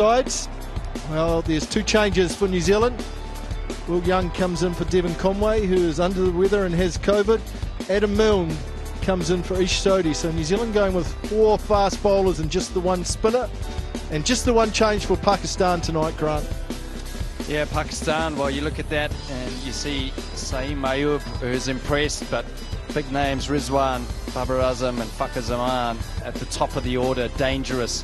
Sides. Well, there's two changes for New Zealand. Will Young comes in for Devon Conway, who is under the weather and has COVID. Adam Milne comes in for Ish Sodhi. So New Zealand going with 4 fast bowlers and just the one spinner. And just the one change for Pakistan tonight, Grant. Yeah, Pakistan, well, you look at that and you see Saeem Ayub, who's impressed, but big names, Rizwan, Babar Azam and Fakhar Zaman at the top of the order, dangerous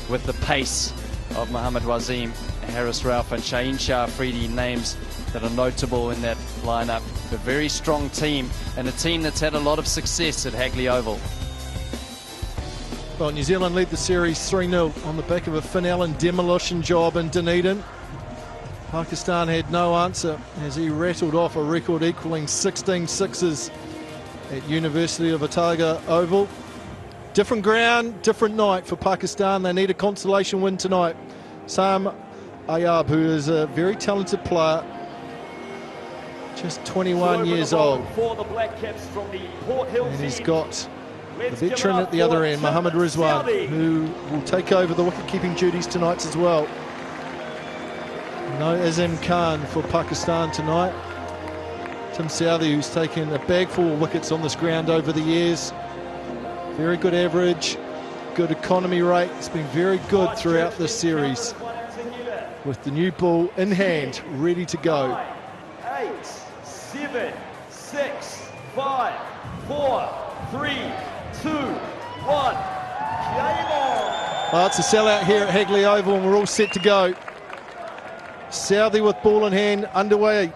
with the pace of Mohammad Wasim, Haris Rauf and Shaheen Shah Afridi, names that are notable in that lineup. A very strong team and a team that's had a lot of success at Hagley Oval. Well, New Zealand lead the series 3-0 on the back of a Finn Allen demolition job in Dunedin. Pakistan had no answer as he rattled off a record equalling 16 sixes at University of Otago Oval. Different ground, different night for Pakistan. They need a consolation win tonight. Sam Ayab, who is a very talented player, just 21 years old. For the BLACKCAPS from the Port Hill and he's team. got the veteran at the other end, Mohammad Rizwan, who will take over the wicket-keeping duties tonight as well. No Azam Khan for Pakistan tonight. Tim Southee, who's taken a bagful of wickets on this ground over the years. Very good average, good economy rate. It's been very good throughout this series. With the new ball in hand, ready to go. 9, 8, 7, 6, 5, 4, 3, 2, 1. Game on. Oh, it's a sellout here at Hagley Oval and we're all set to go. Southee with ball in hand, underway.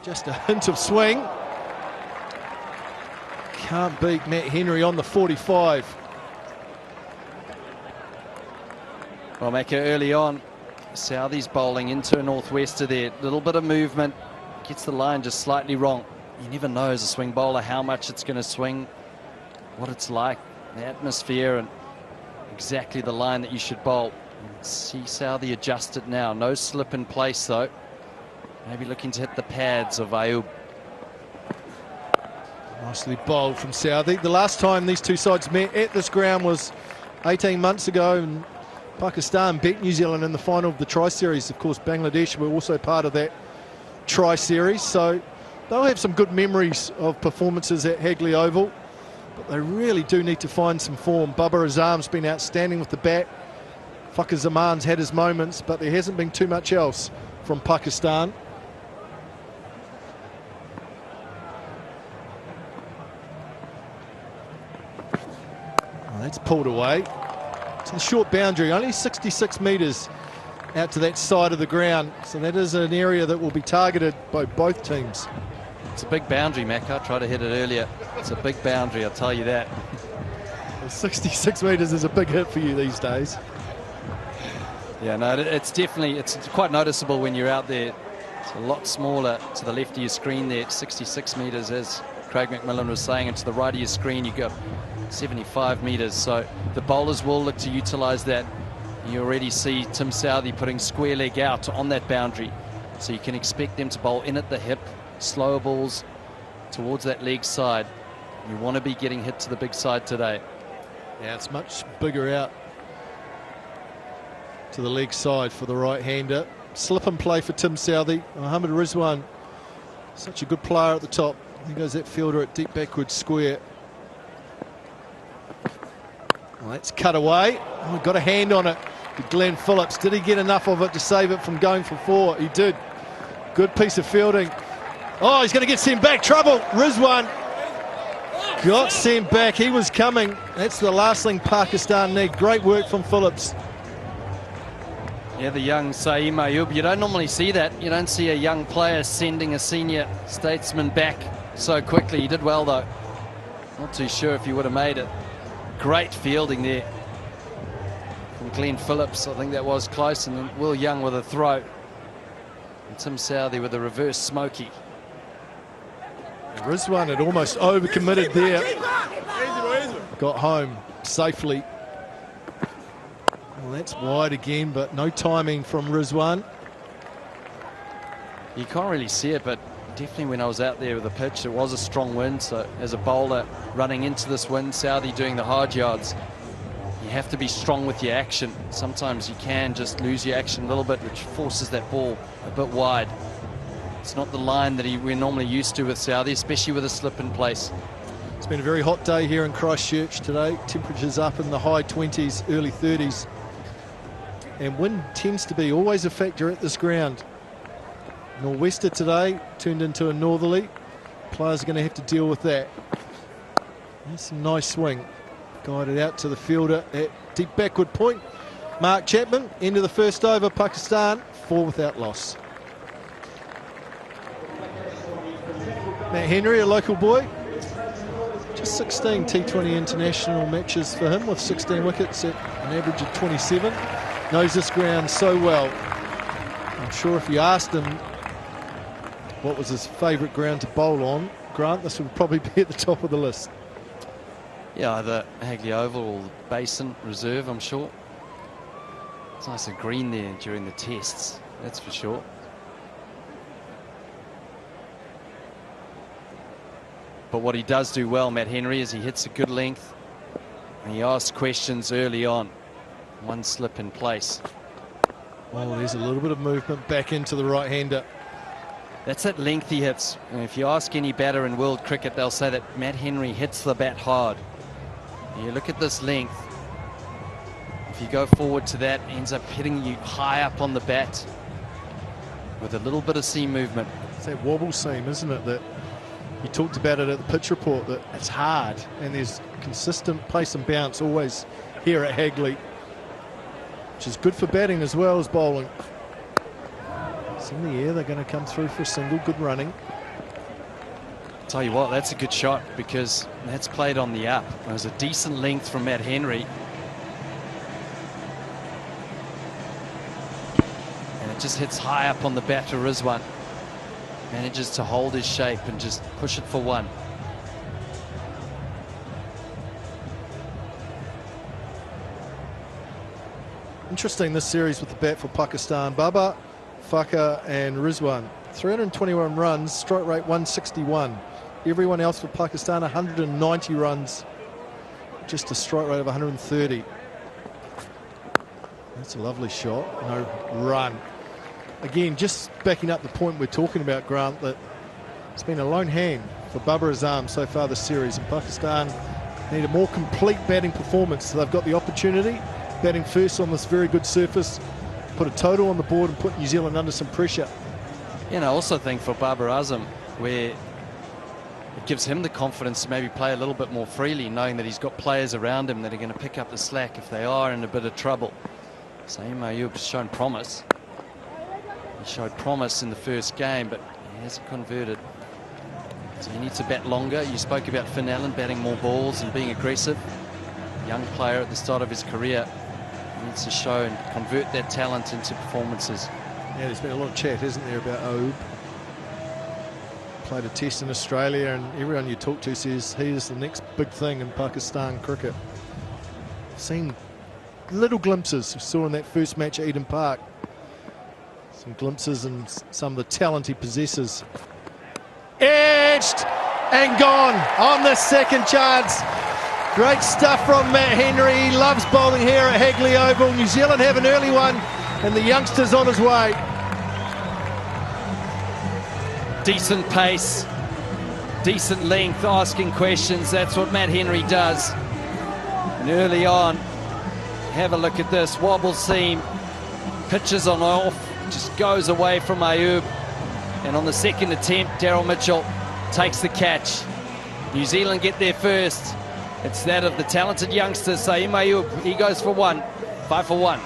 Just a hint of swing. Can't beat Matt Henry on the 45. Well, Macca, early on, Southee's bowling into a northwester there. Little bit of movement, gets the line just slightly wrong. You never know as a swing bowler how much it's going to swing, what it's like, the atmosphere, and exactly the line that you should bowl. See Southee adjust it now. No slip in place though. Maybe looking to hit the pads of Ayub. Nicely bowled from Southee. The last time these two sides met at this ground was 18 months ago, and Pakistan beat New Zealand in the final of the Tri-Series. Of course, Bangladesh were also part of that Tri-Series, so they'll have some good memories of performances at Hagley Oval, but they really do need to find some form. Babar Azam's been outstanding with the bat. Fakhar Zaman's had his moments, but there hasn't been too much else from Pakistan. Oh, that's pulled away. It's a short boundary, only 66 metres out to that side of the ground. So that is an area that will be targeted by both teams. It's a big boundary, Mac. I tried to hit it earlier. It's a big boundary, I'll tell you that. Well, 66 metres is a big hit for you these days. Yeah, no, it's definitely, it's quite noticeable when you're out there. It's a lot smaller to the left of your screen there, 66 metres, as Craig McMillan was saying, and to the right of your screen you've got 75 metres. So the bowlers will look to utilise that. You already see Tim Southee putting square leg out on that boundary. So you can expect them to bowl in at the hip, slower balls towards that leg side. You want to be getting hit to the big side today. Yeah, it's much bigger out to the leg side for the right-hander. Slip and play for Tim Southee. Mohammad Rizwan, such a good player at the top. There goes that fielder at deep backward square. Well, that's cut away. Oh, got a hand on it. Glenn Phillips, did he get enough of it to save it from going for 4? He did. Good piece of fielding. Oh, he's going to get sent back. Trouble. Rizwan got sent back. He was coming. That's the last thing Pakistan need. Great work from Phillips. Yeah, the young Saeem Ayub, you don't normally see that. You don't see a young player sending a senior statesman back so quickly. He did well though. Not too sure if he would have made it. Great fielding there from Glenn Phillips. I think that was close, and then Will Young with a throw. And Tim Southee with a reverse smoky. Rizwan had almost overcommitted there. Got home safely. Well, that's wide again, but no timing from Rizwan. You can't really see it, but definitely when I was out there with the pitch, it was a strong wind. So as a bowler running into this wind, Southee doing the hard yards, he have to be strong with your action. Sometimes you can just lose your action a little bit, which forces that ball a bit wide. It's not the line that we're normally used to with Southee, especially with a slip in place. It's been a very hot day here in Christchurch today. Temperatures up in the high 20s, early 30s. And wind tends to be always a factor at this ground. Nor'wester today turned into a northerly. Players are going to have to deal with that. That's a nice swing. Guided out to the fielder at deep backward point. Mark Chapman, end of the first over, Pakistan, 4 without loss. Matt Henry, a local boy. Just 16 T20 international matches for him with 16 wickets at an average of 27. Knows this ground so well. I'm sure if you asked him what was his favourite ground to bowl on, Grant, this would probably be at the top of the list. Yeah, either Hagley Oval or Basin Reserve, I'm sure. It's nice and green there during the tests, that's for sure. But what he does do well, Matt Henry, is he hits a good length and he asks questions early on. One slip in place. Oh, there's a little bit of movement back into the right-hander. That's that length he hits. And if you ask any batter in world cricket, they'll say that Matt Henry hits the bat hard. And you look at this length. If you go forward to that, it ends up hitting you high up on the bat with a little bit of seam movement. It's that wobble seam, isn't it, that you talked about it at the pitch report, that it's hard and there's consistent pace and bounce always here at Hagley, which is good for batting as well as bowling. It's in the air, they're going to come through for a single. Good running. Tell you what, that's a good shot because that's played on the up. It was a decent length from Matt Henry. And it just hits high up on the bat to Rizwan. Manages to hold his shape and just push it for one. Interesting, this series with the bat for Pakistan. Baba, Faka and Rizwan. 321 runs, strike rate 161. Everyone else for Pakistan, 190 runs, just a strike rate of 130. That's a lovely shot. No run. Again, just backing up the point we're talking about, Grant, that it's been a lone hand for Babar Azam so far this series, and Pakistan need a more complete batting performance. So they've got the opportunity, batting first on this very good surface, put a total on the board and put New Zealand under some pressure. And I also think for Babar Azam, where it gives him the confidence to maybe play a little bit more freely, knowing that he's got players around him that are going to pick up the slack if they are in a bit of trouble. Saeem Ayub's shown promise. He showed promise in the first game, but he hasn't converted. So he needs to bat longer. You spoke about Finn Allen batting more balls and being aggressive. Young player at the start of his career. He needs to show and convert that talent into performances. Yeah, there's been a lot of chat, isn't there, about Ayub. Played a test in Australia, and everyone you talk to says he is the next big thing in Pakistan cricket. Seen little glimpses we saw in that first match at Eden Park. Some glimpses and some of the talent he possesses. Edged and gone on the second chance. Great stuff from Matt Henry. He loves bowling here at Hagley Oval. New Zealand have an early one, and the youngster's on his way. Decent pace, decent length, asking questions. That's what Matt Henry does. And early on, have a look at this. Wobble seam, pitches on off, just goes away from Ayub. And on the second attempt, Daryl Mitchell takes the catch. New Zealand get there first. It's that of the talented youngster, Saeem Ayub. He goes for one, 5 for 1.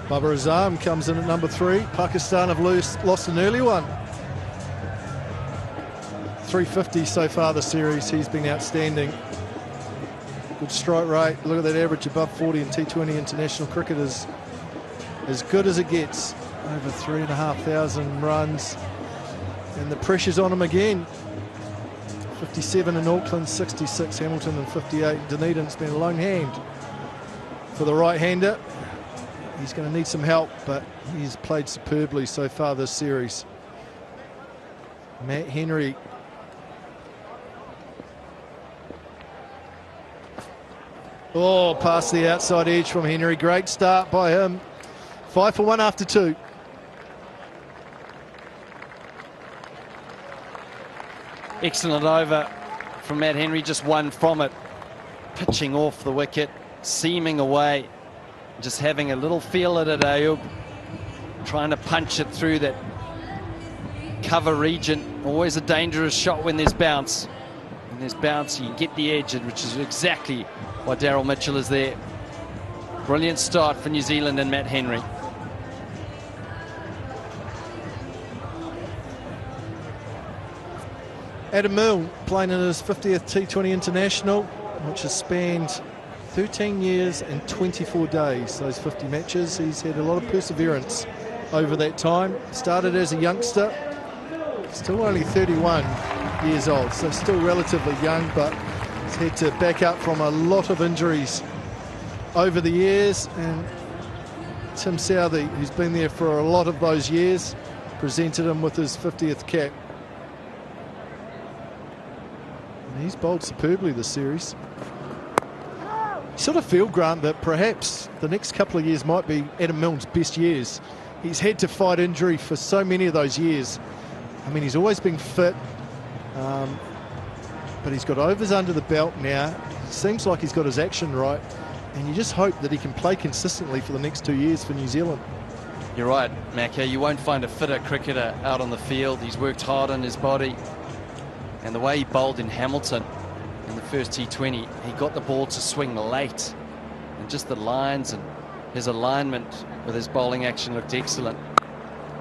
Babar Azam comes in at number 3. Pakistan have lost an early one. 350 so far this series. He's been outstanding. Good strike rate. Look at that average above 40 in T20 international cricket is as good as it gets. Over 3,500 runs. And the pressure's on him again. 57 in Auckland, 66 Hamilton and 58 Dunedin. It's been a lone hand for the right-hander. He's going to need some help, but he's played superbly so far this series. Matt Henry. Oh, past the outside edge from Henry. Great start by him. 5 for 1 after 2. Excellent over from Matt Henry, just one from it. Pitching off the wicket, seaming away, just having a little feel at it, Ayub. Trying to punch it through that cover region. Always a dangerous shot when there's bounce. When there's bounce, you get the edge, which is exactly why Daryl Mitchell is there. Brilliant start for New Zealand and Matt Henry. Adam Milne playing in his 50th T20 International, which has spanned 13 years and 24 days, those 50 matches. He's had a lot of perseverance over that time. Started as a youngster, still only 31 years old, so still relatively young, but he's had to back up from a lot of injuries over the years. And Tim Southey, who's been there for a lot of those years, presented him with his 50th cap. And he's bowled superbly this series. You sort of feel, Grant, that perhaps the next couple of years might be Adam Milne's best years. He's had to fight injury for so many of those years. I mean, he's always been fit, but he's got overs under the belt now. It seems like he's got his action right, and you just hope that he can play consistently for the next 2 years for New Zealand. You're right, Macca. You won't find a fitter cricketer out on the field. He's worked hard on his body. And the way he bowled in Hamilton in the first T20, he got the ball to swing late. And just the lines and his alignment with his bowling action looked excellent.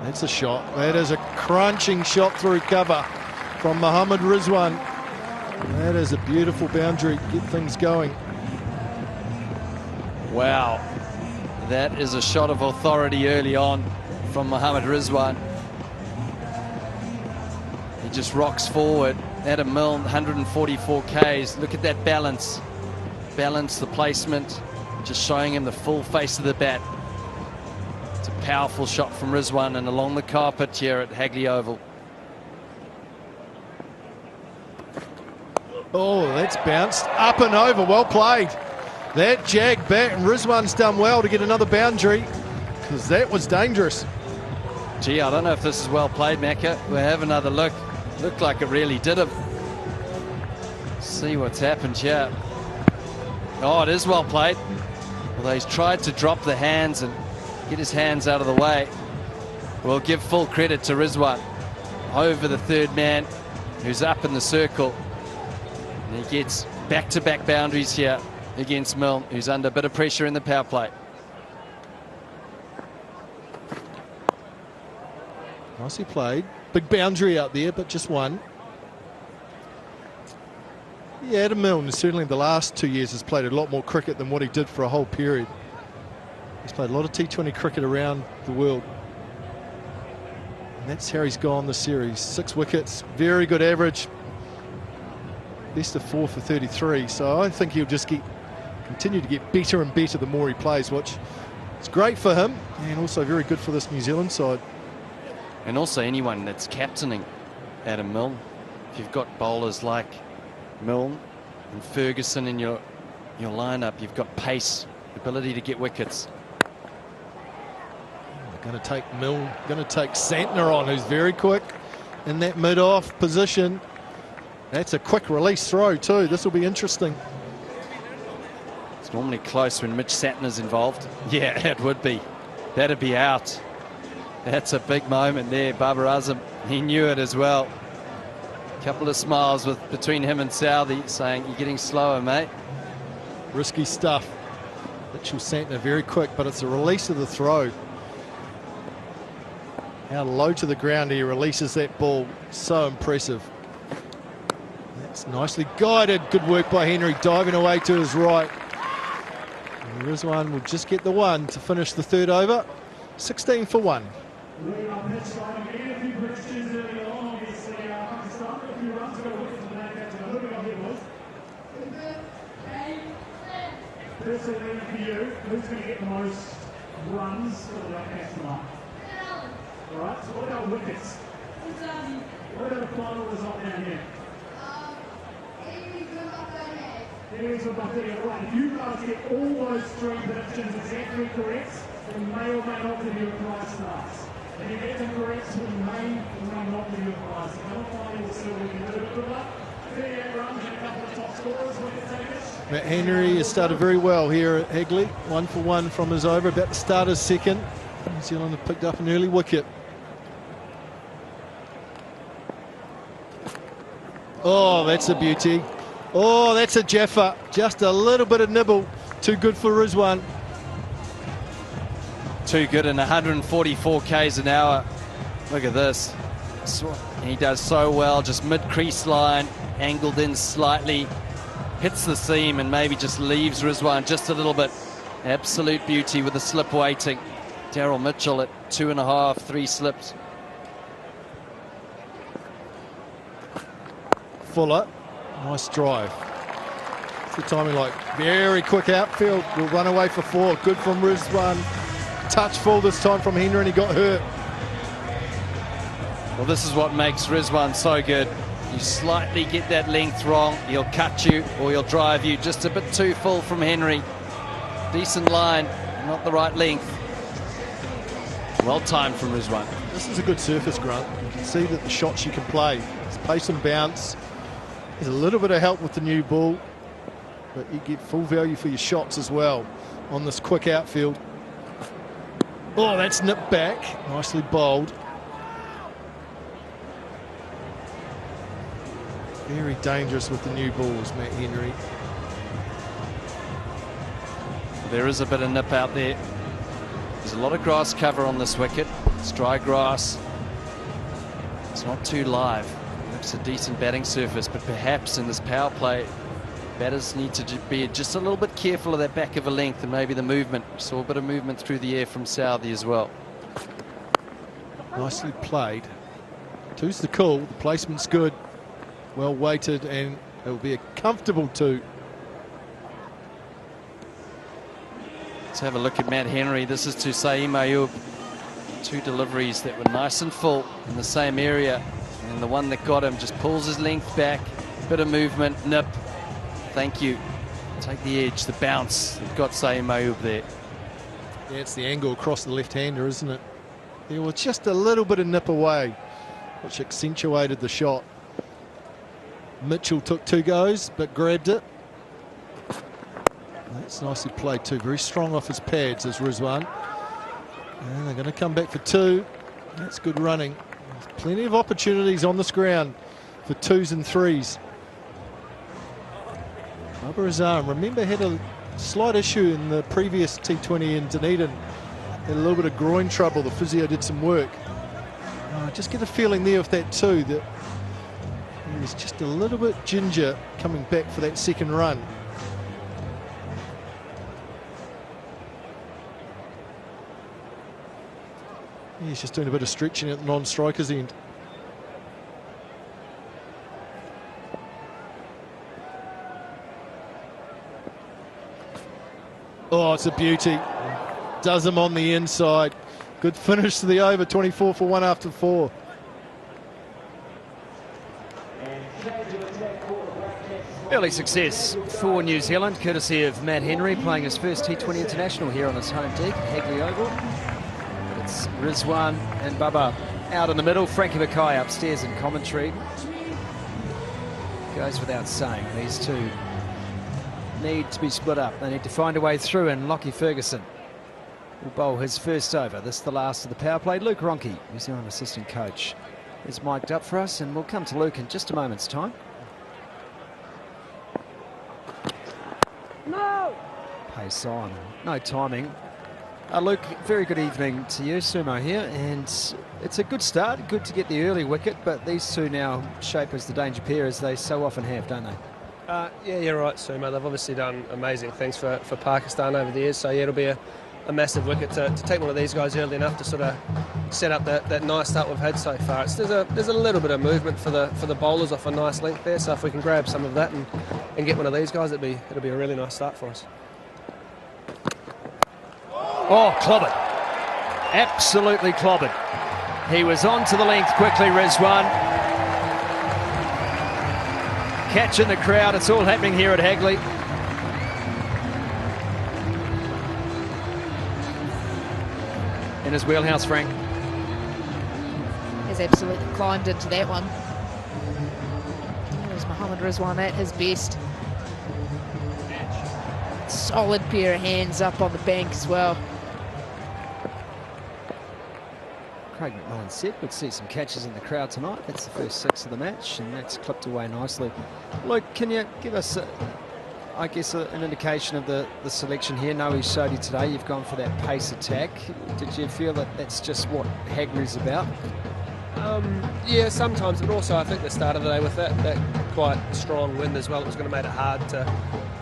That's a shot. That is a crunching shot through cover from Mohammad Rizwan. That is a beautiful boundary. Get things going. Wow. That is a shot of authority early on from Mohammad Rizwan. He just rocks forward. Adam Milne, 144 Ks. Look at that balance. Balance, the placement, just showing him the full face of the bat. It's a powerful shot from Rizwan and along the carpet here at Hagley Oval. Oh, that's bounced up and over. Well played. That jag back, and Rizwan's done well to get another boundary, because that was dangerous. Gee, I don't know if this is well played, Macca. We'll have another look. Looked like it really did him. See what's happened here. Oh, it is well played. Although he's tried to drop the hands and get his hands out of the way. We'll give full credit to Rizwan over the third man, who's up in the circle. And he gets back-to-back boundaries here against Milne, who's under a bit of pressure in the power play. Nicely played. Big boundary out there, but just one. Yeah, Adam Milne certainly the last 2 years has played a lot more cricket than what he did for a whole period. He's played a lot of T20 cricket around the world. And that's how he's gone this series. 6 wickets, very good average. Best of 4 for 33. So I think he'll just continue to get better and better the more he plays, which is great for him and also very good for this New Zealand side. And also anyone that's captaining Adam Milne. If you've got bowlers like Milne and Ferguson in your lineup, you've got pace, ability to get wickets. They're going to take Milne, going to take Santner on, who's very quick in that mid-off position. That's a quick release throw too. This will be interesting. It's normally close when Mitch Santner's involved. Yeah, it would be. That'd be out. That's a big moment there. Babar Azam, he knew it as well. A couple of smiles between him and Southey saying, "You're getting slower, mate." Risky stuff. Mitchell Santner very quick, but it's a release of the throw. How low to the ground he releases that ball. So impressive. That's nicely guided. Good work by Henry, diving away to his right. And Rizwan will just get the one to finish the third over. 16 for 1. Firstly, for you, who's going to get the most runs for the BLACKCAPS tonight? Alright, so what about wickets? What about the final result down here? Henry's got about 30. Right, if you guys get all those three predictions exactly correct, we may or may not give you a prize tonight. If you get them correct, we may or may not give you a prize. If not, finally, we'll see what we can do. But good luck. 38 runs and a couple of top scorers. Wicket takers. Matt Henry has started very well here at Hagley. 1 for 1 from his over, about to start his second. New Zealand have picked up an early wicket. Oh, that's a beauty. Oh, that's a Jaffa. Just a little bit of nibble. Too good for Rizwan. Too good in 144 k's an hour. Look at this. He does so well, just mid-crease line, angled in slightly. Hits the seam and maybe just leaves Rizwan just a little bit. Absolute beauty with the slip waiting. Daryl Mitchell at 2.5, 3 slips. Fuller, nice drive. What's the timing like? Very quick outfield. Will run away for 4. Good from Rizwan. Touch full this time from Henry and he got hurt. Well, this is what makes Rizwan so good. You slightly get that length wrong, he'll cut you or he'll drive you. Just a bit too full from Henry. Decent line, not the right length. Well timed from Rizwan. This is a good surface, Grunt. You can see that the shots you can play. It's pace and bounce. There's a little bit of help with the new ball, but you get full value for your shots as well on this quick outfield. Oh, that's nipped back. Nicely bowled. Very dangerous with the new balls, Matt Henry. There is a bit of nip out there. There's a lot of grass cover on this wicket. It's dry grass. It's not too live. It's a decent batting surface, but perhaps in this power play, batters need to be just a little bit careful of that back of a length and maybe the movement. We saw a bit of movement through the air from Southee as well. Nicely played. Two's the call. The placement's good. Well weighted, and it will be a comfortable 2. Let's have a look at Matt Henry. This is to Saeem Ayub. 2 deliveries that were nice and full in the same area, and the one that got him just pulls his length back. Bit of movement, nip. Thank you. Take the edge, the bounce. You've got Saeem Ayub there. Yeah, it's the angle across the left-hander, isn't it? There was just a little bit of nip away, which accentuated the shot. Mitchell took 2 goes, but grabbed it. That's nicely played too. Very strong off his pads as Rizwan. And they're going to come back for 2. That's good running. There's plenty of opportunities on this ground for 2s and 3s. Bubba Azam, remember, had a slight issue in the previous T20 in Dunedin. Had a little bit of groin trouble. The physio did some work. Just get a feeling there with that too, that he was just a little bit ginger coming back for that second run. He's just doing a bit of stretching at the non-striker's end. Oh, it's a beauty. Does him on the inside. Good finish to the over. 24 for 1 after 4. Early success for New Zealand, courtesy of Matt Henry, playing his first T20 international here on his home deck, Hagley Oval. But it's Rizwan and Bubba out in the middle. Frankie Mackay upstairs in commentary. Goes without saying, these two need to be split up. They need to find a way through, and Lockie Ferguson will bowl his first over. This is the last of the power play. Luke Ronke, New Zealand assistant coach, is mic'd up for us, and we'll come to Luke in just a moment's time. pace on. No timing. Luke, very good evening to you. Sumo here, and it's a good start. Good to get the early wicket, but these two now shape as the danger pair, as they so often have, don't they? Yeah, you're right, Sumo. They've obviously done amazing things for Pakistan over the years, so yeah, it'll be a massive wicket to take one of these guys early enough to sort of set up that nice start we've had so far. There's a little bit of movement for the bowlers off a nice length there, so if we can grab some of that and get one of these guys, it'll be a really nice start for us. Oh, clobbered. Absolutely clobbered. He was on to the length quickly, Rizwan. Catch in the crowd. It's all happening here at Hagley. In his wheelhouse, Frank. He's absolutely climbed into that one. There's Mohammad Rizwan at his best. Solid pair of hands up on the bank as well. Craig McMillan said we'd see some catches in the crowd tonight. That's the first 6 of the match, and that's clipped away nicely. Luke, can you give us, I guess, an indication of the selection here? No Sodhi today. You've gone for that pace attack. Did you feel that that's just what Hagley's about? Yeah, sometimes, but also I think the start of the day with that quite strong wind as well, it was going to make it hard to,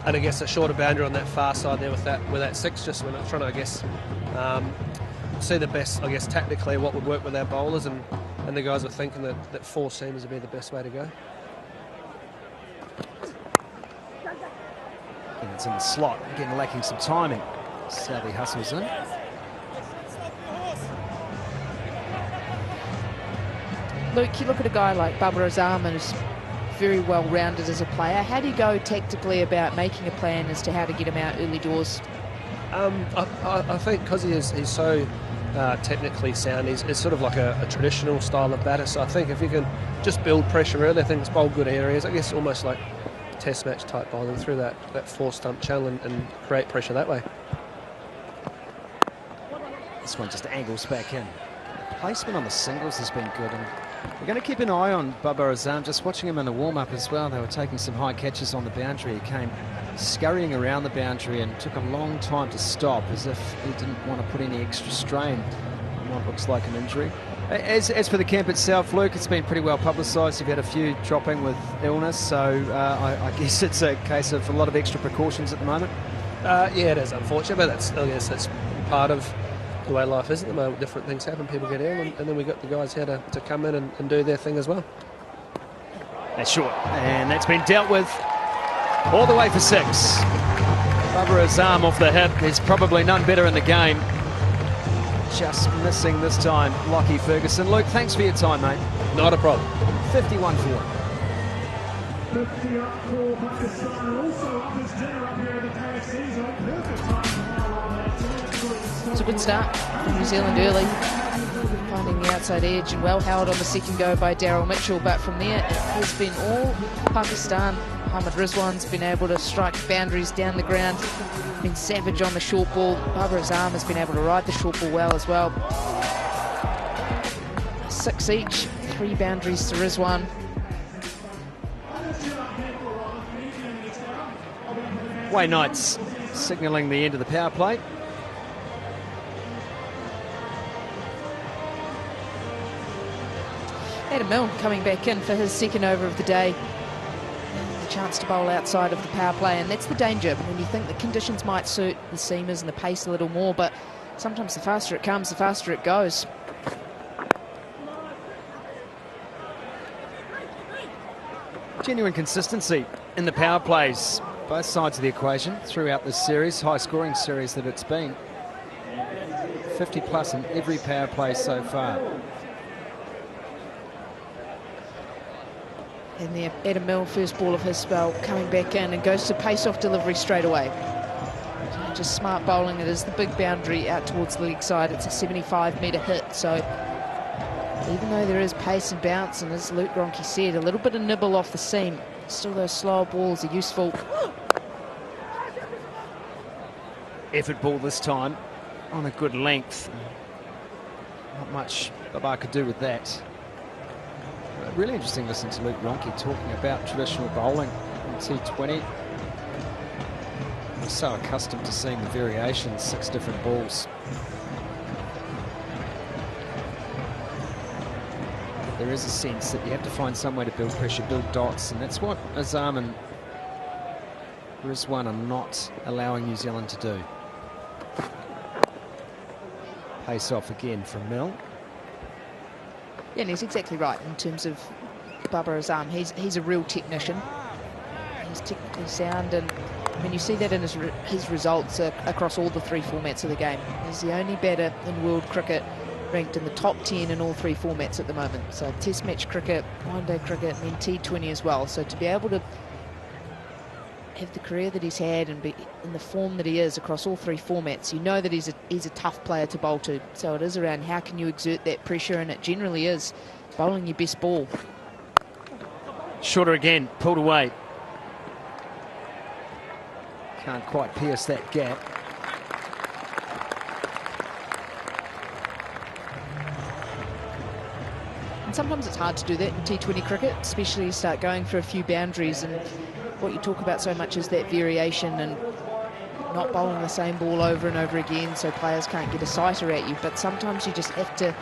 and I guess a shorter boundary on that far side there with that 6. Just when I'm trying to, I guess, see the best, I guess, tactically what would work with our bowlers, and the guys are thinking that 4 seamers would be the best way to go. And it's in the slot, again lacking some timing. Sally hustles in. Luke, you look at a guy like Babar Azam, who's very well rounded as a player. How do you go tactically about making a plan as to how to get him out early doors? I think because he's so technically sound, he's sort of like a traditional style of batter. So I think if you can just build pressure early, I think it's bowl good areas. I guess almost like test match type bowling through that 4-stump channel and create pressure that way. This one just angles back in. The placement on the singles has been good, and we're going to keep an eye on Babar Azam. Just watching him in the warm-up as well. They were taking some high catches on the boundary. He came scurrying around the boundary and took a long time to stop, as if he didn't want to put any extra strain on what looks like an injury. As for the camp itself, Luke, it's been pretty well publicised. You've had a few dropping with illness, so I guess it's a case of a lot of extra precautions at the moment. Yeah, it is unfortunate, but I guess that's part of the way life is at the moment. Different things happen, people get ill, and then we got the guys here to come in and do their thing as well. That's short, and that's been dealt with all the way for 6. Babar Azam off the hip. There's probably none better in the game. Just missing this time, Lockie Ferguson. Luke, thanks for your time, mate. Not a problem. 51 for him. 50 up for Pakistan. Also up his dinner up here at the KFC zone. Perfect time for power on that. It's a good start from New Zealand early, finding the outside edge, and well held on the second go by Daryl Mitchell, but from there it has been all Pakistan. Mohammad Rizwan's been able to strike boundaries down the ground, been savage on the short ball. Babar Azam has been able to ride the short ball well as well. 6 each, 3 boundaries to Rizwan. Wayne Knight's signalling the end of the power play. Adam Milne coming back in for his second over of the day. The chance to bowl outside of the power play, and that's the danger when you think the conditions might suit the seamers and the pace a little more, but sometimes the faster it comes, the faster it goes. Genuine consistency in the power plays, both sides of the equation throughout this series, high scoring series that it's been. 50 plus in every power play so far. And there, Adam Milne, first ball of his spell, coming back in and goes to pace off delivery straight away. Just smart bowling. It is the big boundary out towards the leg side. It's a 75-metre hit, so even though there is pace and bounce, and as Luke Ronke said, a little bit of nibble off the seam, still those slower balls are useful. Effort ball this time on a good length. Not much Babar could do with that. Really interesting listening to Luke Ronke talking about traditional bowling in T20. We're so accustomed to seeing the variations, 6 different balls. But there is a sense that you have to find some way to build pressure, build dots, and that's what Azam and Rizwan are not allowing New Zealand to do. Pace off again from Mill. Yeah, and he's exactly right in terms of Babar Azam. He's a real technician. He's technically sound, and I mean, you see that in his results across all the 3 formats of the game. He's the only batter in world cricket ranked in the top 10 in all 3 formats at the moment. So Test match cricket, one-day cricket, and then T20 as well. So to be able to have the career that he's had and be in the form that he is across all 3 formats, you know that he's a tough player to bowl to. So it is around how can you exert that pressure, and it generally is bowling your best ball. Shorter again, pulled away. Can't quite pierce that gap. And sometimes it's hard to do that in T20 cricket, especially you start going for a few boundaries, and what you talk about so much is that variation and not bowling the same ball over and over again so players can't get a sighter at you. But sometimes you just have to,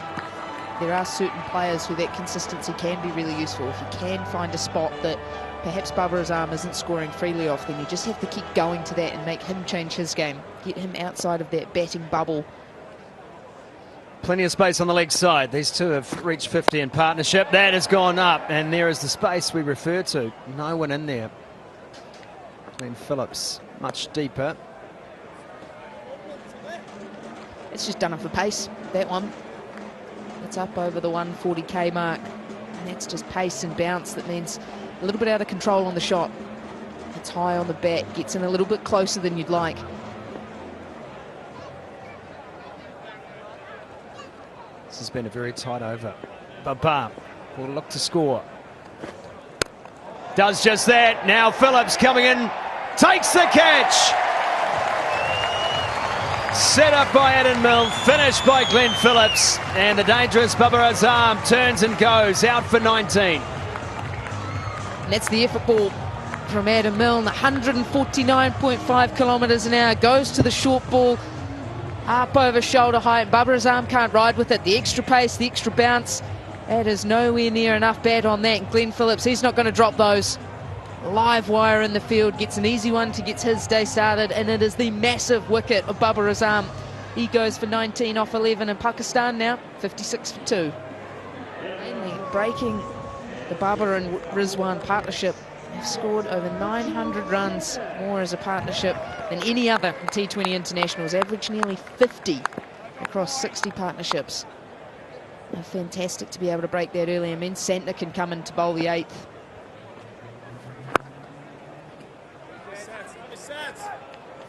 there are certain players who that consistency can be really useful. If you can find a spot that perhaps Babar Azam isn't scoring freely off, then you just have to keep going to that and make him change his game, get him outside of that batting bubble. Plenty of space on the leg side. These two have reached 50 in partnership. That has gone up, and there is the space we refer to. No one in there. Glenn Phillips much deeper. It's just done it for pace, that one. It's up over the 140k mark, and that's just pace and bounce. That means a little bit out of control on the shot. It's high on the bat, gets in a little bit closer than you'd like. This has been a very tight over. Babar will look to score. Does just that. Now Phillips coming in, takes the catch. Set up by Adam Milne, finished by Glenn Phillips, and the dangerous Babar Azam turns and goes out for 19. And that's the effort ball from Adam Milne, 149.5 kilometres an hour, goes to the short ball, up over shoulder height. Babar Azam can't ride with it. The extra pace, the extra bounce, that is nowhere near enough bat on that. And Glenn Phillips, he's not going to drop those. Live wire in the field, gets an easy one to get his day started, and it is the massive wicket of Babar Azam. He goes for 19 off 11 in Pakistan now, 56 for 2. Mainly breaking the Babar and Rizwan partnership. They've scored over 900 runs more as a partnership than any other T20 internationals, average nearly 50 across 60 partnerships. They're fantastic to be able to break that early. I mean, Santner can come in to bowl the 8th.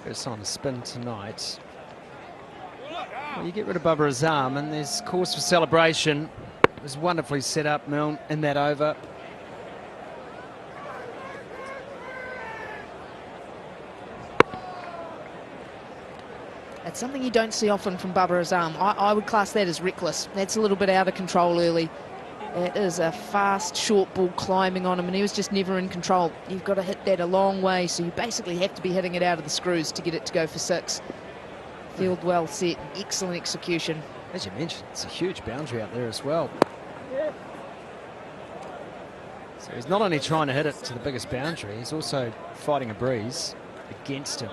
First on a spin tonight. Well, you get rid of Babar Azam, and there's cause for celebration. It was wonderfully set up, Milne, in that over. That's something you don't see often from Babar Azam. I would class that as reckless. That's a little bit out of control early. It is a fast, short ball climbing on him, and he was just never in control. You've got to hit that a long way, so you basically have to be hitting it out of the screws to get it to go for 6. Field well set, excellent execution. As you mentioned, it's a huge boundary out there as well. So he's not only trying to hit it to the biggest boundary, he's also fighting a breeze against him.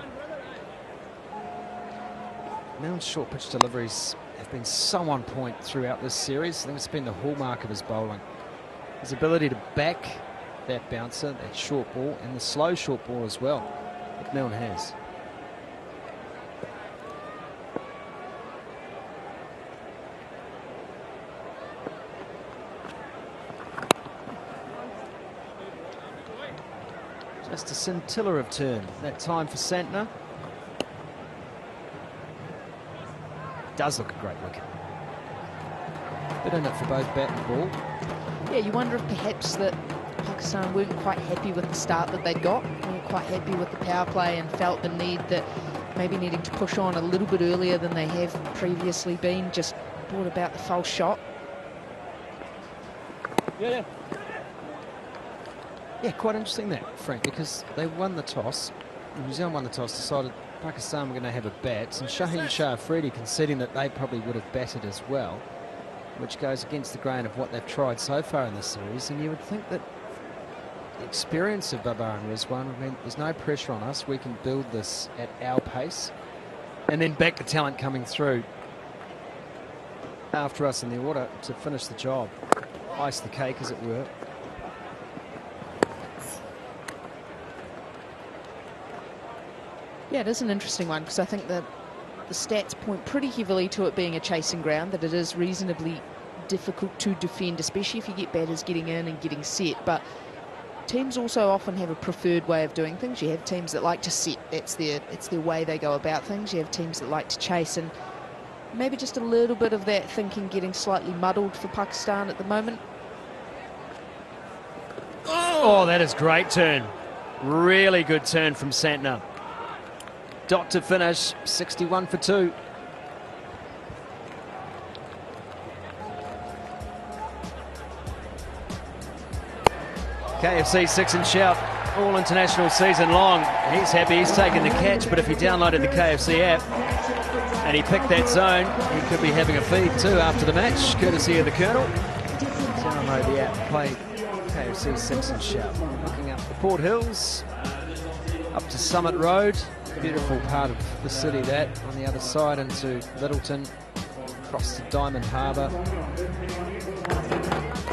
Milne's short pitch deliveries have been so on point throughout this series. I think it's been the hallmark of his bowling. His ability to back that bouncer, that short ball, and the slow short ball as well, that Milne has. Just a scintilla of turn that time for Santner. Does look a great wicket. Bit in it for both bat and ball. Yeah, you wonder if perhaps that Pakistan weren't quite happy with the start that they'd got. They weren't quite happy with the power play and felt the need that maybe needing to push on a little bit earlier than they have previously been just brought about the false shot. Yeah, quite interesting that, Frank, because they won the toss. New Zealand won the toss, decided Pakistan were going to have a bat, and Shaheen Shah Afridi conceding that they probably would have batted as well, which goes against the grain of what they've tried so far in this series. And you would think that the experience of Babar and Rizwan would mean there's no pressure on us, we can build this at our pace, and then back the talent coming through after us in the order to finish the job. Ice the cake, as it were. Yeah, it is an interesting one, because I think that the stats point pretty heavily to it being a chasing ground, that it is reasonably difficult to defend, especially if you get batters getting in and getting set. But teams also often have a preferred way of doing things. You have teams that like to set, it's their way they go about things. You have teams that like to chase, and maybe just a little bit of that thinking getting slightly muddled for Pakistan at the moment. Oh, that is great turn. Really good turn from Santner. Dot to finish, 61 for 2. KFC 6 and shout all international season long. He's happy he's taken the catch, but if he downloaded the KFC app and he picked that zone, he could be having a feed too after the match, courtesy of the Colonel. Download the app, play KFC 6 and shout. Looking up the Port Hills, up to Summit Road. Beautiful part of the city that, on the other side into Littleton, across to Diamond Harbour.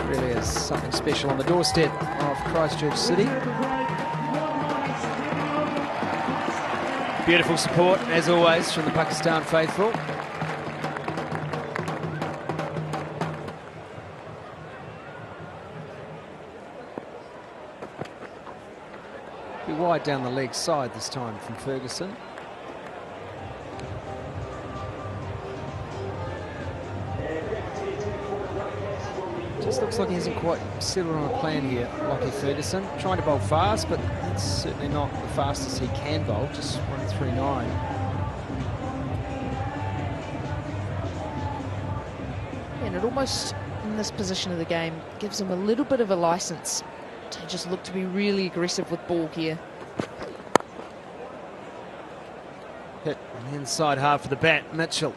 Really is something special on the doorstep of Christchurch City. Beautiful support, as always, from the Pakistan faithful. Be wide down the leg side this time from Ferguson. Just looks like he hasn't quite settled on a plan here, Lockie Ferguson. Trying to bowl fast, but that's certainly not the fastest he can bowl, just 139. And it almost, in this position of the game, gives him a little bit of a license to just look to be really aggressive with ball here. Hit on the inside half of the bat, Mitchell.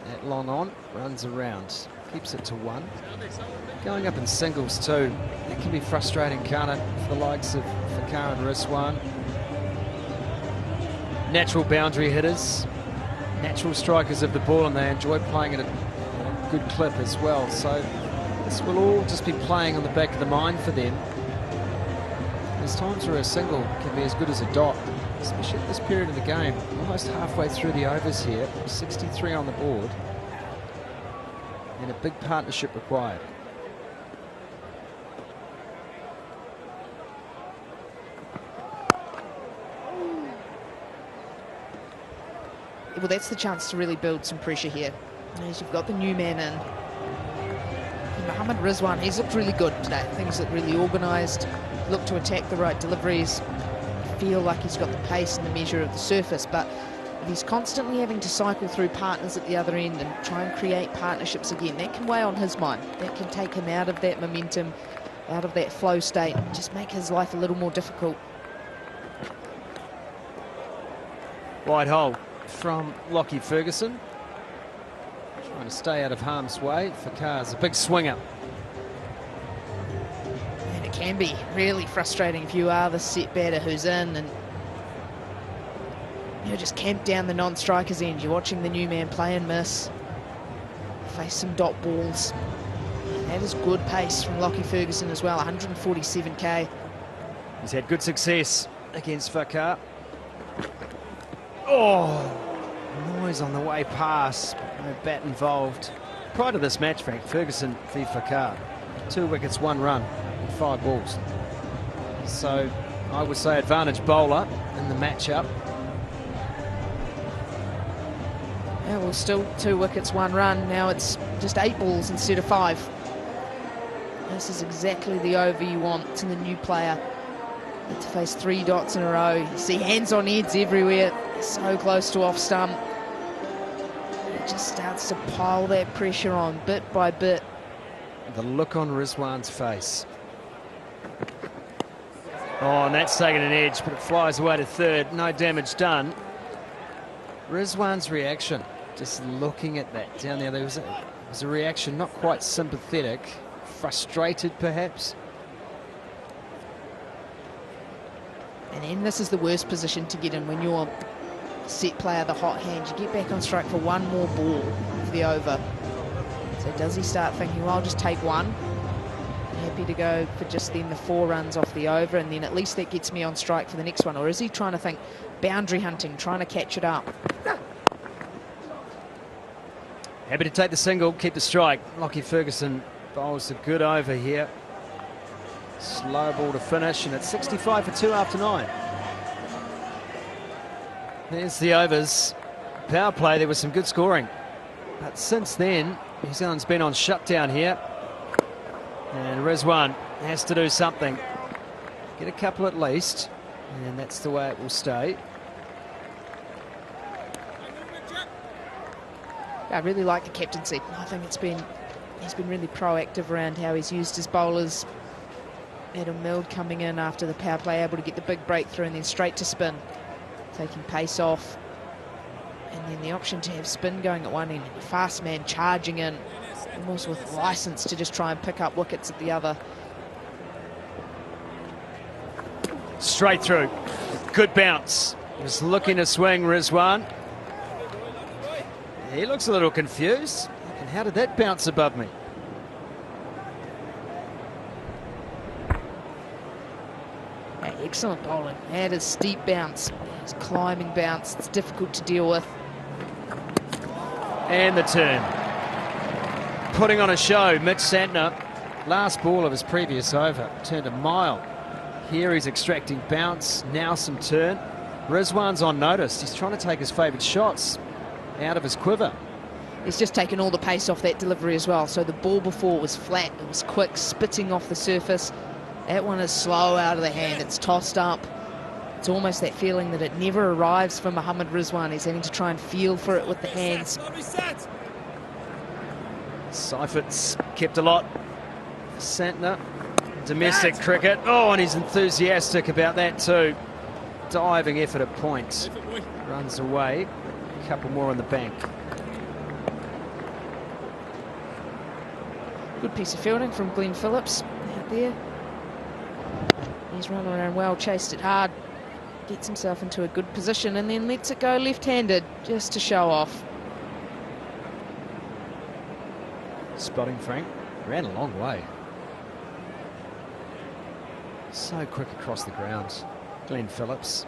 That long on, runs around, keeps it to 1. Going up in singles too, it can be frustrating, can't it, for the likes of Fakar and Rizwan. Natural boundary hitters, natural strikers of the ball, and they enjoy playing at a good clip as well. So this will all just be playing on the back of the mind for them. There's times where a single can be as good as a dot, especially at this period of the game. Almost halfway through the overs here, 63 on the board, and a big partnership required. Well, that's the chance to really build some pressure here. As you've got the new man in. And Mohammad Rizwan, he's looked really good today. Things look really organised, look to attack the right deliveries, feel like he's got the pace and the measure of the surface, but if he's constantly having to cycle through partners at the other end and try and create partnerships again, that can weigh on his mind. That can take him out of that momentum, out of that flow state, and just make his life a little more difficult. Wide hole from Lockie Ferguson. Trying to stay out of harm's way. Fakar's a big swinger. And it can be really frustrating if you are the set batter who's in and you're just camped down the non-striker's end. You're watching the new man play and miss, face some dot balls. And that is good pace from Lockie Ferguson as well, 147k. He's had good success against Fakar. Oh, noise on the way past, no bat involved. Prior to this match, Frank, Ferguson v Fakar, 2 wickets, 1 run, 5 balls. So I would say advantage bowler in the matchup. Yeah, well, still 2 wickets, 1 run. Now it's just 8 balls instead of 5. This is exactly the over you want to the new player. To face 3 dots in a row. You see hands on heads everywhere. So close to off stump. It just starts to pile that pressure on bit by bit. The look on Rizwan's face. Oh, and that's taken an edge, but it flies away to third. No damage done. Rizwan's reaction, just looking at that down there, there was a reaction not quite sympathetic, frustrated perhaps. And then this is the worst position to get in when you're set player, the hot hand. You get back on strike for one more ball for the over. So does he start thinking, well, I'll just take one? Happy to go for just then the 4 runs off the over, and then at least that gets me on strike for the next one? Or is he trying to think boundary hunting, trying to catch it up? Happy to take the single, keep the strike. Lockie Ferguson bowls a good over here. Slow ball to finish, and it's 65 for 2 after 9. There's the overs. Power play, there was some good scoring. But since then, New Zealand's been on shutdown here. And Rizwan has to do something. Get a couple at least. And that's the way it will stay. I really like the captaincy. I think he's been really proactive around how he's used his bowlers. Adam Milne coming in after the power play, able to get the big breakthrough and then straight to spin, taking pace off. And then the option to have spin going at one end, and fast man charging in, almost with license to just try and pick up wickets at the other. Straight through. Good bounce. He was looking to swing, Rizwan. He looks a little confused. And how did that bounce above me? Excellent bowling. Had a steep bounce. It's climbing bounce. It's difficult to deal with. And the turn. Putting on a show, Mitch Santner. Last ball of his previous over. Turned a mile. Here he's extracting bounce. Now some turn. Rizwan's on notice. He's trying to take his favourite shots out of his quiver. He's just taken all the pace off that delivery as well. So the ball before was flat. It was quick, spitting off the surface. That one is slow out of the hand. It's tossed up. It's almost that feeling that it never arrives for Mohammad Rizwan. He's having to try and feel for it with the hands. Seifert's kept a lot. Santner, domestic cricket. Oh, and he's enthusiastic about that too. Diving effort at point. Runs away. A couple more on the bank. Good piece of fielding from Glenn Phillips out there. He's run around well, chased it hard, gets himself into a good position and then lets it go left-handed just to show off. Spotting Frank. Ran a long way. So quick across the ground. Glenn Phillips.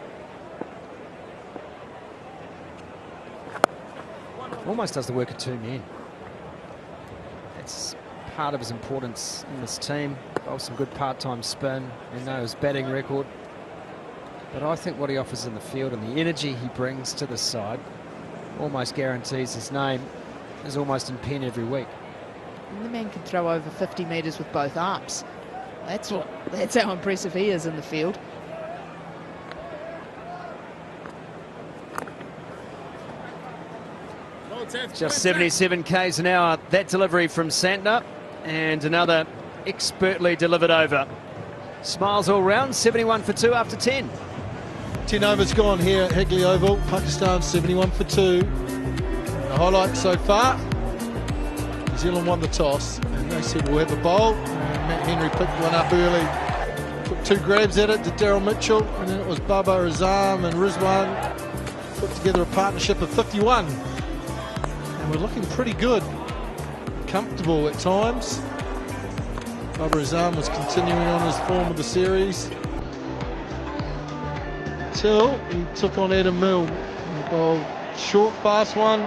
Almost does the work of 2 men. That's part of his importance in this team. Bowls some good part-time spin. We know his batting record. But I think what he offers in the field and the energy he brings to the side almost guarantees his name is almost in pen every week. And the man can throw over 50 metres with both arms. That's how impressive he is in the field. Just 77 k's an hour. That delivery from Santner, and another expertly delivered over. Smiles all round. 71 for 2 after 10. 10 overs gone here at Higley Oval. Pakistan 71 for 2. The highlight so far, New Zealand won the toss and they said we'll have a bowl, and Matt Henry picked one up early, took 2 grabs at it to Daryl Mitchell, and then it was Babar Azam and Rizwan put together a partnership of 51, and we're looking pretty good, comfortable at times. Babar Azam was continuing on his form of the series until he took on Adam Milne. He bowled short, fast one,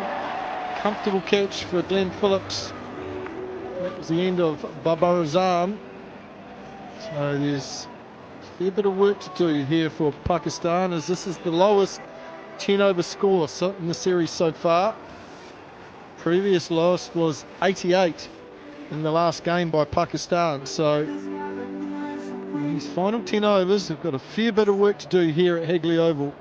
comfortable catch for Glenn Phillips. That was the end of Babar Azam. So there's a fair bit of work to do here for Pakistan, as this is the lowest 10 over score in the series so far. Previous lowest was 88 in the last game by Pakistan. So these final 10 overs have got a fair bit of work to do here at Higley Oval.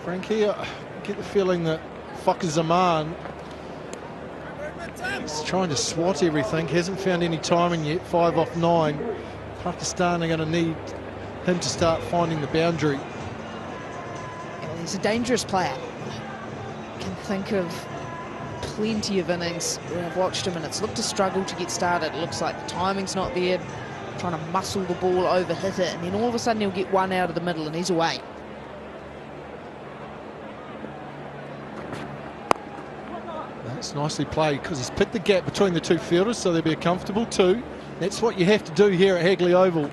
Frankie, I get the feeling that Fakhar Zaman He's trying to swat everything, hasn't found any timing yet. 5 off 9. Pakistan are going to need him to start finding the boundary. Yeah, he's a dangerous player. I can think of plenty of innings where I've watched him and it's looked a struggle to get started. It looks like the timing's not there, trying to muscle the ball over, hit it, and then all of a sudden he'll get one out of the middle and he's away. That's nicely played because he's picked the gap between the two fielders, so there'll be a comfortable 2. That's what you have to do here at Hagley Oval.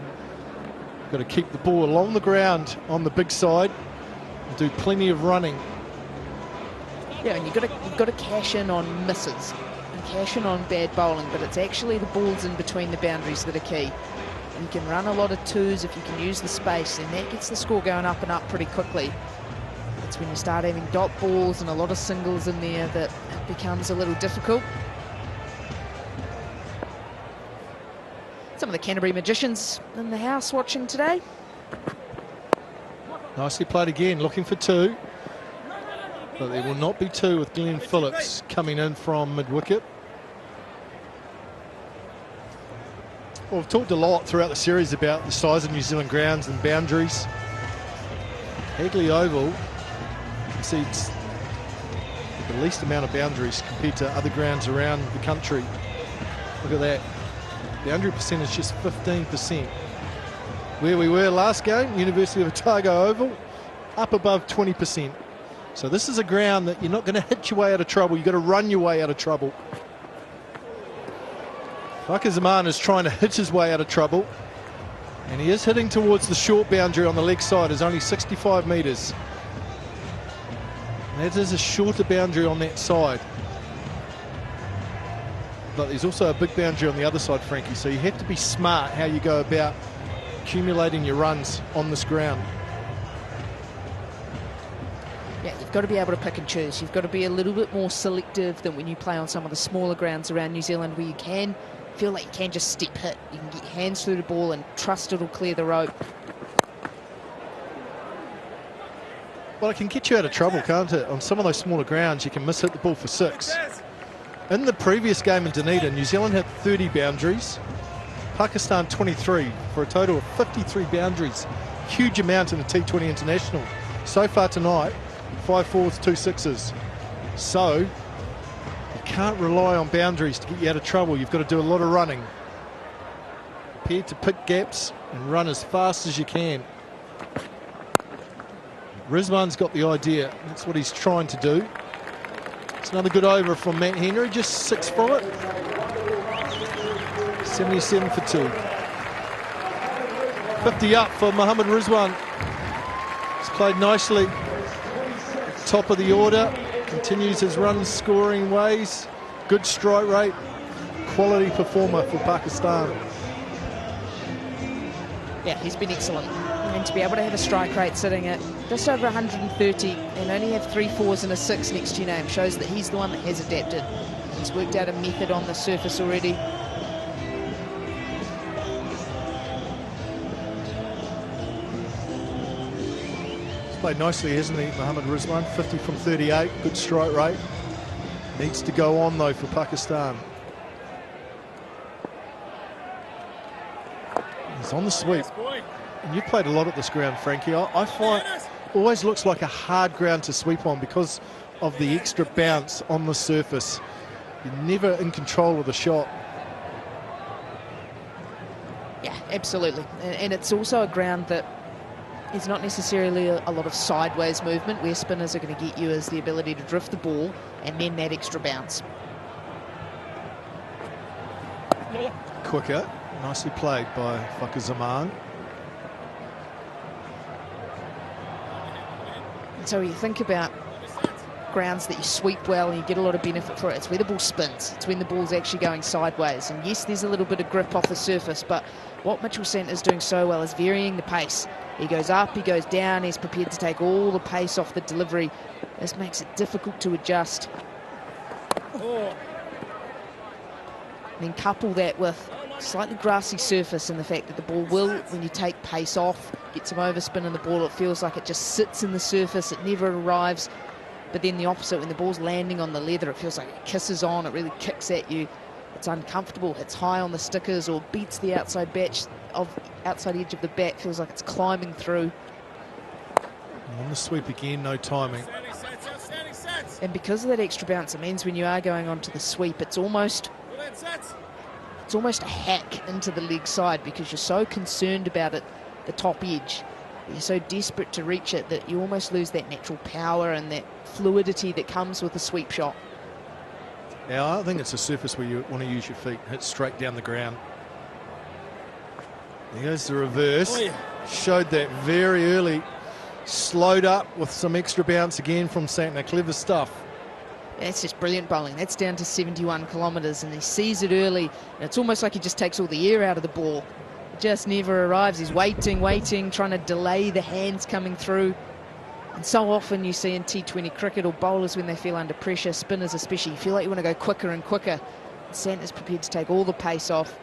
Got to keep the ball along the ground on the big side and do plenty of running. Yeah, and you've got to cash in on misses and cash in on bad bowling, but it's actually the balls in between the boundaries that are key. And you can run a lot of 2s if you can use the space, and that gets the score going up and up pretty quickly. It's when you start having dot balls and a lot of singles in there that it becomes a little difficult. Some of the Canterbury magicians in the house watching today. Nicely played again, looking for 2. But there will not be 2 with Glenn Phillips coming in from mid-wicket. Well, we've talked a lot throughout the series about the size of New Zealand grounds and boundaries. Hagley Oval concedes the least amount of boundaries compared to other grounds around the country. Look at that. Boundary percentage just 15%. Where we were last game, University of Otago Oval, up above 20%. So this is a ground that you're not going to hit your way out of trouble. You've got to run your way out of trouble. Waka Zaman is trying to hit his way out of trouble. And he is hitting towards the short boundary on the leg side. It's only 65 metres. That is a shorter boundary on that side. But there's also a big boundary on the other side, Frankie. So you have to be smart how you go about accumulating your runs on this ground. Yeah, you've got to be able to pick and choose. You've got to be a little bit more selective than when you play on some of the smaller grounds around New Zealand where you can feel like you can just step hit. You can get your hands through the ball and trust it'll clear the rope. Well, it can get you out of trouble, can't it? On some of those smaller grounds, you can miss hit the ball for 6. In the previous game in Dunedin, New Zealand had 30 boundaries, Pakistan 23, for a total of 53 boundaries. Huge amount in the T20 International. So far tonight, 5 4s, 2 6s. So you can't rely on boundaries to get you out of trouble. You've got to do a lot of running. Prepare to pick gaps and run as fast as you can. Rizwan's got the idea. That's what he's trying to do. It's another good over from Matt Henry, just 6 from it. 77 for 2. 50 up for Mohammad Rizwan. He's played nicely. Top of the order. Continues his run scoring ways. Good strike rate. Quality performer for Pakistan. Yeah, he's been excellent. And to be able to have a strike rate sitting at just over 130 and only have 3 4s and a 6 next to your name shows that he's the one that has adapted. He's worked out a method on the surface already. He's played nicely, hasn't he, Mohammad Rizwan? 50 from 38, good strike rate. Needs to go on, though, for Pakistan. He's on the sweep. And you've played a lot at this ground, Frankie. I find it always looks like a hard ground to sweep on because of the extra bounce on the surface. You're never in control of the shot. Yeah, absolutely. And it's also a ground that is not necessarily a lot of sideways movement. Where spinners are going to get you is the ability to drift the ball and then that extra bounce. Quicker. Nicely played by Waka Zaman. So you think about grounds that you sweep well and you get a lot of benefit for it. It's where the ball spins. It's when the ball's actually going sideways. And yes, there's a little bit of grip off the surface, but what Mitchell Sent is doing so well is varying the pace. He goes up, he goes down, he's prepared to take all the pace off the delivery. This makes it difficult to adjust. And then couple that with slightly grassy surface and the fact that the ball will, when you take pace off, get some overspin in the ball, it feels like it just sits in the surface, it never arrives But then the opposite, when the ball's landing on the leather, it feels like it kisses on, it really kicks at you. It's uncomfortable, hits high on the stickers or beats the outside edge of the bat, feels like it's climbing through. On the sweep again, no timing. And because of that extra bounce, it means when you are going onto the sweep, it's almost a hack into the leg side because you're so concerned about it, the top edge. You're so desperate to reach it that you almost lose that natural power and that fluidity that comes with a sweep shot. Yeah, I think it's a surface where you want to use your feet, hit straight down the ground. There goes the reverse. Showed that very early. Slowed up with some extra bounce again from Santner. Clever stuff. That's just brilliant bowling. That's down to 71 kilometres, and he sees it early. And it's almost like he just takes all the air out of the ball. It just never arrives. He's waiting, trying to delay the hands coming through. And so often you see in T20 cricket, or bowlers when they feel under pressure, spinners especially, you feel like you want to go quicker and quicker. Santner's prepared to take all the pace off.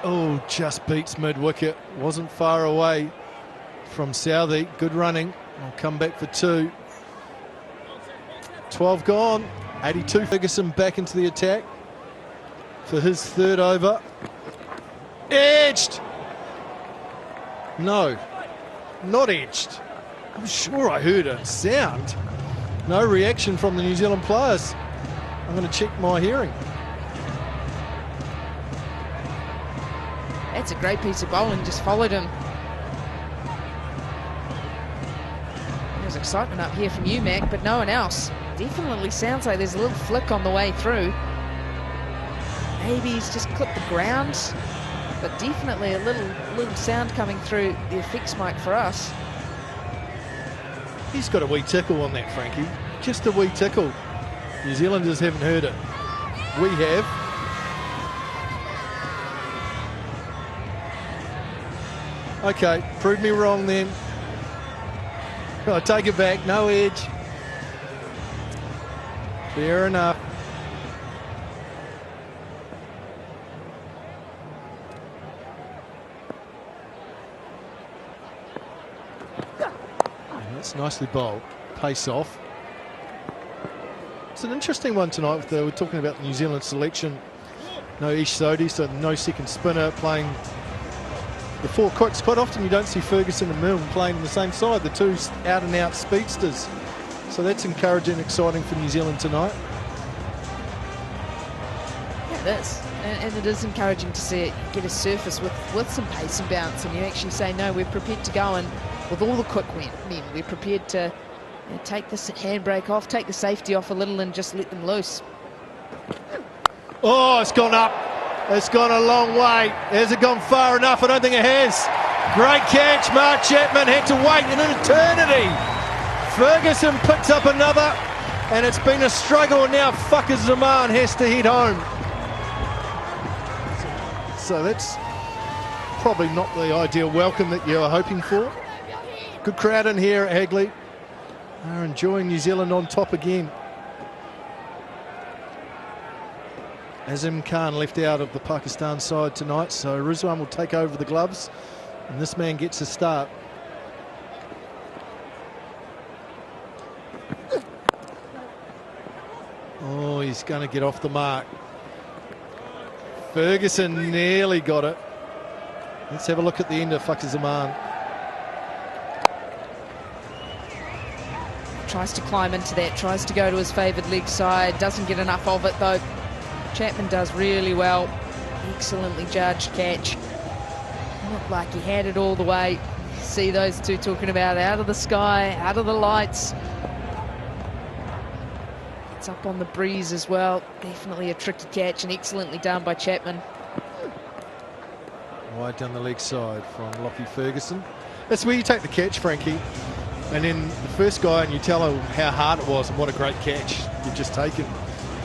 Oh, just beats mid-wicket. Wasn't far away from Southey. Good running. I'll come back for 2. 12 gone. 82. Ferguson back into the attack for his 3rd over. Edged! No, not edged. I'm sure I heard a sound. No reaction from the New Zealand players. I'm going to check my hearing. That's a great piece of bowling, just followed him. There's excitement up here from you, Mac, but no one else. Definitely sounds like there's a little flick on the way through. Maybe he's just clipped the ground, but definitely a little sound coming through the effects mic for us. He's got a wee tickle on that, Frankie. Just a wee tickle. New Zealanders haven't heard it. We have. Okay, prove me wrong then. I take it back, no edge. Fair enough. And that's nicely bowled. Pace off. It's an interesting one tonight. We're talking about the New Zealand selection. No Ish Sodhi, so no second spinner playing the 4 quicks. Quite often you don't see Ferguson and Milne playing on the same side, the 2 out-and-out speedsters. So that's encouraging and exciting for New Zealand tonight. Yeah, it is. And it is encouraging to see it get a surface with some pace and bounce, and you actually say, no, we're prepared to go in with all the quick men. We're prepared to take this handbrake off, take the safety off a little and just let them loose. Oh, it's gone up. It's gone a long way. Has it gone far enough? I don't think it has. Great catch. Mark Chapman had to wait an eternity. Ferguson picks up another, and it's been a struggle. Now Fucker Zaman has to head home. So that's probably not the ideal welcome that you were hoping for. Good crowd in here at Hagley. They're enjoying New Zealand on top again. Azim Khan left out of the Pakistan side tonight, so Rizwan will take over the gloves, and this man gets a start. Oh, he's going to get off the mark. Ferguson nearly got it. Let's have a look at the end of Fakhar Zaman. Tries to climb into that, tries to go to his favoured leg side, doesn't get enough of it though. Chapman does really well. Excellently judged catch. Looked like he had it all the way. See those two talking about out of the sky, out of the lights. It's up on the breeze as well. Definitely a tricky catch and excellently done by Chapman. Wide down the leg side from Lockie Ferguson. That's where you take the catch, Frankie. And then the first guy, and you tell him how hard it was and what a great catch you've just taken.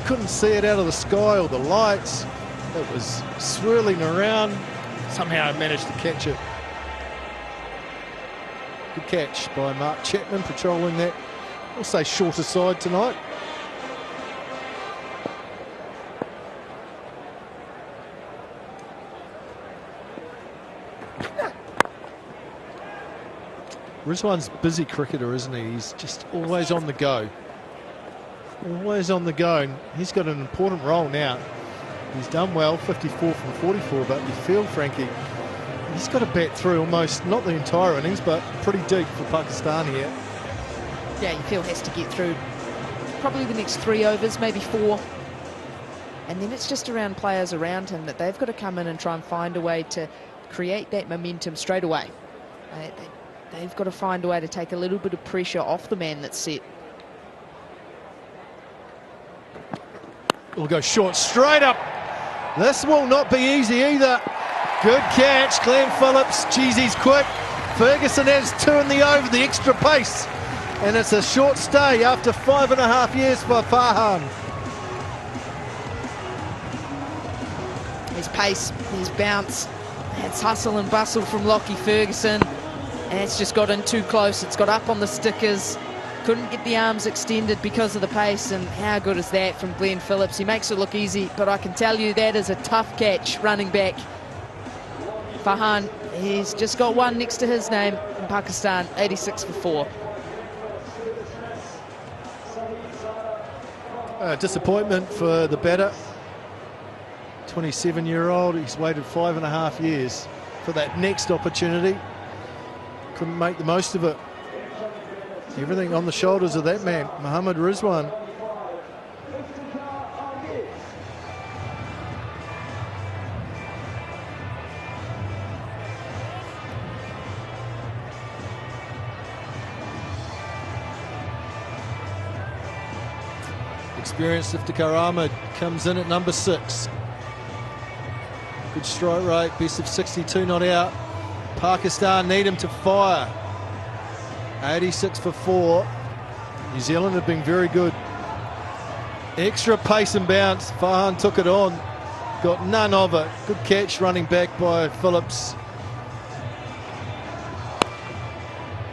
Couldn't see it out of the sky or the lights. It was swirling around. Somehow I managed to catch it. Good catch by Mark Chapman, patrolling that, I'll say, shorter side tonight. Rizwan's a busy cricketer, isn't he? He's just always on the go. Always on the go. And he's got an important role now. He's done well, 54 from 44, but you feel, Frankie, he's got to bat through almost, not the entire innings, but pretty deep for Pakistan here. Yeah, you feel has to get through probably the next 3 overs, maybe 4. And then it's just around players around him that they've got to come in and try and find a way to create that momentum straight away. They've got to find a way to take a little bit of pressure off the man that's set. We'll go short, straight up. This will not be easy either. Good catch, Glenn Phillips. Geez, he's quick. Ferguson has 2 in the over, the extra pace. And it's a short stay after 5.5 years for Farhan. His pace, his bounce, it's hustle and bustle from Lockie Ferguson, and it's just got in too close. It's got up on the stickers, couldn't get the arms extended because of the pace, and how good is that from Glenn Phillips? He makes it look easy, but I can tell you that is a tough catch running back. Farhan, he's just got 1 next to his name in Pakistan, 86 for 4. Disappointment for the batter. 27-year-old, he's waited 5.5 years for that next opportunity. Couldn't make the most of it. Everything on the shoulders of that man, Mohammad Rizwan. Experienced Iftikhar Ahmed comes in at number 6. Good strike rate, best of 62 not out. Pakistan need him to fire. 86 for 4. New Zealand have been very good. Extra pace and bounce. Farhan took it on. Got none of it. Good catch running back by Phillips.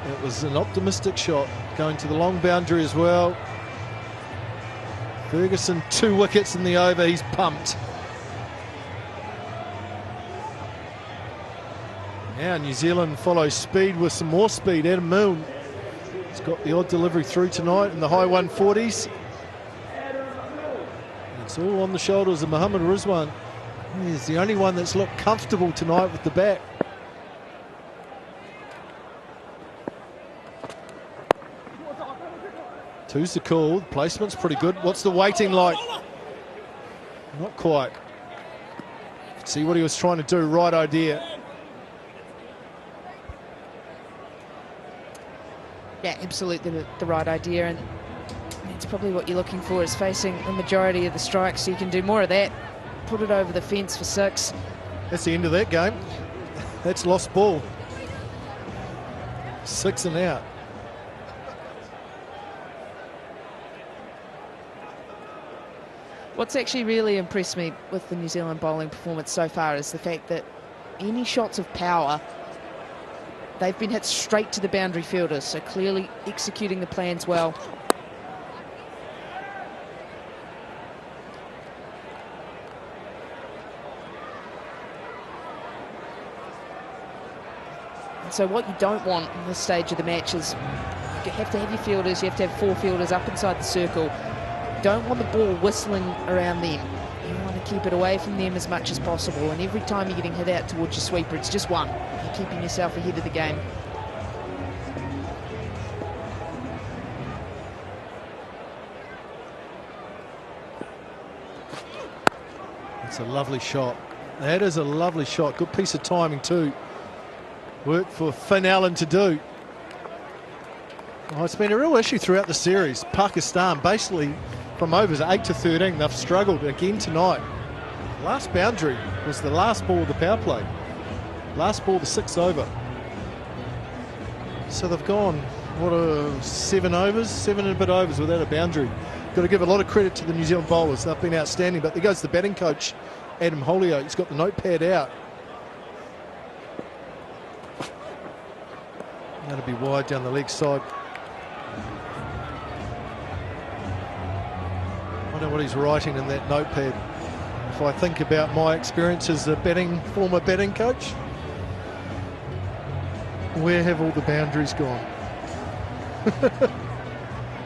It was an optimistic shot going to the long boundary as well. Ferguson 2 wickets in the over. He's pumped. Now New Zealand follows speed with some more speed. Adam Milne has got the odd delivery through tonight in the high 140s. It's all on the shoulders of Mohammad Rizwan. He's the only one that's looked comfortable tonight with the bat. Two's the call. Placement's pretty good. What's the waiting like? Not quite. See what he was trying to do. Right idea. Yeah, absolutely the right idea, and it's probably what you're looking for, is facing the majority of the strikes, so you can do more of that. Put it over the fence for 6. That's the end of that game. That's lost ball. 6 and out. What's actually really impressed me with the New Zealand bowling performance so far is the fact that any shots of power, they've been hit straight to the boundary fielders, so clearly executing the plans well. And so what you don't want in this stage of the match is you have to have your fielders, you have to have 4 fielders up inside the circle. You don't want the ball whistling around them. You want to keep it away from them as much as possible, and every time you're getting hit out towards your sweeper, it's just 1. You're keeping yourself ahead of the game. It's a lovely shot. That is a lovely shot. Good piece of timing too. Work for Finn Allen to do. Oh, it's been a real issue throughout the series. Pakistan basically from overs 8 to 13, they've struggled again tonight. Last boundary was the last ball of the power play. Last ball, the 6th over. So they've gone, what, 7 overs, 7 and a bit overs without a boundary. Got to give a lot of credit to the New Zealand bowlers. They've been outstanding, but there goes the batting coach, Adam Holyoake. He's got the notepad out. That'll be wide down the leg side. I wonder what he's writing in that notepad. If I think about my experience as a former batting coach. Where have all the boundaries gone? Well,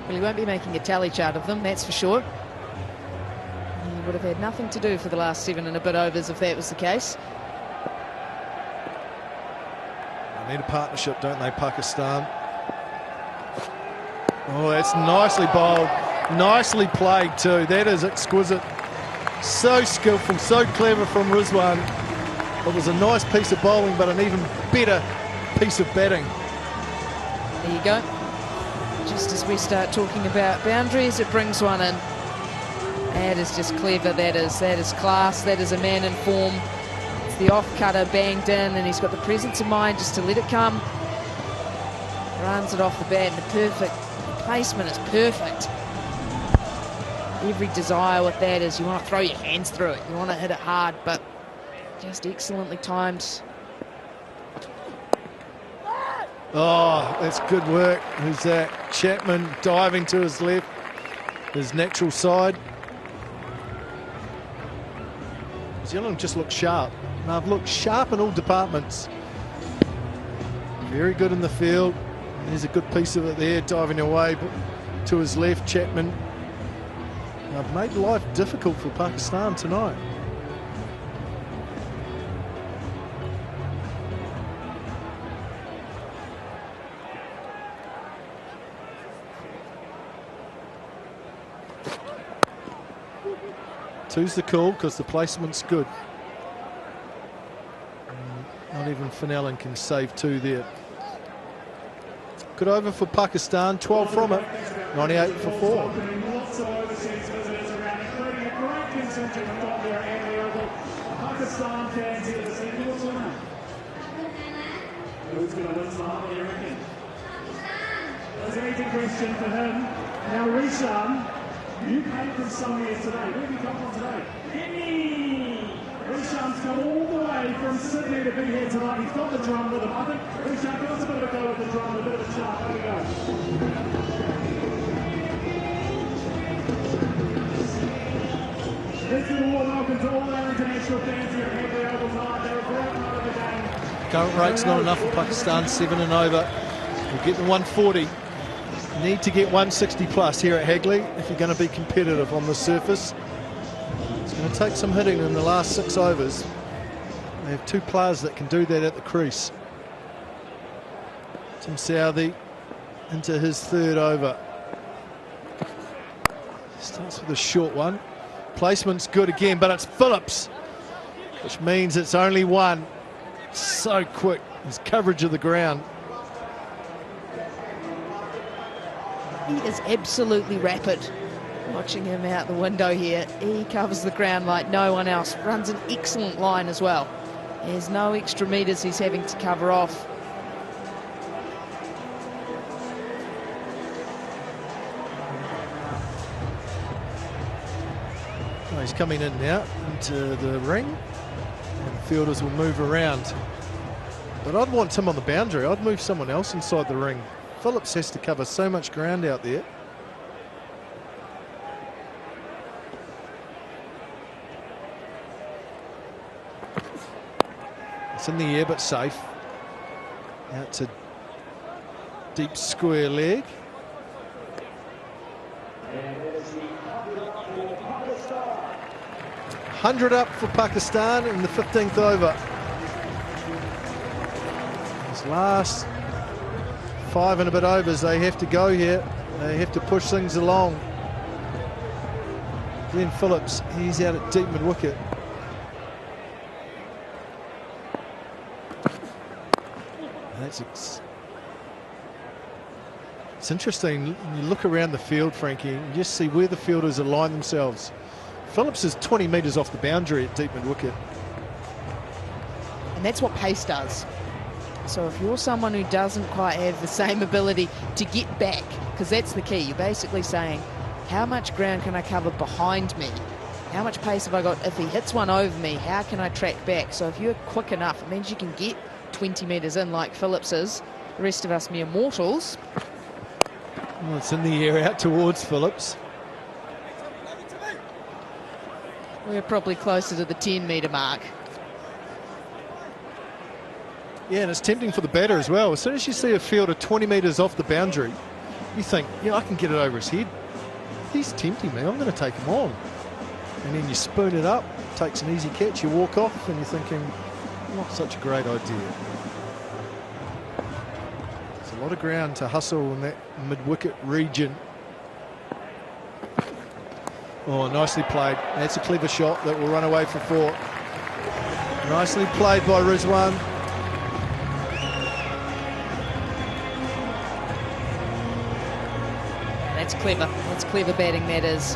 he won't be making a tally chart of them, that's for sure. He would have had nothing to do for the last 7 and a bit overs if that was the case. They need a partnership, don't they, Pakistan? Oh, that's nicely bowled. Nicely played too. That is exquisite. So skillful, so clever from Rizwan. It was a nice piece of bowling, but an even better piece of batting. There you go. Just as we start talking about boundaries, it brings one in. That is just clever. That is class. That is a man in form. It's the off-cutter banged in, and he's got the presence of mind just to let it come. Runs it off the bat, and the perfect placement is perfect. Every desire with that is you want to throw your hands through it. You want to hit it hard, but just excellently timed. Oh, that's good work. Who's that? Chapman diving to his left, his natural side. New Zealand just looked sharp. And I've looked sharp in all departments. Very good in the field. There's a good piece of it there, diving away to his left, Chapman. I've made life difficult for Pakistan tonight. Two's the call because the placement's good. Not even Fennellan can save 2 there. Good over for Pakistan, 12 from it, 98 for 4. Lots of overseas visitors around, including a great contingent of Bombay and the Oval. Pakistan fans here this evening. What's your name? Who's going to win tonight, you reckon? There's an easy question for him. Now, Risham, you came from somewhere today. Where have you come from today? Sydney! Risham's come all the way from Sydney to be here tonight. He's got the drum with him. I think, Risham, give us a bit of a go with the drum, a bit of a chart. There we go. Let's give a warm welcome to all our international fans here at the Oval tonight. They're a great part of the game. Current rate's not enough for Pakistan, 7 and over. We'll get the 140. Need to get 160 plus here at Hagley if you're going to be competitive on the surface. It's going to take some hitting in the last 6 overs. They have 2 players that can do that at the crease. Tim Southee into his 3rd over. Starts with a short one. Placement's good again, but it's Phillips, which means it's only 1. So quick, his coverage of the ground. He is absolutely rapid. Watching him out the window here, he covers the ground like no one else. Runs an excellent line as well. There's no extra meters he's having to cover off. Oh, he's coming in now into the ring, and fielders will move around. But I'd want him on the boundary. I'd move someone else inside the ring. Phillips has to cover so much ground out there. It's in the air but safe. Out to deep square leg. And it is the 100 up for Pakistan in the 15th over. This last 5 and a bit overs, they have to go here. They have to push things along. Glenn Phillips, he's out at deep mid-wicket. It's interesting, you look around the field, Frankie, and just see where the fielders align themselves. Phillips is 20 metres off the boundary at deep mid-wicket. And that's what pace does. So if you're someone who doesn't quite have the same ability to get back, because that's the key, you're basically saying, how much ground can I cover behind me? How much pace have I got? If he hits one over me, how can I track back? So if you're quick enough, it means you can get 20 metres in like Phillips is. The rest of us mere mortals. Well, it's in the air out towards Phillips. We're probably closer to the 10 metre mark. Yeah, and it's tempting for the batter as well. As soon as you see a fielder 20 metres off the boundary, you think, yeah, I can get it over his head. He's tempting me, I'm going to take him on. And then you spoon it up, takes an easy catch, you walk off, and you're thinking, not such a great idea. There's a lot of ground to hustle in that mid-wicket region. Oh, nicely played. That's a clever shot that will run away for 4. Nicely played by Rizwan. That's clever. That's clever batting, that is.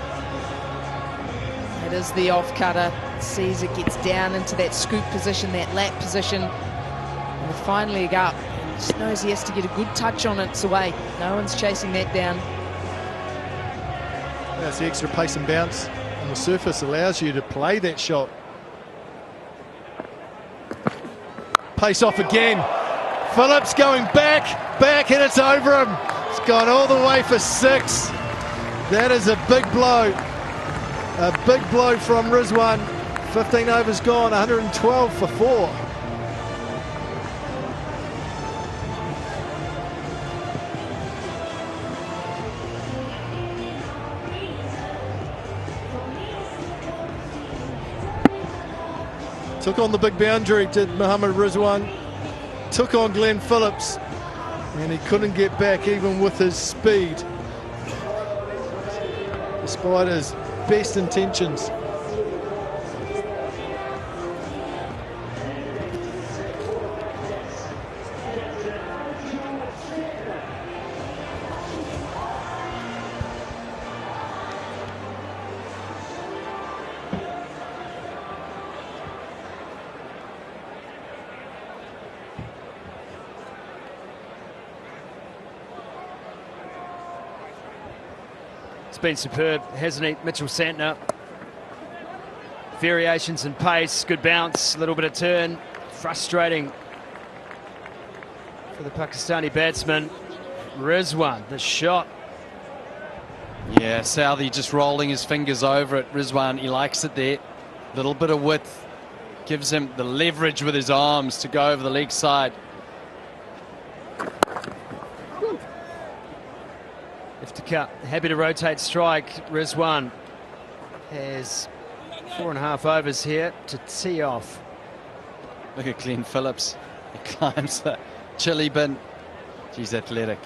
That is the off-cutter. Sees it gets down into that scoop position, that lap position. And the fine leg up. And just knows he has to get a good touch on it. It's away. No one's chasing that down. That's the extra pace and bounce on the surface, allows you to play that shot. Pace off again. Phillips going back, and it's over him. It's gone all the way for 6. That is a big blow. A big blow from Rizwan. 15 overs gone, 112 for 4. Took on the big boundary, did Mohammad Rizwan. Took on Glenn Phillips, and he couldn't get back even with his speed, despite his best intentions. Been superb, hasn't he? Mitchell Santner. Variations in pace, good bounce, a little bit of turn. Frustrating for the Pakistani batsman. Rizwan, the shot. Yeah, Southee just rolling his fingers over it. Rizwan, he likes it there. Little bit of width. Gives him the leverage with his arms to go over the leg side. Cut. Happy to rotate strike. Rizwan has 4.5 overs here to tee off. Look at Glenn Phillips. He climbs the chili bin. He's athletic.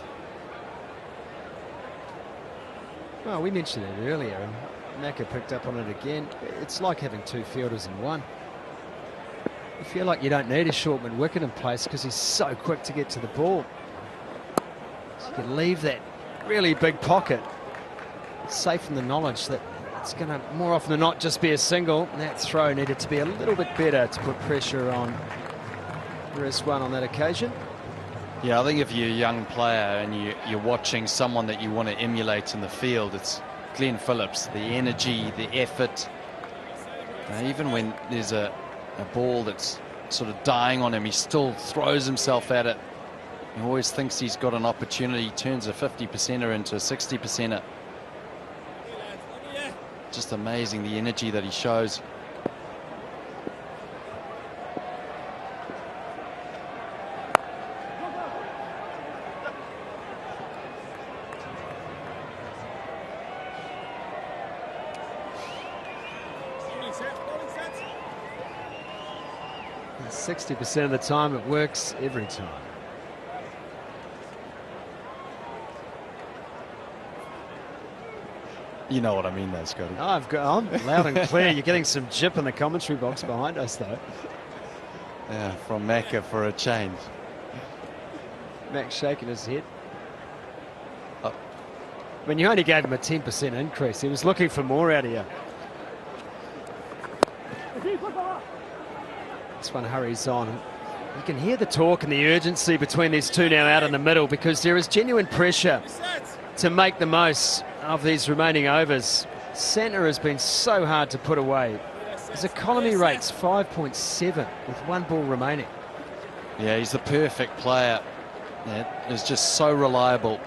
Well, we mentioned it earlier, and Macca picked up on it again. It's like having 2 fielders in one. You feel like you don't need a short mid wicket in place because he's so quick to get to the ball. So you can leave that really big pocket, safe in the knowledge that it's going to more often than not just be a single. And that throw needed to be a little bit better to put pressure on Rizwan on that occasion. Yeah, I think if you're a young player and you're watching someone that you want to emulate in the field, it's Glenn Phillips. The energy, the effort. Even when there's a ball that's sort of dying on him, he still throws himself at it. He always thinks he's got an opportunity, turns a 50%er into a 60%er. Just amazing the energy that he shows. And 60% of the time it works every time. You know what I mean, though, Scotty. Oh, I'm loud and clear. You're getting some jip in the commentary box behind us, though. Yeah, from Macca for a change. Max shaking his head. Oh. When you only gave him a 10% increase, he was looking for more out of you. This one hurries on. You can hear the talk and the urgency between these two now out in the middle, because there is genuine pressure to make the most of these remaining overs. Santner has been so hard to put away. His economy rate's 5.7 with 1 ball remaining. Yeah, he's the perfect player. Yeah, he's just so reliable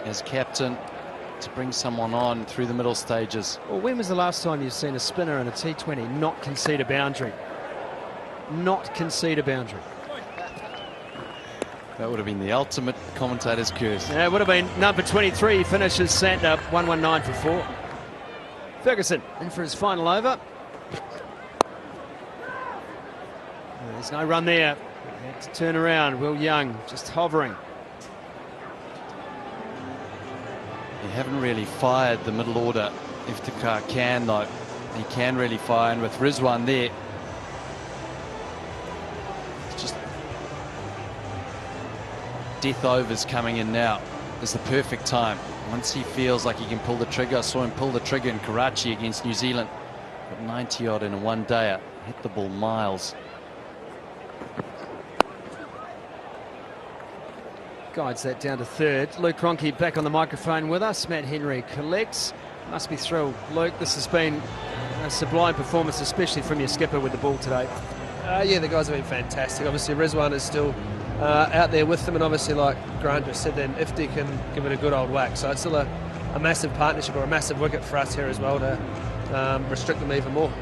as captain to bring someone on through the middle stages. Well, when was the last time you've seen a spinner in a T20 not concede a boundary? Not concede a boundary. That would have been the ultimate commentator's curse. Yeah, it would have been number 23. Finishes Santner 119 for 4. Ferguson in for his final over. There's no run there. Had to turn around. Will Young just hovering. They haven't really fired the middle order. Iftikhar can, though. He can really fire, and with Rizwan there, it's just death overs coming in now. Is the perfect time. Once he feels like he can pull the trigger. I saw him pull the trigger in Karachi against New Zealand. Got 90 odd in a one-dayer. Hit the ball miles. Guides that down to third. Luke Ronke back on the microphone with us. Matt Henry collects. Must be thrilled. Luke, this has been a sublime performance, especially from your skipper with the ball today. Yeah, the guys have been fantastic. Obviously, Rizwan is still out there with them, and obviously, like Grant just said, then Ifti can give it a good old whack. So it's still a massive partnership or a massive wicket for us here as well to restrict them even more.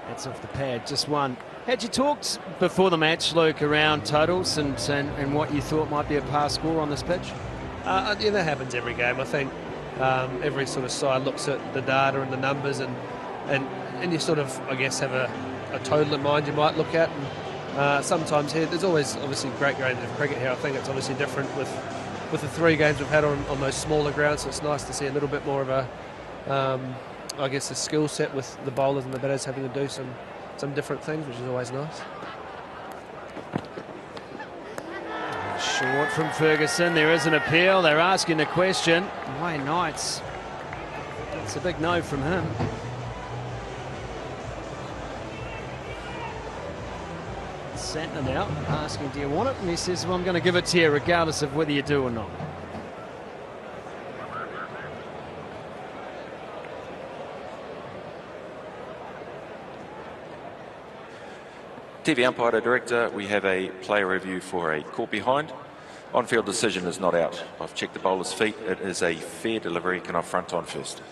That's off the pad, just one. Had you talked before the match, Luke, around totals and what you thought might be a pass score on this pitch? Yeah, that happens every game. I think every sort of side looks at the data and the numbers and you sort of, I guess, have a total in mind you might look at. And sometimes here, there's always obviously great games of cricket here. I think it's obviously different with the 3 games we've had on those smaller grounds, so it's nice to see a little bit more of a, I guess, a skill set with the bowlers and the batters having to do some different things, which is always nice. Short from Ferguson. There is an appeal. They're asking the question. Wayne Knights. It's a big no from him. Santner now asking, do you want it? And he says, well, I'm going to give it to you regardless of whether you do or not. TV umpire director, we have a player review for a caught behind. On-field decision is not out. I've checked the bowler's feet. It is a fair delivery. Can I front on first?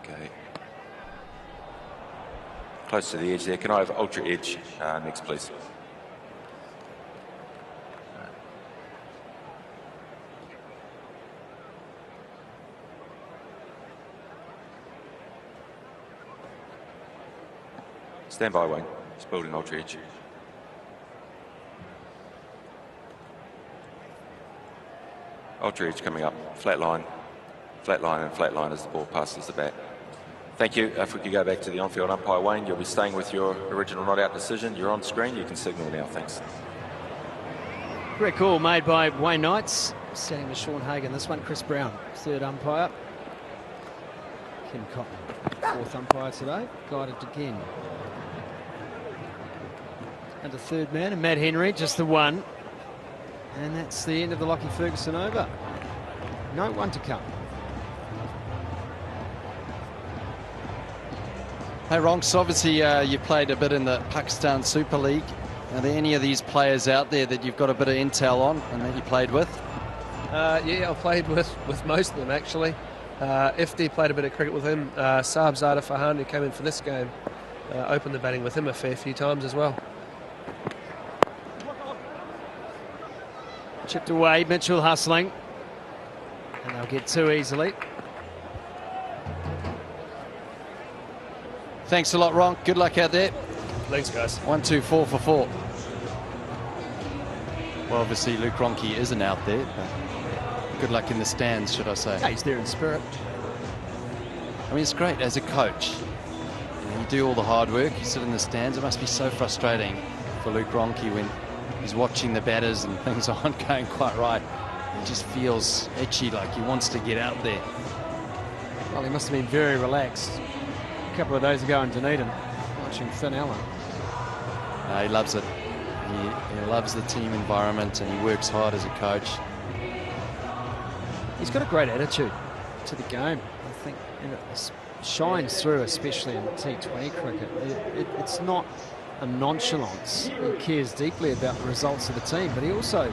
Okay. Close to the edge there. Can I have ultra edge next, please? Stand by, Wayne. It's building ultra edge. Ultra edge coming up. Flat line, and flat line as the ball passes the bat. Thank you. If we could go back to the on-field umpire, Wayne, you'll be staying with your original not-out decision. You're on screen. You can signal now. Thanks. Great call made by Wayne Knights. Standing with Sean Hagan. This one, Chris Brown, third umpire. Kim Cotton, fourth umpire today. Guided again. And the third man, and Matt Henry, just the one. And that's the end of the Lockie Ferguson over. No one to come. Hey, Ronks, obviously you played a bit in the Pakistan Super League. Are there any of these players out there that you've got a bit of intel on and that you played with? Yeah, I played with most of them, actually. Ifti played a bit of cricket with him. Saab Zada Farhan, who came in for this game, opened the batting with him a fair few times as well. Chipped away, Mitchell hustling. And they'll get 2 easily. Thanks a lot, Ronk. Good luck out there. Thanks, guys. 1, 2, 4 for 4. Well, obviously Luke Ronke isn't out there, but good luck in the stands, should I say. Yeah, he's there in spirit. I mean, it's great as a coach. You do all the hard work, you sit in the stands. It must be so frustrating for Luke Ronke when he's watching the batters and things aren't going quite right. He just feels itchy, like he wants to get out there. Well, he must have been very relaxed a couple of days ago in Dunedin, watching Finn Allen. He loves it. He loves the team environment and he works hard as a coach. He's got a great attitude to the game, I think, and it shines through, especially in T20 cricket. It's not a nonchalance. He cares deeply about the results of the team, but he also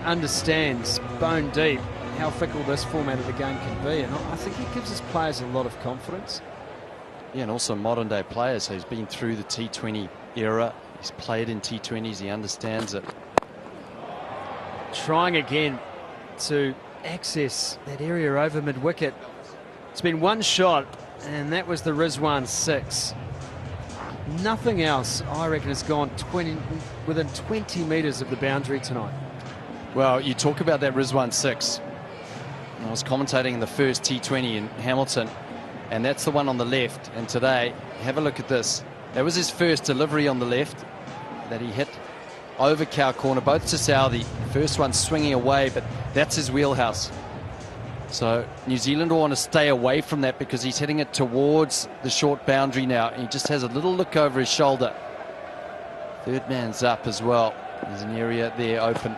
understands bone deep how fickle this format of the game can be, and I think he gives his players a lot of confidence. Yeah, and also modern day players. So he's been through the T20 era. He's played in T20s. He understands it. Trying again to access that area over mid-wicket. It's been one shot, and that was the Rizwan 6. Nothing else, I reckon, has gone within 20 metres of the boundary tonight. Well, you talk about that Rizwan 6. I was commentating in the first T20 in Hamilton, and that's the one on the left. And today, have a look at this. That was his first delivery on the left that he hit over cow corner, both to Southey. First one swinging away, but that's his wheelhouse. So New Zealand will want to stay away from that because he's hitting it towards the short boundary now. He just has a little look over his shoulder. Third man's up as well. There's an area there open.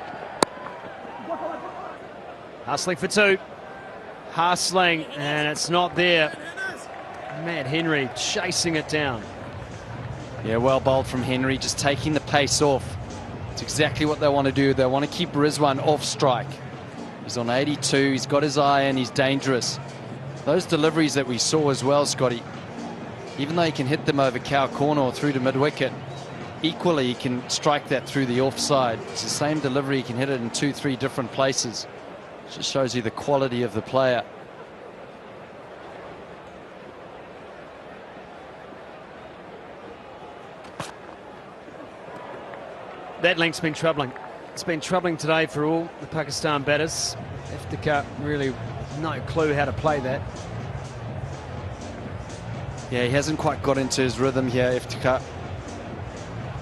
Hustling for two. Hustling, and it's not there. Matt Henry chasing it down. Yeah, well bowled from Henry, just taking the pace off. It's exactly what they want to do. They want to keep Rizwan off strike. He's on 82, he's got his eye and he's dangerous. Those deliveries that we saw as well, Scotty, even though he can hit them over cow corner or through to mid-wicket, equally he can strike that through the offside. It's the same delivery, he can hit it in 2-3 different places. Just shows you the quality of the player. That link's been troubling. It's been troubling today for all the Pakistan batters. Iftikhar really no clue how to play that. Yeah, he hasn't quite got into his rhythm here, Iftikhar.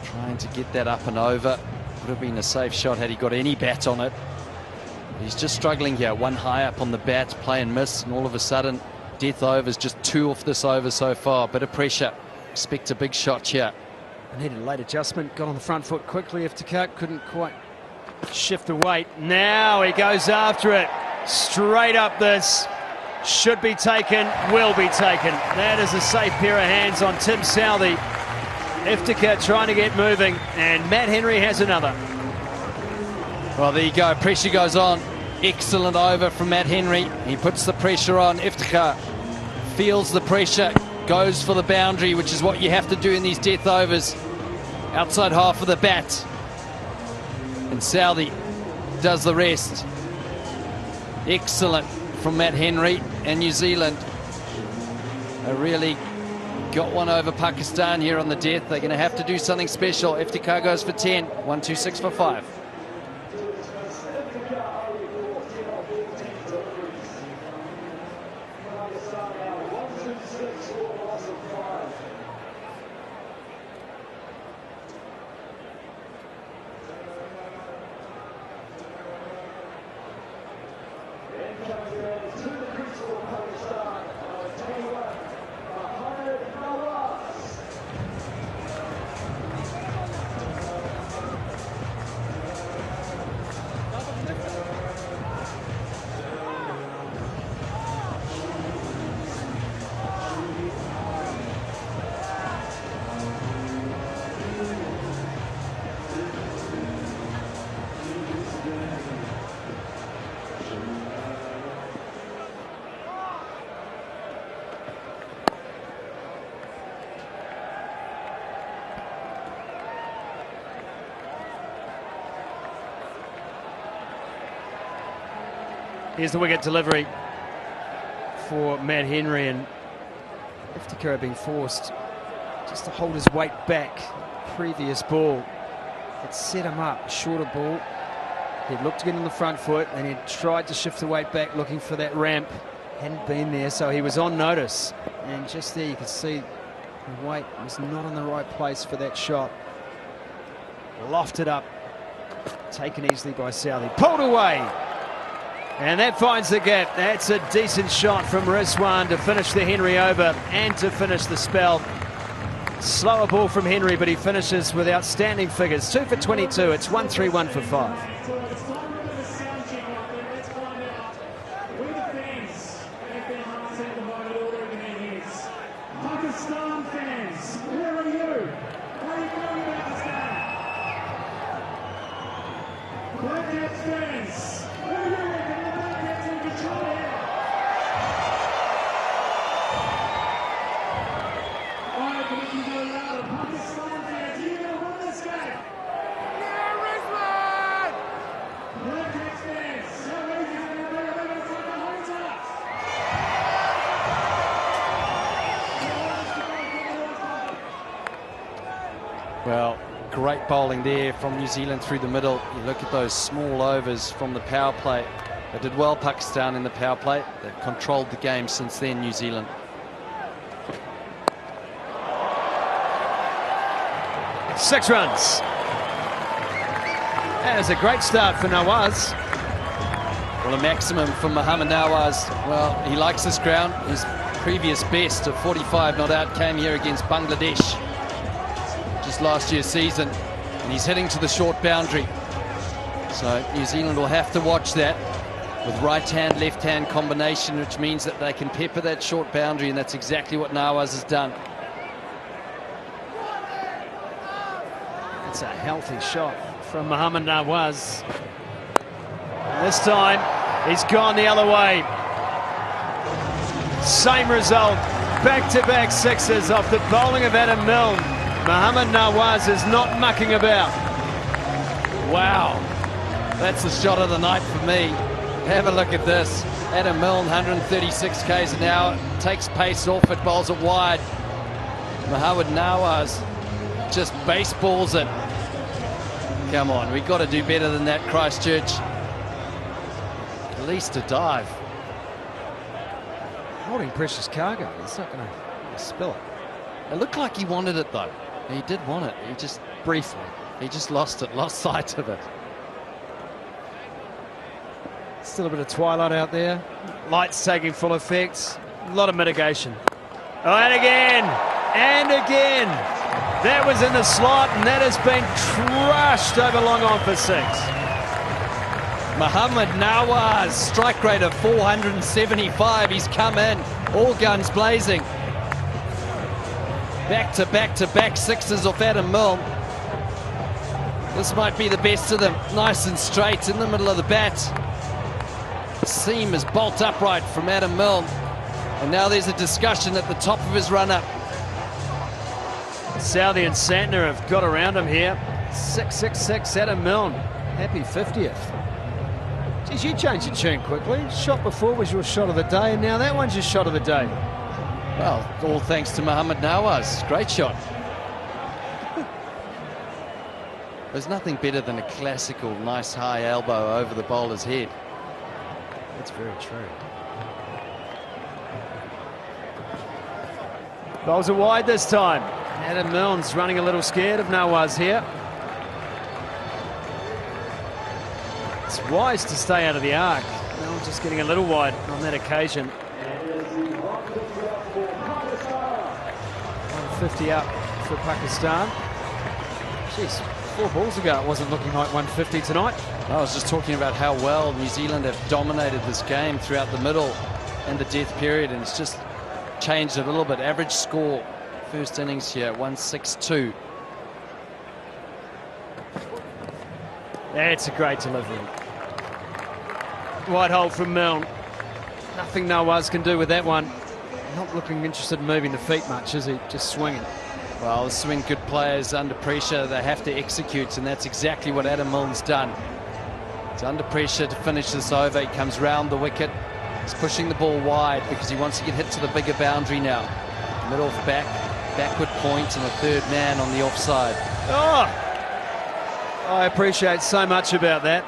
Trying to get that up and over. Would have been a safe shot had he got any bat on it. He's just struggling here. One high up on the bat, play and miss, and all of a sudden, death overs, just 2 off this over so far. Bit of pressure. Expect a big shot here. I needed a late adjustment. Got on the front foot quickly. Iftikhar couldn't quite shift the weight. Now he goes after it. Straight up this. Should be taken, will be taken. That is a safe pair of hands on Tim Southey. Iftikhar trying to get moving, and Matt Henry has another. Well, there you go. Pressure goes on. Excellent over from Matt Henry. He puts the pressure on. Iftikhar feels the pressure, goes for the boundary, which is what you have to do in these death overs. Outside half of the bat. And Southey does the rest. Excellent from Matt Henry, and New Zealand really got one over Pakistan here on the death. They're going to have to do something special. Iftikhar goes for 10. 126 for 5. Here's the wicket delivery for Matt Henry, and Iftikhar being forced just to hold his weight back. Previous ball, it set him up, shorter ball. He'd looked to get on the front foot, and he tried to shift the weight back, looking for that ramp. Hadn't been there, so he was on notice. And just there you could see the weight was not in the right place for that shot. Lofted up, taken easily by Southey, pulled away. And that finds the gap. That's a decent shot from Rizwan to finish the Henry over and to finish the spell. Slower ball from Henry, but he finishes with outstanding figures. 2 for 22. It's 131 for 5. Pakistan fans, where are you? Are you Well, great bowling there from New Zealand through the middle. You look at those small overs from the power play. They did well, Pakistan, in the power play. They've controlled the game since then, New Zealand. Six runs. That is a great start for Nawaz. Well, a maximum for Mohammad Nawaz. Well, he likes this ground. His previous best of 45 not out came here against Bangladesh just last year's season, and he's heading to the short boundary. So New Zealand will have to watch that with right-hand, left-hand combination, which means that they can pepper that short boundary, and that's exactly what Nawaz has done. It's a healthy shot from Mohammad Nawaz. And this time, he's gone the other way. Same result, back-to-back sixes off the bowling of Adam Milne. Mohammad Nawaz is not mucking about. Wow, that's the shot of the night for me. Have a look at this. Adam Milne, 136 k's an hour, takes pace off it, bowls it wide. Mohammad Nawaz just baseballs it. Come on, we've got to do better than that, Christchurch. At least a dive. Holding precious cargo. It's not going to spill it. It looked like he wanted it, though. He did want it. He just briefly. He just lost it, lost sight of it. Still a bit of twilight out there. Lights taking full effect. A lot of mitigation. Oh, and again. And again. That was in the slot, and that has been crushed over long on for six. Mohammad Nawaz, strike rate of 475. He's come in, all guns blazing. Back to back to back sixes off Adam Milne. This might be the best of them. Nice and straight in the middle of the bat. Seam is bolt upright from Adam Milne. And now there's a discussion at the top of his run-up. Southey and Santner have got around him here. 666 Adam Milne. Happy 50th. Geez, you changed your tune quickly. Shot before was your shot of the day, and now that one's your shot of the day. Well, all thanks to Mohammad Nawaz. Great shot. There's nothing better than a classical, nice high elbow over the bowler's head. That's very true. Bowls are wide this time. Adam Milne's running a little scared of Nawaz here. It's wise to stay out of the arc. Milne just getting a little wide on that occasion. 150 up for Pakistan. Jeez, 4 balls ago it wasn't looking like 150 tonight. I was just talking about how well New Zealand have dominated this game throughout the middle and the death period, and it's just changed a little bit. Average score first innings here, 162. That's a great delivery. Wide hole from Milne. Nothing Nawaz can do with that one. Not looking interested in moving the feet much, is he? Just swinging. Well, swing good players under pressure, they have to execute, and that's exactly what Adam Milne's done. He's under pressure to finish this over. He comes round the wicket. He's pushing the ball wide because he wants to get hit to the bigger boundary now. Middle off back, backward point, and a third man on the offside. Oh! I appreciate so much about that.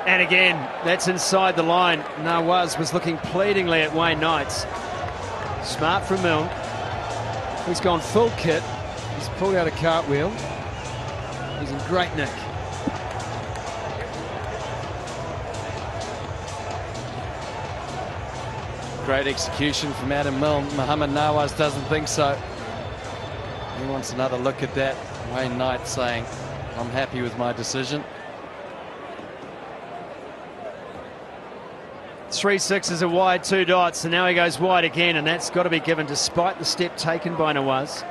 And again, that's inside the line. Nawaz was looking pleadingly at Wayne Knights. Smart from Milne. He's gone full kit. He's pulled out a cartwheel. He's in great nick. Great execution from Adam Milne. Mohammad Nawaz doesn't think so. He wants another look at that. Wayne Knight saying, I'm happy with my decision. 3 sixes are wide, 2 dots, and now he goes wide again, and that's got to be given despite the step taken by Nawaz.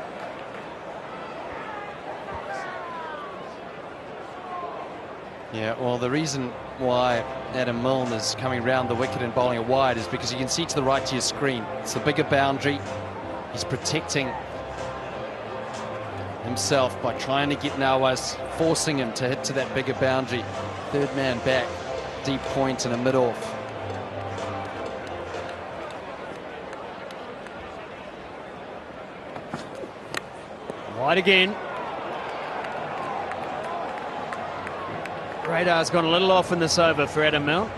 Yeah, well, the reason why Adam Milne is coming round the wicket and bowling it wide is because you can see to the right to your screen. It's a bigger boundary. He's protecting himself by trying to get Nawaz, forcing him to hit to that bigger boundary. Third man back, deep point and a mid-off. Wide again. Radar's gone a little off in this over for Adam Milne.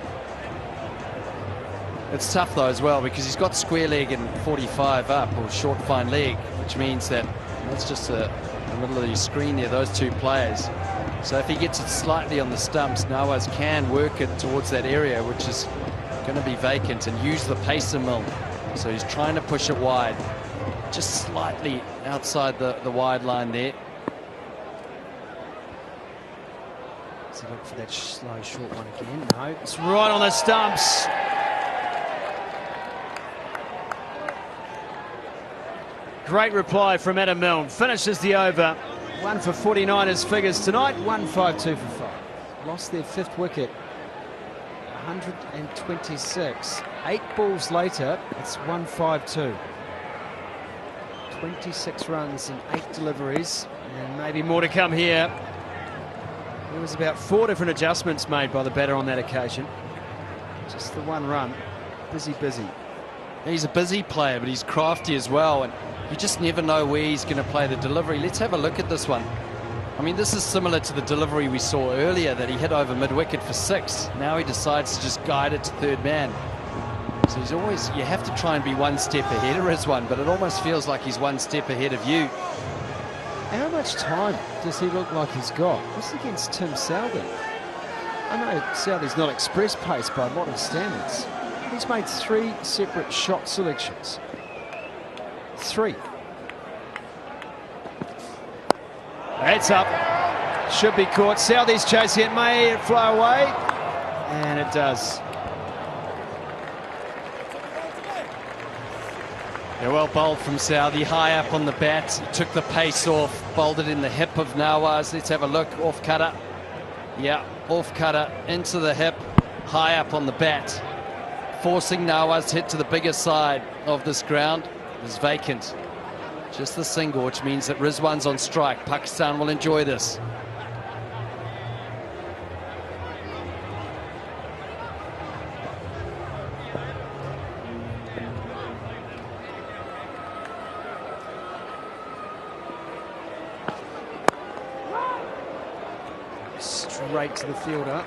It's tough though as well because he's got square leg and 45 up, or short fine leg, which means that that's just the middle of your screen there, those two players. So if he gets it slightly on the stumps, Nawaz can work it towards that area, which is going to be vacant, and use the pacer mill. So he's trying to push it wide, just slightly outside the wide line there. Let's look for that slow short one again. No, it's right on the stumps. Great reply from Adam Milne. Finishes the over. 1 for 49ers figures tonight. 1-5-2 for 5. Lost their 5th wicket. 126. 8 balls later, it's 1-5-2. 26 runs and 8 deliveries. And maybe more to come here. There was about 4 different adjustments made by the batter on that occasion. Just the 1 run. Busy. He's a busy player, but he's crafty as well, and you just never know where he's going to play the delivery. Let's have a look at this one. I mean, this is similar to the delivery we saw earlier that he hit over mid-wicket for 6. Now he decides to just guide it to third man. So he's always, you have to try and be 1 step ahead of Rizwan, but it almost feels like he's 1 step ahead of you. How much time does he look like he's got? This is against Tim Southey. I know Southey's not express pace by modern standards. He's made 3 separate shot selections. 3. That's up. Should be caught. Southey's chasing it. May it fly away? And it does. Yeah, well bowled from Southey. High up on the bat. He took the pace off. Bowled it in the hip of Nawaz. Let's have a look. Off cutter. Yeah, off cutter into the hip. High up on the bat. Forcing Nawaz to hit to the bigger side of this ground. Is vacant. Just the single, which means that Rizwan's on strike. Pakistan will enjoy this. Straight to the fielder.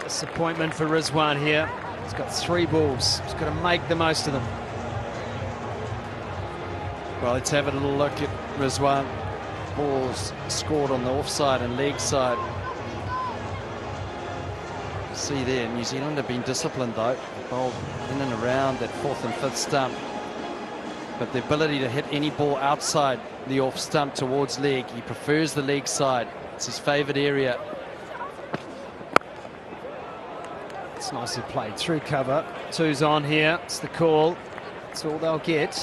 Disappointment for Rizwan here. He's got 3 balls. He's got to make the most of them. Well, let's have a little look at Rizwan. Balls scored on the offside and leg side. See there, New Zealand have been disciplined though. They bowled in and around that 4th and 5th stump. But the ability to hit any ball outside the off stump towards leg, he prefers the leg side. It's his favourite area. It's nicely played through cover. 2's on here. It's the call. That's all they'll get.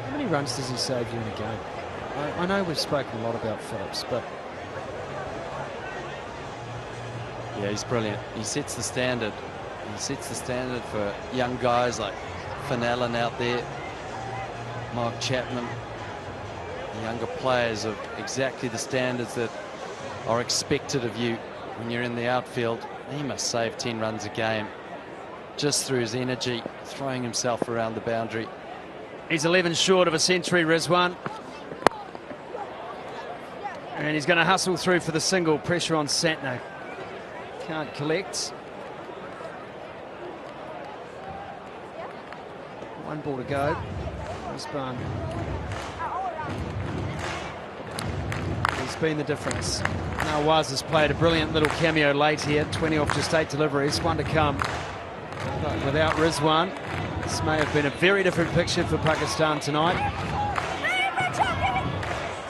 How many runs does he save you in a game? I know we've spoken a lot about Phillips, but yeah, he's brilliant. He sets the standard. He sets the standard for young guys like Finn Allen out there, Mark Chapman. The younger players of exactly the standards that are expected of you when you're in the outfield. He must save 10 runs a game just through his energy, throwing himself around the boundary. He's 11 short of a century, Rizwan. And he's going to hustle through for the single. Pressure on Santner. Can't collect. 1 ball to go. Osborne. He's been the difference. Nawaz has played a brilliant little cameo late here. 20 off just 8 deliveries. 1 to come. But without Rizwan, this may have been a very different picture for Pakistan tonight.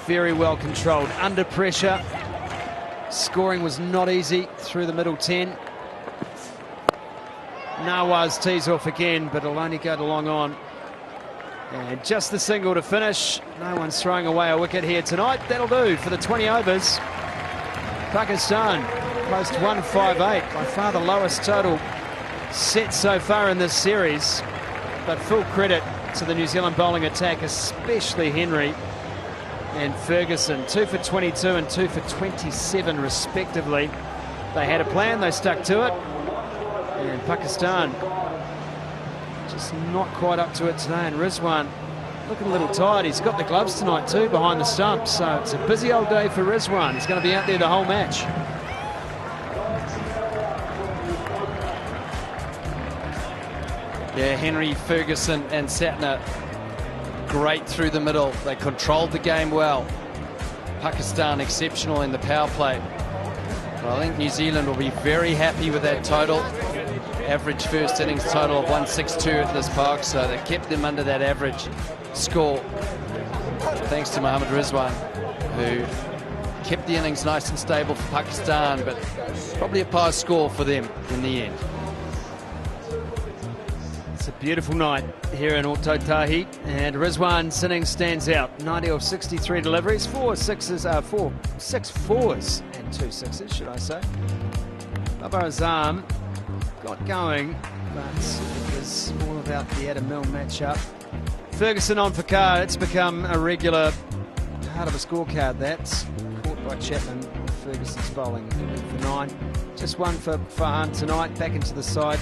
Very well controlled. Under pressure. Scoring was not easy through the middle 10. Nawaz tees off again, but it'll only go to long on. And just the single to finish. No one's throwing away a wicket here tonight. That'll do for the 20 overs. Pakistan post 158, by far the lowest total set so far in this series. But full credit to the New Zealand bowling attack, especially Henry and Ferguson. 2 for 22 and 2 for 27 respectively. They had a plan, they stuck to it. And Pakistan Just not quite up to it today, and Rizwan looking a little tired. He's got the gloves tonight too behind the stump, so it's a busy old day for Rizwan. He's going to be out there the whole match. Yeah, Henry, Ferguson and Satner, great through the middle. They controlled the game well. Pakistan exceptional in the power play. But I think New Zealand will be very happy with that total. Average first innings total of 162 at this park, so they kept them under that average score. Thanks to Mohammad Rizwan, who kept the innings nice and stable for Pakistan, but probably a par score for them in the end. It's a beautiful night here in Otautahi, and Rizwan's innings stands out. 90 of 63 deliveries, 6 fours and 2 sixes, should I say. Babar Azam got going, but it was all about the Adam Milne matchup. Ferguson on for Carr. It's become a regular part of a scorecard. That's caught by Chapman. Ferguson's bowling for 9. Just one for Farhan tonight, back into the side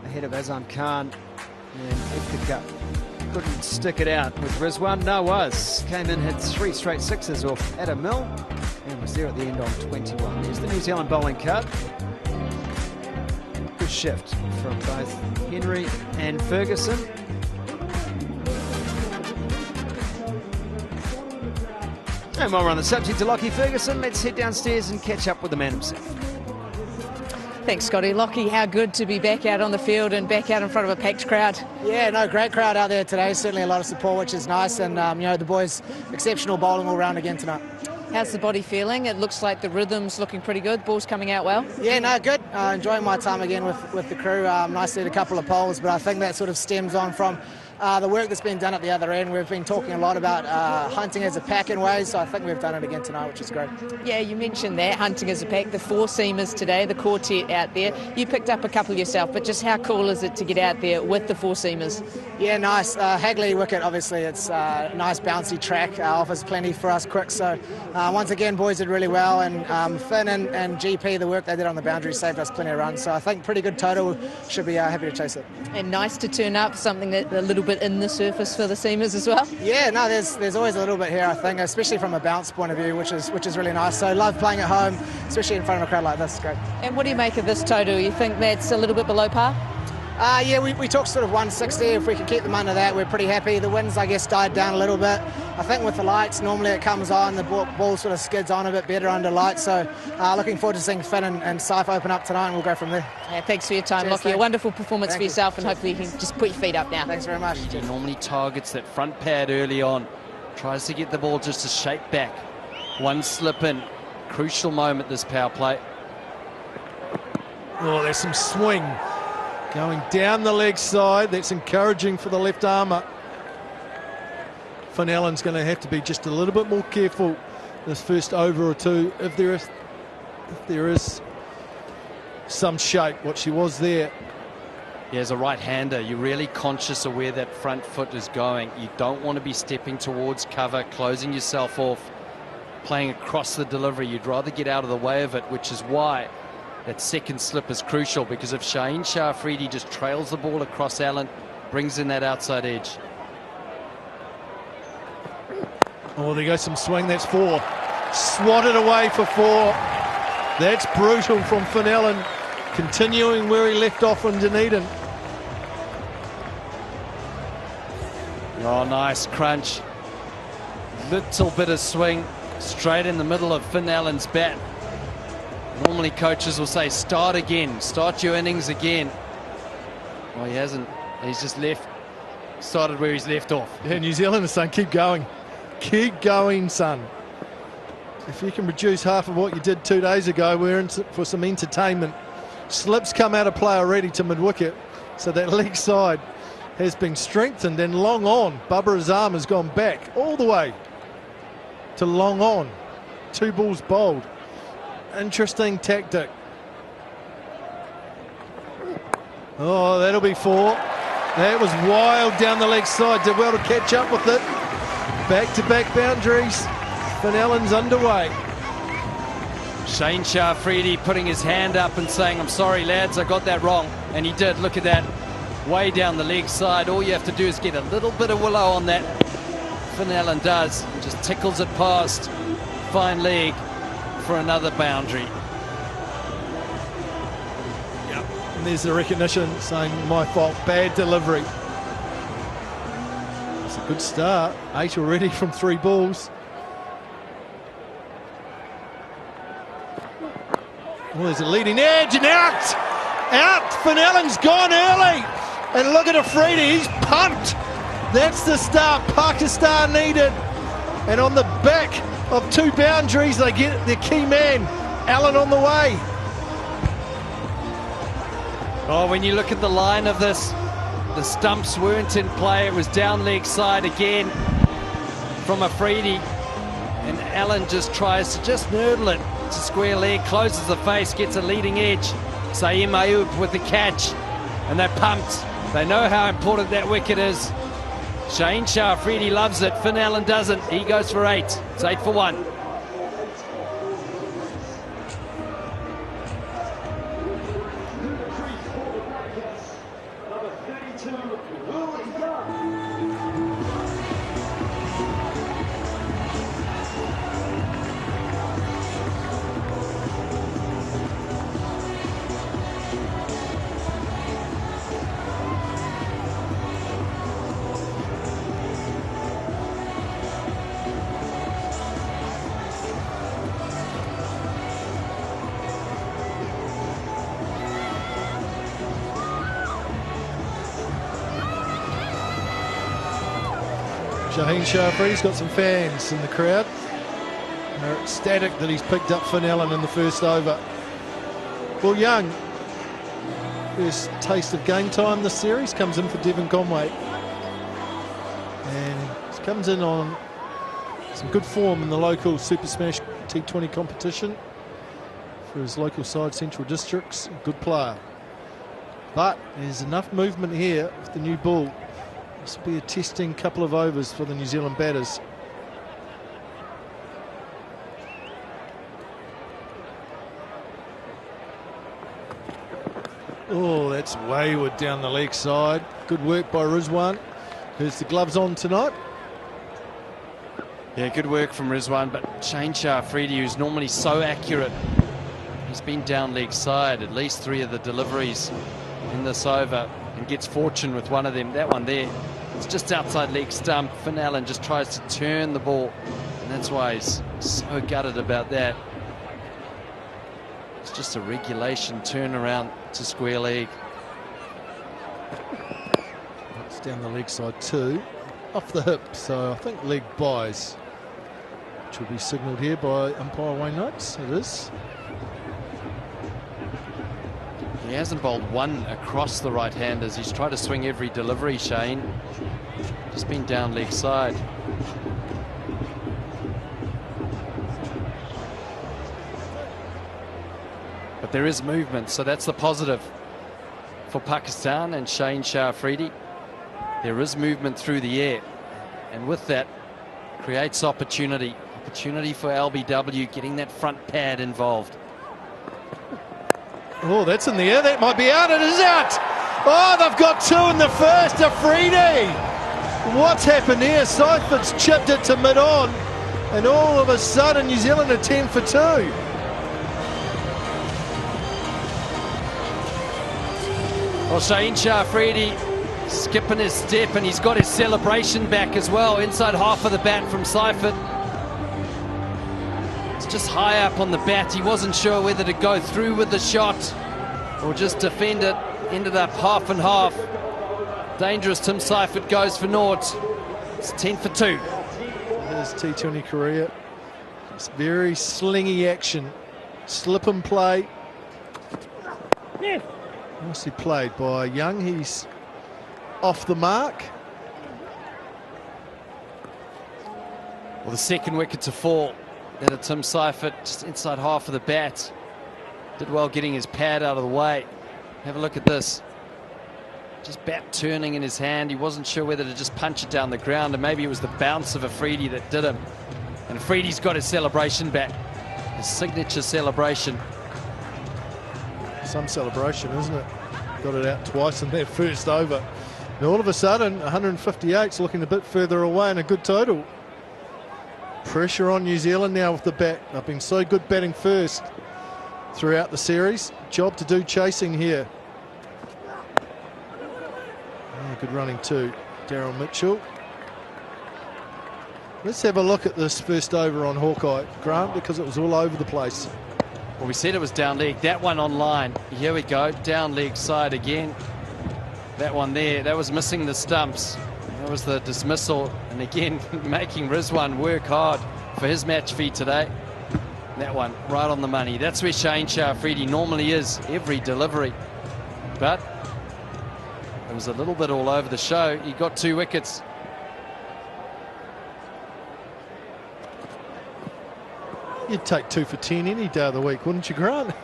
ahead of Azam Khan. And Edgar Cup couldn't stick it out with Rizwan. No was. Came in, hit 3 straight sixes off Adam Milne, and was there at the end on 21. There's the New Zealand bowling card. Good shift from both Henry and Ferguson. And while we're on the subject of Lockie Ferguson, let's head downstairs and catch up with the man himself. Thanks, Scotty. Lockie, how good to be back out on the field and back out in front of a packed crowd. Yeah, no, great crowd out there today. Certainly a lot of support, which is nice. And, you know, the boys, exceptional bowling all round again tonight. How's the body feeling? It looks like the rhythm's looking pretty good. Ball's coming out well. Yeah, no, good. Enjoying my time again with the crew. Nice to hit a couple of poles, but I think that sort of stems on from the work that's been done at the other end. We've been talking a lot about hunting as a pack in ways, so I think we've done it again tonight, which is great. Yeah, you mentioned that, hunting as a pack, the 4-seamers today, the quartet out there. You picked up a couple yourself, but just how cool is it to get out there with the 4-seamers? Yeah, nice. Hagley wicket, obviously, it's a nice bouncy track, offers plenty for us quick. So once again, boys did really well, and Finn and GP, the work they did on the boundary saved us plenty of runs. So I think pretty good total, should be happy to chase it. And nice to turn up, something that a little bit in the surface for the seamers as well. Yeah, no, there's always a little bit here, I think, especially from a bounce point of view, which is really nice. So love playing at home, especially in front of a crowd like this. Great. And what do you make of this total? You think that's a little bit below par? Yeah, we talked sort of 160. If we can keep them under that, we're pretty happy. The winds, I guess, died down a little bit. I think with the lights, normally it comes on, the ball sort of skids on a bit better under lights. So looking forward to seeing Finn and Saif open up tonight, and we'll go from there. Yeah, thanks for your time, Lockie. A wonderful performance for yourself, and hopefully you can just put your feet up now. Thanks very much. He normally targets that front pad early on, tries to get the ball just a shape back. One slip in, crucial moment this power play. Oh, there's some swing going down the leg side. That's encouraging for the left armour. Finn Allen's going to have to be just a little bit more careful this first over or two if there is some shape, what she was there. Yeah, as a right-hander, you're really conscious of where that front foot is going. You don't want to be stepping towards cover, closing yourself off, playing across the delivery. You'd rather get out of the way of it, which is why that second slip is crucial, because if Shaheen Shah Afridi just trails the ball across Allen, brings in that outside edge. Oh, there goes some swing. That's 4. Swatted away for 4. That's brutal from Finn Allen, continuing where he left off in Dunedin. Oh, nice crunch. Little bit of swing straight in the middle of Finn Allen's bat. Normally coaches will say, start again, start your innings again. Well, he hasn't. He's just started where he's left off. Yeah, New Zealand is saying, keep going. Keep going, son. If you can produce half of what you did 2 days ago, we're in for some entertainment. Slips come out of play already to mid-wicket, so that leg side has been strengthened, and long on. Babar Azam has gone back all the way to long on. 2 balls bowled. Interesting tactic. Oh, that'll be 4. That was wild down the leg side. Did well to catch up with it. Back-to-back boundaries. Finn Allen's underway. Shaheen Shah Afridi putting his hand up and saying, I'm sorry, lads, I got that wrong. And he did. Look at that. way down the leg side. All you have to do is get a little bit of willow on that. Finn Allen does. Just tickles it past. Fine leg for another boundary. Yep. And there's the recognition saying, my fault, bad delivery. It's a good start. 8 already from 3 balls. Well, there's a leading edge and out! Out! Finn Allen's gone early! And look at Afridi, he's pumped! That's the start Pakistan needed. And on the back of 2 boundaries, they get their key man, Allen, on the way. Oh, when you look at the line of this, the stumps weren't in play. It was down leg side again from Afridi. And Allen just tries to just nurdle it. It's a square leg, closes the face, gets a leading edge. Saeem Ayub with the catch. And they're pumped. They know how important that wicket is. Shaheen Shah Afridi loves it. Finn Allen doesn't. He goes for 8. It's 8 for 1. Shaheen Shah Afridi's got some fans in the crowd. They're ecstatic that he's picked up Finn Allen in the first over. Well, Young, first taste of game time this series, comes in for Devon Conway. And he comes in on some good form in the local Super Smash T20 competition for his local side, Central Districts. Good player. But there's enough movement here with the new ball. This will be a testing couple of overs for the New Zealand batters. Oh, that's wayward down the leg side. Good work by Rizwan, who's the gloves on tonight. Yeah, good work from Rizwan, but Shaheen Shah Afridi, who's normally so accurate, he's been down leg side at least 3 of the deliveries in this over and gets fortune with one of them. That one there, it's just outside leg stump. Finn Allen just tries to turn the ball, and that's why he's so gutted about that. It's just a regulation turnaround to square leg. It's down the leg side too, off the hip, so I think leg buys, which will be signalled here by umpire Wayne Notes. It is. He hasn't bowled one across the right-handers. He's tried to swing every delivery, Shane. Just been down leg side. But there is movement, so that's the positive for Pakistan and Shaheen Shah Afridi. There is movement through the air, and with that creates opportunity. Opportunity for LBW getting that front pad involved. Oh, that's in the air. That might be out. It is out. Oh, they've got 2 in the first. Afridi. What's happened here? Seifert chipped it to mid-on, and all of a sudden New Zealand are 10 for 2. Well, Shaheen Shah Afridi skipping his step, and he's got his celebration back as well. Inside half of the bat from Seifert. Just high up on the bat. He wasn't sure whether to go through with the shot or just defend it. Ended up half and half. Dangerous. Tim Seifert goes for naught. It's 10 for 2. His T20 career. It's very slingy action. Slip and play. Nicely played by Young. He's off the mark. Well, the second wicket to fall. That of Tim Seifert, just inside half of the bat. Did well getting his pad out of the way. Have a look at this. Just bat turning in his hand. He wasn't sure whether to just punch it down the ground, and maybe it was the bounce of Afridi that did him. And Afridi's got his celebration back. His signature celebration. Some celebration, isn't it? got it out twice in their first over. And all of a sudden, 158's looking a bit further away and a good total. Pressure on New Zealand now with the bat. They've been so good batting first throughout the series. Job to do chasing here. Good running too, Daryl Mitchell. Let's have a look at this first over on Hawkeye, Grant, because it was all over the place. Well, we said it was down leg. That one on line. Here we go. Down leg side again. That one there. That was missing the stumps. That was the dismissal. And again, making Rizwan work hard for his match fee today. That one right on the money. That's where Shane Shafridi normally is every delivery. But it was a little bit all over the show. He got 2 wickets. You'd take 2 for 10 any day of the week, wouldn't you, Grant?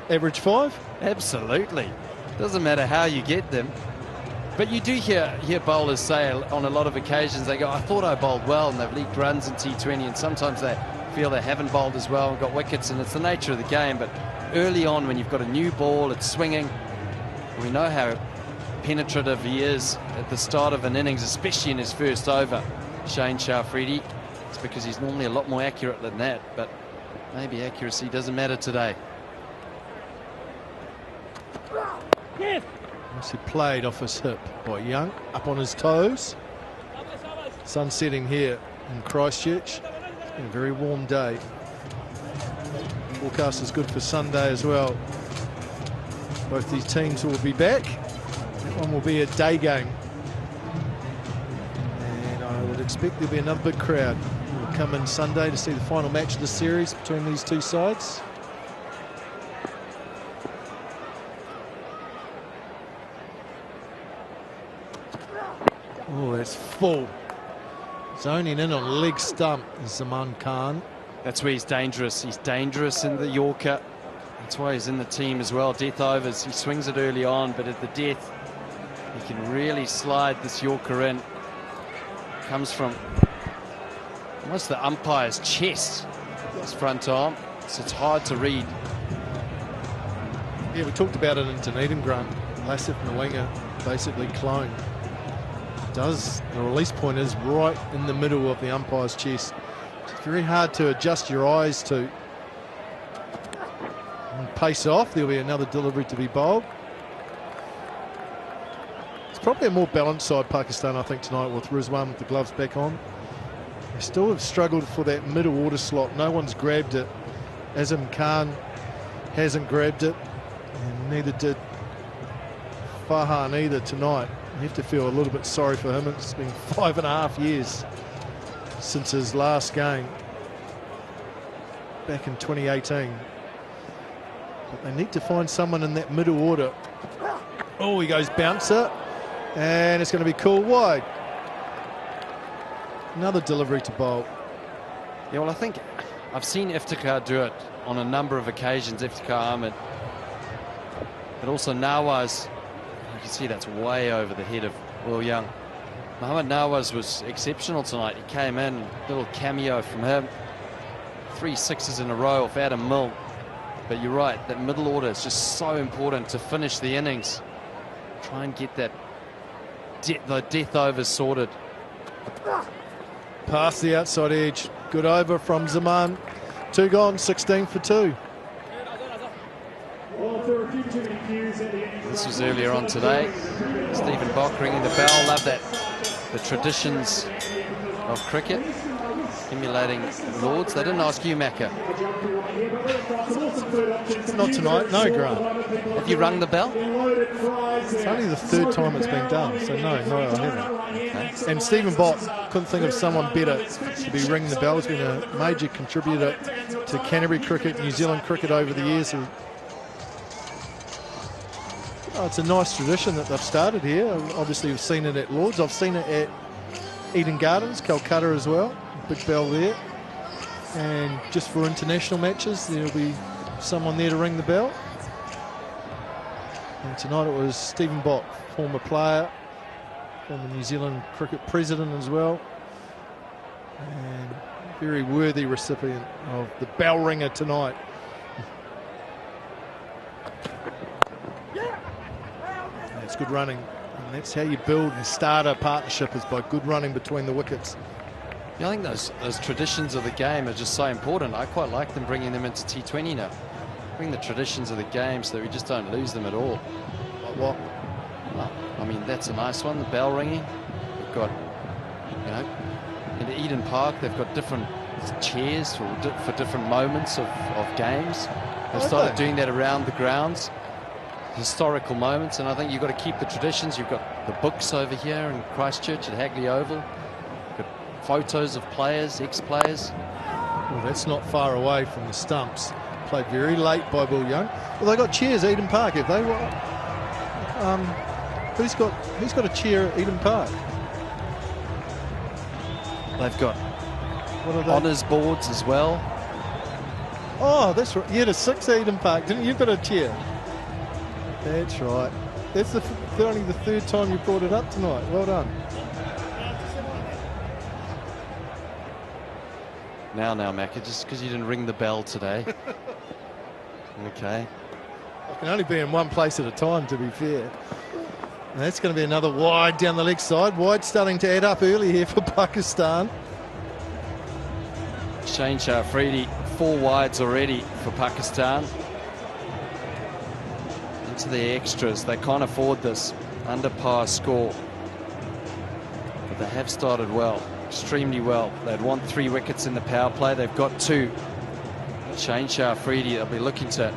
Average 5? Absolutely. Doesn't matter how you get them. But you do hear bowlers say on a lot of occasions, they go, I thought I bowled well, and they've leaked runs in T20, and sometimes they feel they haven't bowled as well and got wickets, and it's the nature of the game. But early on, when you've got a new ball, it's swinging. We know how penetrative he is at the start of an innings, especially in his first over, Shane Shafridi. It's because he's normally a lot more accurate than that, but maybe accuracy doesn't matter today. He played off his hip by Young, up on his toes. Sun setting here in Christchurch. It's been a very warm day. Forecast is good for Sunday as well. Both these teams will be back. That one will be a day game. And I would expect there'll be another big crowd who will come in Sunday to see the final match of the series between these two sides. Oh, that's full. Zoning in on leg stump is Zaman Khan. That's where he's dangerous. He's dangerous in the Yorker. That's why he's in the team as well. Death overs. He swings it early on, but at the death, he can really slide this Yorker in. Comes from almost the umpire's chest, his front arm. So it's hard to read. Yeah, we talked about it in Dunedin, Grant. Lasif Nwanga basically clone. The release point is right in the middle of the umpire's chest. It's very hard to adjust your eyes to. And pace off, there'll be another delivery to be bowled. It's probably a more balanced side, Pakistan, I think, tonight, with Rizwan with the gloves back on. They still have struggled for that middle order slot. No one's grabbed it. Azam Khan hasn't grabbed it, and neither did Farhan either tonight. You have to feel a little bit sorry for him. It's been 5.5 years since his last game back in 2018. But they need to find someone in that middle order. Oh, he goes bouncer, and it's going to be called wide. Another delivery to bowl. Yeah, well, I think I've seen Iftikhar do it on a number of occasions, Iftikhar Ahmed. But also Nawaz. You can see that's way over the head of Will Young. Mohammad Nawaz was exceptional tonight. He came in, little cameo from him. 3 sixes in a row off Adam Mill. But you're right, that middle order is just so important to finish the innings. Try and get that the death overs sorted. Past the outside edge. Good over from Zaman. 2 gone, 16 for 2. This was earlier on today. Stephen Bock ringing the bell. Love that. The traditions of cricket. Emulating Lords. They didn't ask you, Macca. Not tonight, no, Grant. Have you rung the bell? It's only the 3rd time it's been done, so no, I haven't. Okay. And Stephen Bott, couldn't think of someone better to be ringing the bell. He's been a major contributor to Canterbury cricket, New Zealand cricket over the years. Oh, it's a nice tradition that they've started here. Obviously, we've seen it at Lords. I've seen it at Eden Gardens, Calcutta as well. Big bell there. And just for international matches, there'll be someone there to ring the bell. And tonight it was Stephen Bott, former player, former New Zealand cricket president as well. And very worthy recipient of the bell ringer tonight. good running. And that's how you build and start a partnership, is by good running between the wickets. Yeah, I think those traditions of the game are just so important. I quite like them bringing them into T20 now. Bring the traditions of the game so that we just don't lose them at all. Like what? Well, I mean, that's a nice one, the bell ringing. We've got, you know, in Eden Park, they've got different chairs for different moments of games. They've started doing that around the grounds, historical moments, and I think you've got to keep the traditions. You've got the books over here in Christchurch at Hagley Oval. You've got photos of players, ex-players. Well, that's not far away from the stumps. Played very late by Will Young. Well, they got chairs at Eden Park, have they? Who's got a chair at Eden Park? They've got What are they? honours boards as well. Oh, that's right. You had a 6 at Eden Park, didn't you? You've got a chair. That's right. That's only the 3rd time you brought it up tonight. Well done. Now, Macca, just because you didn't ring the bell today. Okay. I can only be in one place at a time, to be fair. And that's going to be another wide down the leg side. Wide starting to add up early here for Pakistan. Shane Shafridi, 4 wides already for Pakistan. Into the extras. They can't afford this under par score. But they have started well, extremely well. They'd want 3 wickets in the power play. They've got 2. Shane Shafridi, they'll be looking to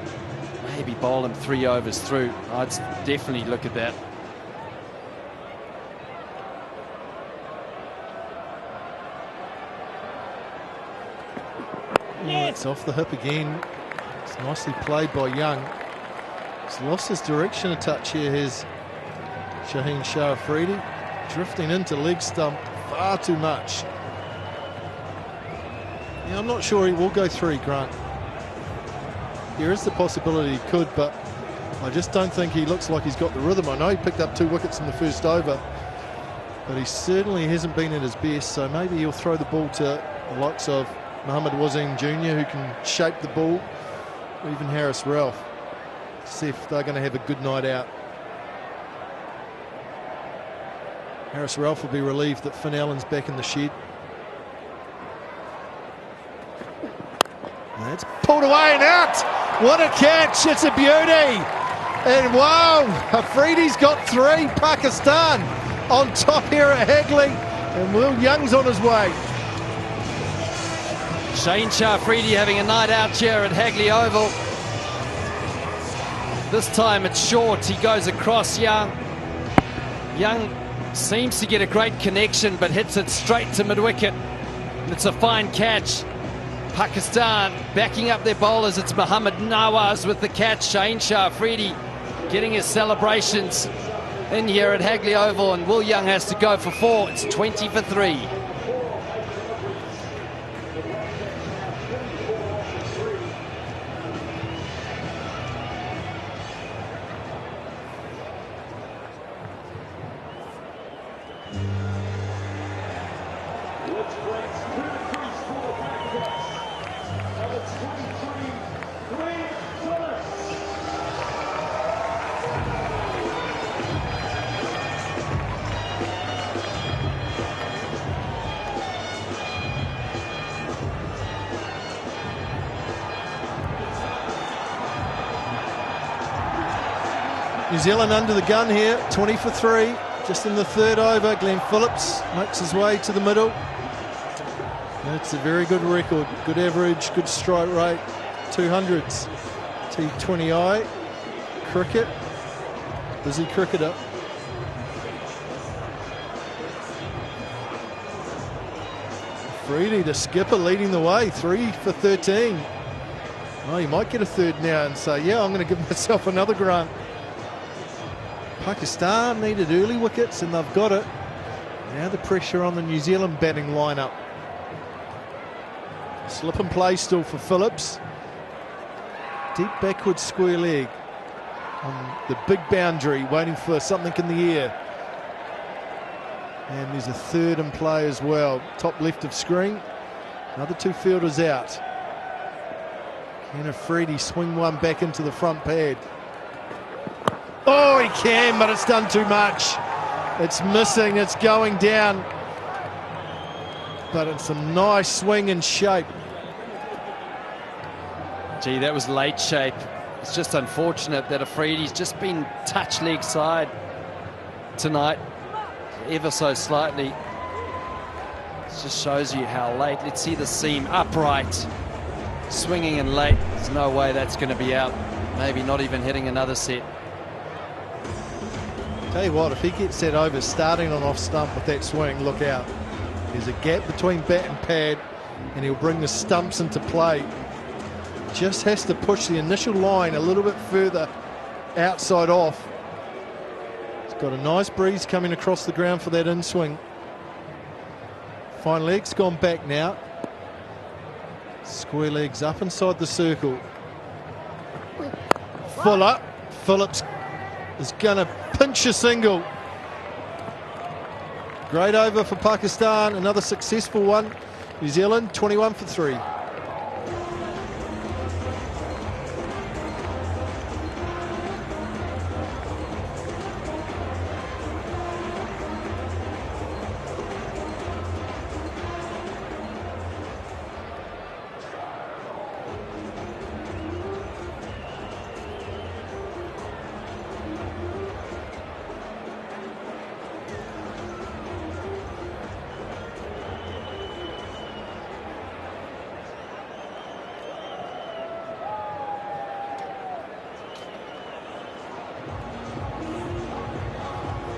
maybe bowl him 3 overs through. I'd definitely look at that. Oh, it's off the hip again. It's nicely played by Young. He's lost his direction a touch here, here's Shaheen Shah-Afridi. Drifting into leg stump far too much. Yeah, I'm not sure he will go 3, Grant. There is the possibility he could, but I just don't think he looks like he's got the rhythm. I know he picked up 2 wickets in the first over, but he certainly hasn't been at his best, so maybe he'll throw the ball to the likes of Mohammad Wasim Jr., who can shape the ball, or even Harris Ralph. See if they're going to have a good night out. Harris Ralph will be relieved that Finn Allen's back in the shed. And it's pulled away and out. What a catch. It's a beauty. And wow, Afridi's got 3. Pakistan on top here at Hagley. And Will Young's on his way. Shane Shafridi having a night out here at Hagley Oval. This time it's short. He goes across Young. Young seems to get a great connection, but hits it straight to mid-wicket. It's a fine catch. Pakistan backing up their bowlers. It's Mohammad Nawaz with the catch. Shane Shafridi getting his celebrations in here at Hagley Oval, and Will Young has to go for 4. It's 20 for 3. New Zealand under the gun here, 20 for 3. Just in the 3rd over, Glenn Phillips makes his way to the middle. And it's a very good record, good average, good strike rate, 200s. T20I, cricket, busy cricketer. Freedy, the skipper, leading the way, 3 for 13. Oh, he might get a 3rd now and say, yeah, I'm going to give myself another grunt. Pakistan needed early wickets and they've got it. Now the pressure on the New Zealand batting lineup. Slip and play still for Phillips. Deep backward square leg on the big boundary, waiting for something in the air. And there's a 3rd in play as well. Top left of screen. Another 2 fielders out. Can Afridi swing one back into the front pad? Oh, he can, but it's done too much. It's missing, it's going down. But it's a nice swing and shape. Gee, that was late shape. It's just unfortunate that Afridi's just been touch leg side tonight, ever so slightly. It just shows you how late. Let's see the seam upright, swinging in late. There's no way that's going to be out. Maybe not even hitting another set. Tell you what, if he gets that over starting on off stump with that swing, look out. There's a gap between bat and pad, and he'll bring the stumps into play. Just has to push the initial line a little bit further outside off. He's got a nice breeze coming across the ground for that in swing. Fine leg's gone back now. Square legs up inside the circle. Fuller. Phillips is going to pinch a single. Great over for Pakistan. Another successful one. New Zealand 21 for 3.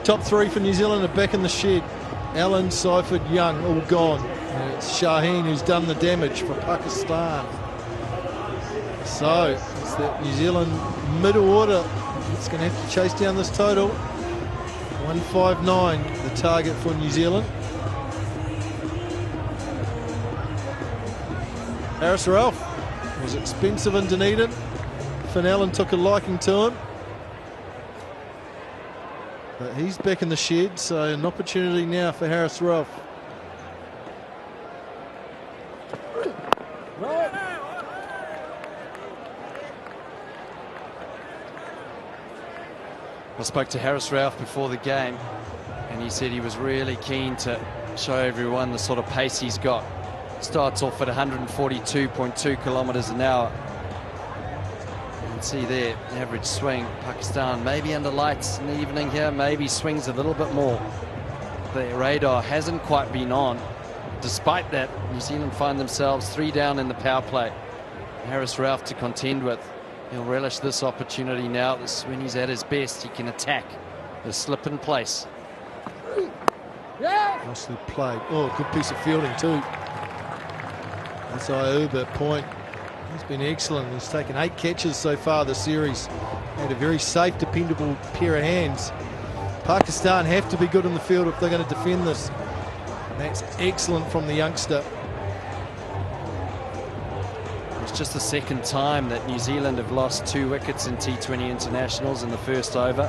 Top 3 for New Zealand are back in the shed. Allen, Seifert, Young, all gone. And it's Shaheen who's done the damage for Pakistan. So it's that New Zealand middle order that's going to have to chase down this total. 159, the target for New Zealand. Harris Ralph was expensive in Dunedin. Finn Allen took a liking to him. But he's back in the shed, so an opportunity now for Harris Ralph. I spoke to Harris Ralph before the game, and he said he was really keen to show everyone the sort of pace he's got. Starts off at 142.2 kilometres an hour. See there, average swing. Pakistan maybe under lights in the evening here, maybe swings a little bit more. The radar hasn't quite been on. Despite that, New Zealand find themselves 3 down in the power play. Harris Ralph to contend with. He'll relish this opportunity now. This, when he's at his best, he can attack the slip in place. Nicely played. Oh, good piece of fielding too. That's Ayub at point. He's been excellent. He's taken 8 catches so far this series. Had a very safe, dependable pair of hands. Pakistan have to be good in the field if they're going to defend this. And that's excellent from the youngster. It's just the second time that New Zealand have lost 2 wickets in T20 internationals in the first over.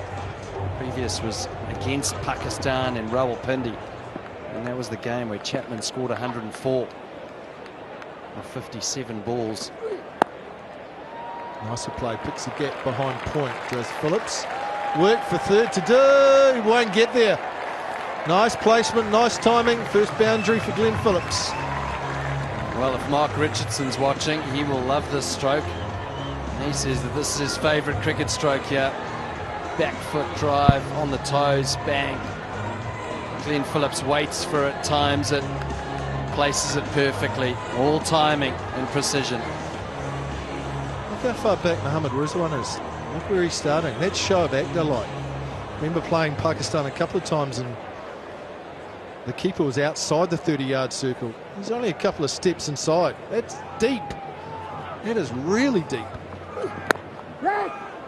Previous was against Pakistan and Rawalpindi. And that was the game where Chapman scored 104 of 57 balls. Nicely played, picks the gap behind point, does Phillips. Work for third to do, he won't get there. Nice placement, nice timing, first boundary for Glenn Phillips. Well, if Mark Richardson's watching, he will love this stroke. He says that this is his favourite cricket stroke here. Back foot drive, on the toes, bang. Glenn Phillips waits for it, times it, places it perfectly, all timing and precision. Look how far back Mohammad Rizwan is. Look where he's starting. That's Shoaib Akhtar like. Remember playing Pakistan a couple of times and the keeper was outside the 30-yard circle. He's only a couple of steps inside. That's deep. That is really deep.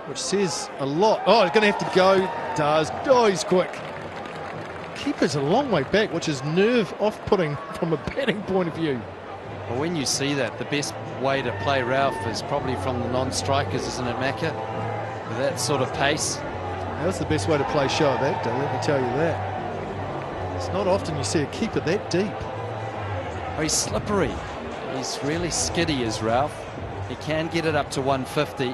Which says a lot. Oh, he's going to have to go. Does. Oh, he's quick. Keeper's a long way back, which is nerve off-putting from a batting point of view. Well, when you see that, the best way to play Ralph is probably from the non-strikers, isn't it, Macca? With that sort of pace. That's the best way to play Shoaib Akhtar, let me tell you that. It's not often you see a keeper that deep. Oh, he's slippery. He's really skiddy, is Ralph. He can get it up to 150.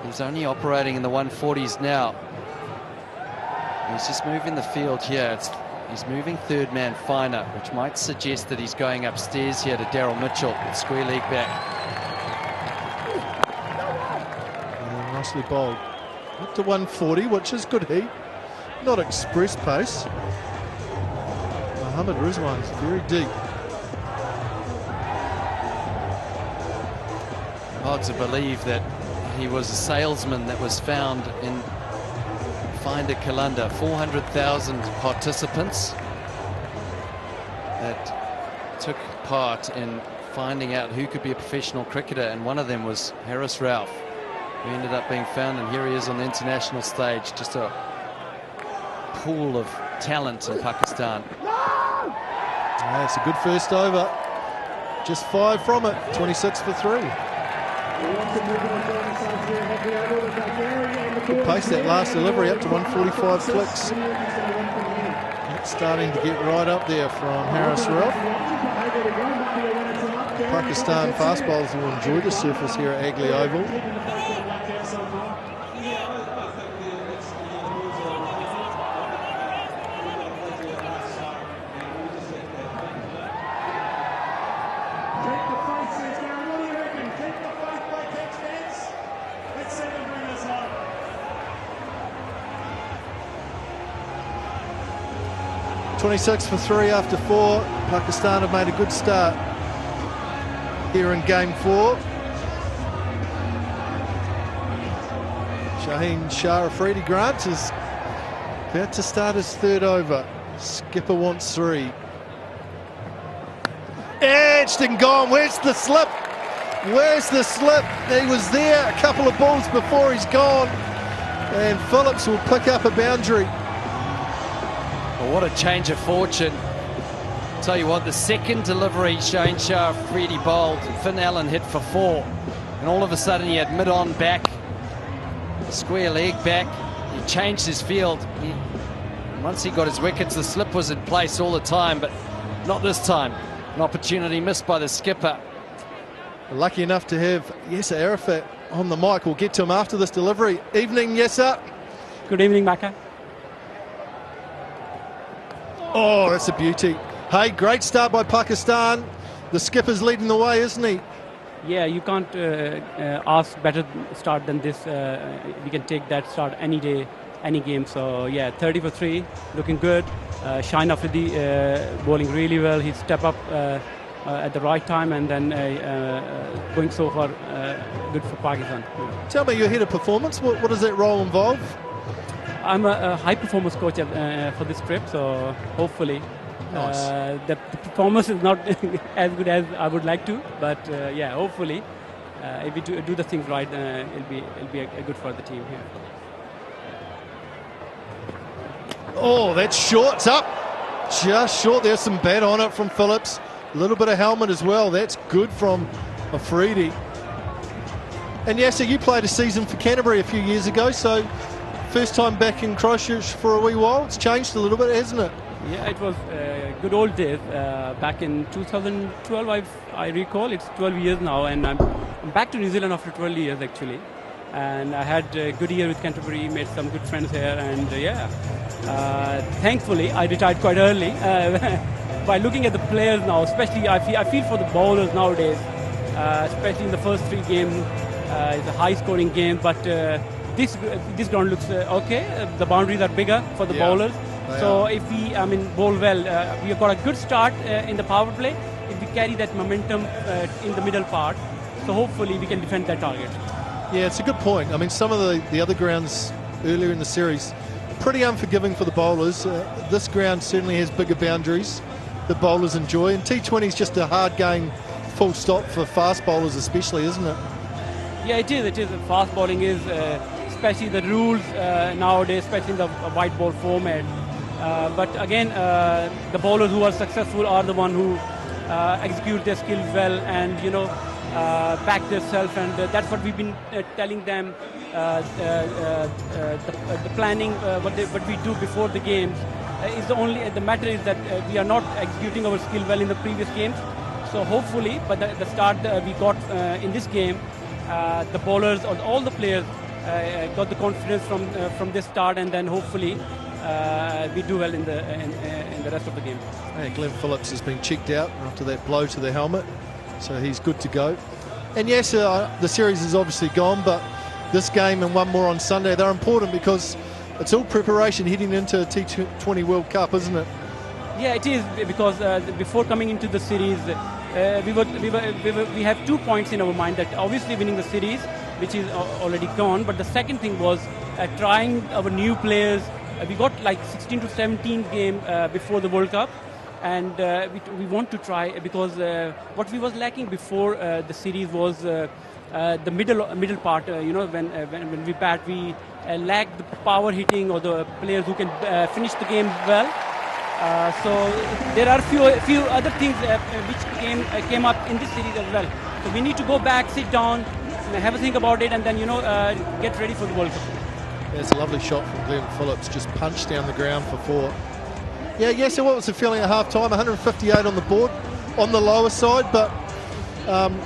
He's only operating in the 140s now. He's just moving the field here. He's moving third man finer, which might suggest that he's going upstairs here to Daryl Mitchell, square leg back. And nicely bowled. Up to 140, which is good heat. Not express pace. Mohammad Rizwan's very deep. Hard to believe that he was a salesman that was found in Finder Kalunda. 400,000 participants that took part in finding out who could be a professional cricketer, and one of them was Harris Ralph, who ended up being found, and here he is on the international stage. Just a pool of talent in Pakistan. That's a good first over. Just 5 from it. 26 for 3. Good pace, that last delivery up to 145 clicks. It's starting to get right up there from Harris Ralph. Pakistan fast bowlers will enjoy the surface here at Agley Oval. Take the faces down. What do you reckon? Take the fight by Tex fans. Let's see them bring us home. 26 for 3 after 4. Pakistan have made a good start here in game 4. Shaheen Shah Afridi Grant is about to start his third over. Skipper wants 3. Edged and gone. Where's the slip? Where's the slip? He was there a couple of balls before he's gone. And Phillips will pick up a boundary. Well, what a change of fortune. Tell you what, the second delivery Shaheen Shah Afridi bowled, Finn Allen hit for 4. And all of a sudden he had mid-on back, square leg back. He changed his field. Once he got his wickets, the slip was in place all the time, but not this time. An opportunity missed by the skipper. Lucky enough to have Yasser Arafat on the mic. We'll get to him after this delivery. Evening, Yasser. Good evening, Maka. Oh, that's a beauty. Hey, great start by Pakistan. The skipper's leading the way, isn't he? Yeah, you can't ask better start than this. We can take that start any day, any game. So yeah, 30 for 3, looking good. Shaheen Afridi bowling really well. He stepped up at the right time, and then going so far good for Pakistan. Tell me, your head of performance, what does that role involve? I'm a high performance coach for this trip, so hopefully Nice. the performance is not as good as I would like to, but yeah, hopefully if we do the things right, it'll be a good for the team here. Oh, that's short. It's up. Just short. There's some bat on it from Phillips. A little bit of helmet as well. That's good from Afridi. And Yasser, you played a season for Canterbury a few years ago, so first time back in Christchurch for a wee while. It's changed a little bit, hasn't it? Yeah, it was good old days. Back in 2012, I recall. It's 12 years now, and I'm back to New Zealand after 12 years, actually. And I had a good year with Canterbury, made some good friends here, and thankfully, I retired quite early. By looking at the players now, especially I feel for the bowlers nowadays, especially in the first 3 games. It's a high-scoring game, but this ground looks okay. The boundaries are bigger for the bowlers. So if we, bowl well, we have got a good start in the power play. If we carry that momentum in the middle part, so hopefully we can defend that target. Yeah, it's a good point. I mean, some of the other grounds earlier in the series, pretty unforgiving for the bowlers. This ground certainly has bigger boundaries that bowlers enjoy. And T20 is just a hard game, full stop, for fast bowlers especially, isn't it? Yeah, it is. It is. Fast bowling is, especially the rules nowadays, especially in the white ball format. But again, the bowlers who are successful are the ones who execute their skills well and, back themselves. And that's what we've been telling them. The planning, what we do before the games, is the matter is that we are not executing our skill well in the previous games. So hopefully, but the start we got in this game, the bowlers or all the players got the confidence from this start, and then hopefully we do well in the rest of the game. Hey, Glenn Phillips has been checked out after that blow to the helmet, so he's good to go. And yes, the series is obviously gone, but this game and one more on Sunday, they're important because it's all preparation heading into T20 World Cup, isn't it? Yeah, it is, because before coming into the series, we have 2 points in our mind. That obviously winning the series, which is already gone, but the second thing was trying our new players. We got like 16 to 17 game before the World Cup, and we want to try, because what we was lacking before the series was the middle part. When we bat, we lack the power hitting or the players who can finish the game well. So there are few other things which came up in this series as well. So we need to go back, sit down, have a think about it, and then get ready for the World Cup. There's a lovely shot from Glenn Phillips, just punched down the ground for 4. Yeah, so what was the feeling at half-time? 158 on the board, on the lower side, but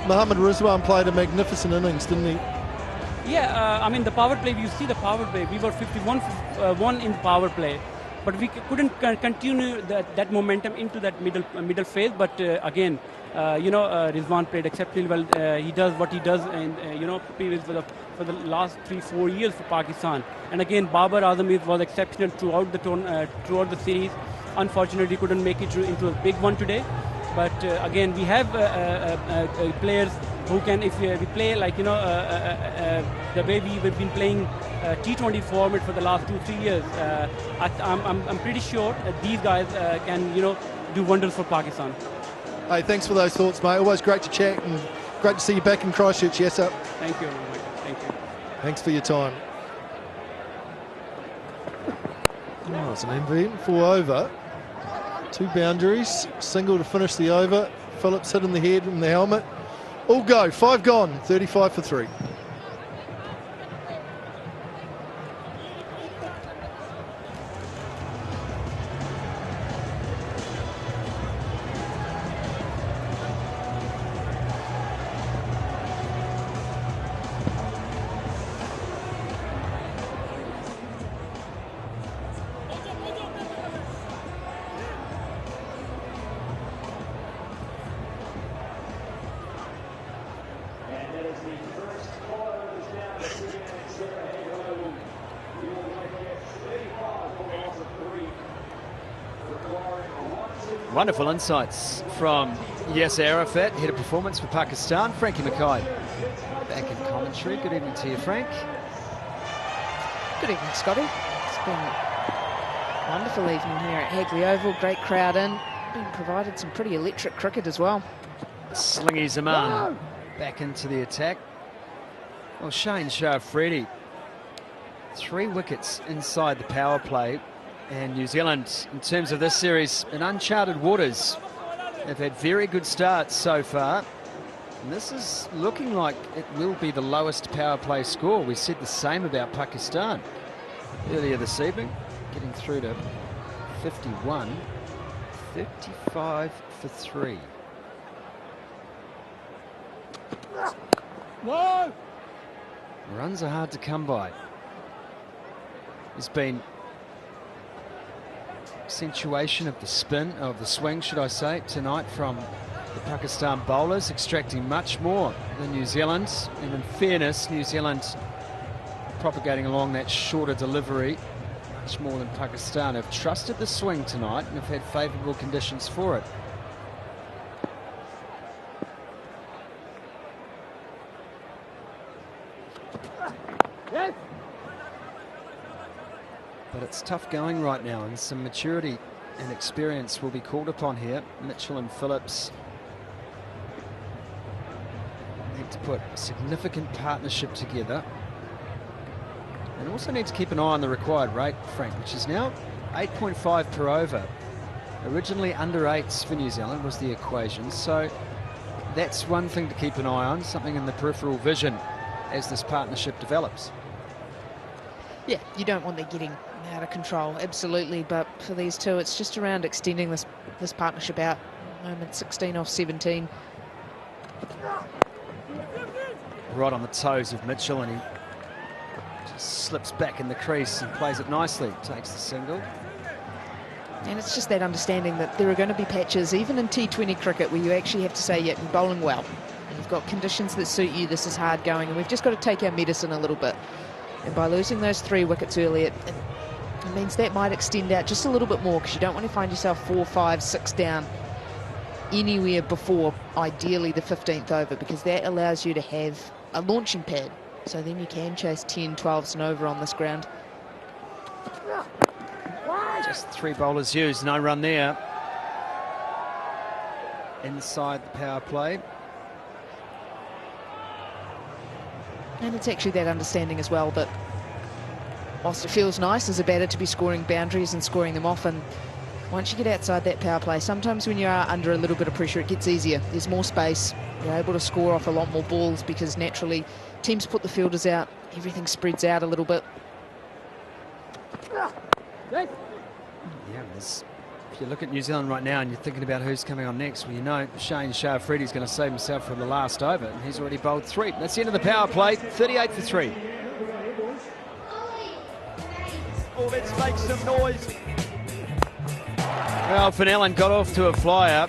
Mohammad Rizwan played a magnificent innings, didn't he? Yeah, I mean, the power play, you see the power play, we were 51-1 in power play, but we couldn't continue that momentum into that middle phase. But again, Rizwan played exceptionally well. He does what he does, and for the last 3-4 years for Pakistan. And again, Babar Azam was exceptional throughout the series. Unfortunately, couldn't make it into a big one today. But again, we have players who can, if we play like the way we've been playing T20 format for the last 2-3 years, I'm pretty sure that these guys can do wonders for Pakistan. Hey, thanks for those thoughts, mate. Always great to chat and great to see you back in Christchurch. Yes, sir. Thank you, Mike. Thank you. Thanks for your time. Oh, it's an eventful over. 2 boundaries, single to finish the over. Phillips hit in the head and the helmet. All go, 5 gone, 35 for 3. Wonderful insights from Yasser Arafat, head of performance for Pakistan. Frankie Mackay back in commentary. Good evening to you, Frank. Good evening, Scotty. It's been a wonderful evening here at Hagley Oval. Great crowd in. Been provided some pretty electric cricket as well. Slingy Zaman back into the attack. Well, Shane Shafredi, 3 wickets inside the power play. And New Zealand, in terms of this series, in uncharted waters. They've had very good starts so far. And this is looking like it will be the lowest power play score. We said the same about Pakistan earlier this evening, getting through to 51, 35 for 3. Whoa! Runs are hard to come by. There's been accentuation of the spin, of the swing, should I say, tonight from the Pakistan bowlers, extracting much more than New Zealand. And in fairness, New Zealand propagating along that shorter delivery much more than Pakistan. Have trusted the swing tonight and have had favourable conditions for it. But it's tough going right now, and some maturity and experience will be called upon here. Mitchell and Phillips need to put significant partnership together, and also need to keep an eye on the required rate, Frank, which is now 8.5 per over. Originally under 8s for New Zealand was the equation, so that's one thing to keep an eye on, something in the peripheral vision as this partnership develops. Yeah, you don't want them getting out of control, absolutely, but for these two, it's just around extending this partnership out. At the moment, 16 off 17. Right on the toes of Mitchell, and he slips back in the crease and plays it nicely. Takes the single. And it's just that understanding that there are going to be patches, even in T20 cricket, where you actually have to say, yeah, you're bowling well. You've got conditions that suit you, this is hard going, and we've just got to take our medicine a little bit. And by losing those 3 wickets early, it means that might extend out just a little bit more, because you don't want to find yourself 4, 5, 6 down anywhere before, ideally, the 15th over, because that allows you to have a launching pad. So then you can chase 10, 12s and over on this ground. Just 3 bowlers used, no run there. Inside the power play. And it's actually that understanding as well that whilst it feels nice as a batter to be scoring boundaries and scoring them off, and once you get outside that power play, sometimes when you are under a little bit of pressure, it gets easier. There's more space. You're able to score off a lot more balls because naturally teams put the fielders out. Everything spreads out a little bit. Yeah, if you look at New Zealand right now and you're thinking about who's coming on next, well, you know Shane Shah-Afridi's going to save himself for the last over, and he's already bowled 3. That's the end of the power play, 38 for 3. Oh, let's make some noise. Well, Fennellan got off to a flyer,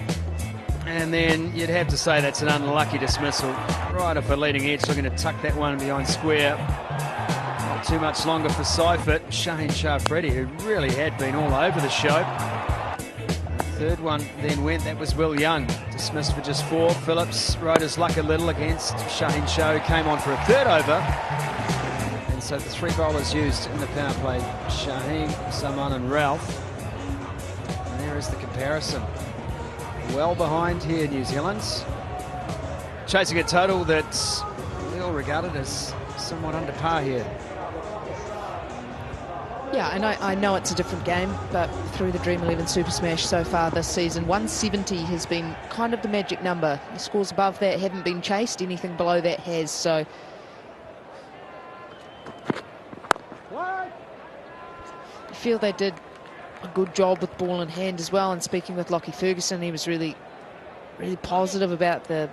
and then you'd have to say that's an unlucky dismissal. Right off a leading edge, looking to tuck that one behind square. Not too much longer for Seifert. Shane Shah-Afridi, who really had been all over the show. The third one then went, that was Will Young. Dismissed for just 4. Phillips rode his luck a little against Shane Shah, who came on for a 3rd over. And so the 3 bowlers used in the power play, Shaheen, Saman and Ralph. And there is the comparison. Well behind here, New Zealand's. Chasing a total that's well regarded as somewhat under par here. Yeah, and I know it's a different game, but through the Dream 11 Super Smash so far this season, 170 has been kind of the magic number. The scores above that haven't been chased, anything below that has, so... I feel they did a good job with ball in hand as well, and speaking with Lockie Ferguson, he was really positive about the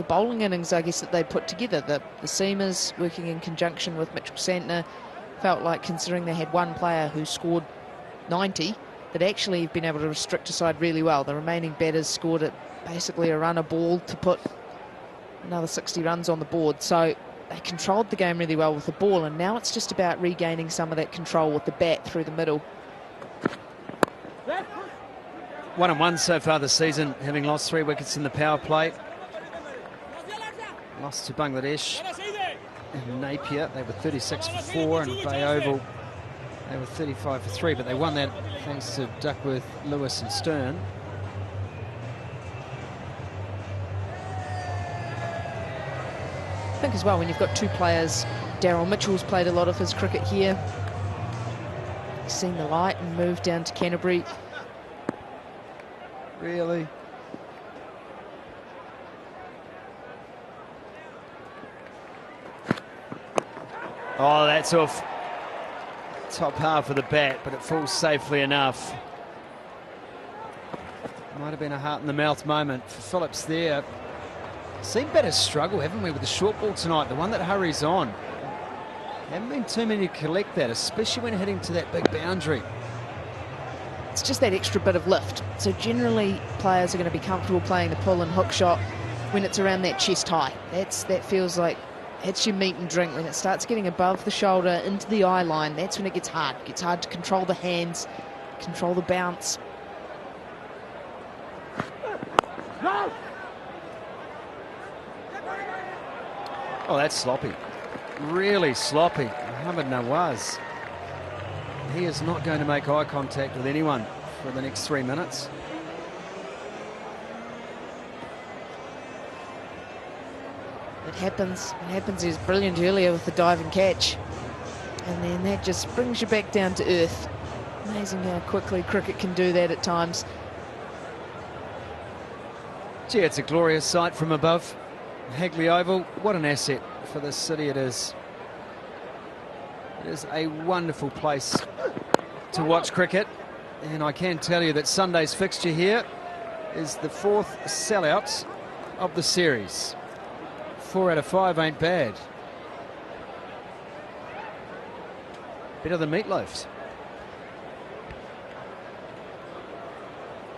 bowling innings, I guess, that they put together. The seamers working in conjunction with Mitchell Santner felt like, considering they had one player who scored 90, that actually have been able to restrict a side really well. The remaining batters scored at basically a run a ball to put another 60 runs on the board. So they controlled the game really well with the ball, and now it's just about regaining some of that control with the bat through the middle. 1-1 so far this season, having lost 3 wickets in the power play. Lost to Bangladesh and Napier. They were 36 for 4, and Bay Oval, they were 35 for 3, but they won that thanks to Duckworth, Lewis and Stern. I think as well, when you've got 2 players, Daryl Mitchell's played a lot of his cricket here. He's seen the light and moved down to Canterbury. Really? Oh, that's off top half of the bat, but it falls safely enough. Might have been a heart in the mouth moment for Phillips there. Seen better struggle, haven't we, with the short ball tonight, the one that hurries on. Haven't been too many to collect that, especially when hitting to that big boundary. It's just that extra bit of lift. So generally players are going to be comfortable playing the pull and hook shot when it's around that chest high. That feels like it's your meat and drink. When it starts getting above the shoulder into the eye line, that's when it gets hard. It gets hard to control the hands, control the bounce. Oh, that's sloppy. Really sloppy. Mohamed Nawaz. He is not going to make eye contact with anyone for the next 3 minutes. It happens. It happens. He was brilliant earlier with the dive and catch. And then that just brings you back down to earth. Amazing how quickly cricket can do that at times. Gee, it's a glorious sight from above. Hagley Oval, what an asset for this city it is. It is a wonderful place to watch cricket. And I can tell you that Sunday's fixture here is the 4th sellout of the series. 4 out of 5 ain't bad. Better than Meatloaf's.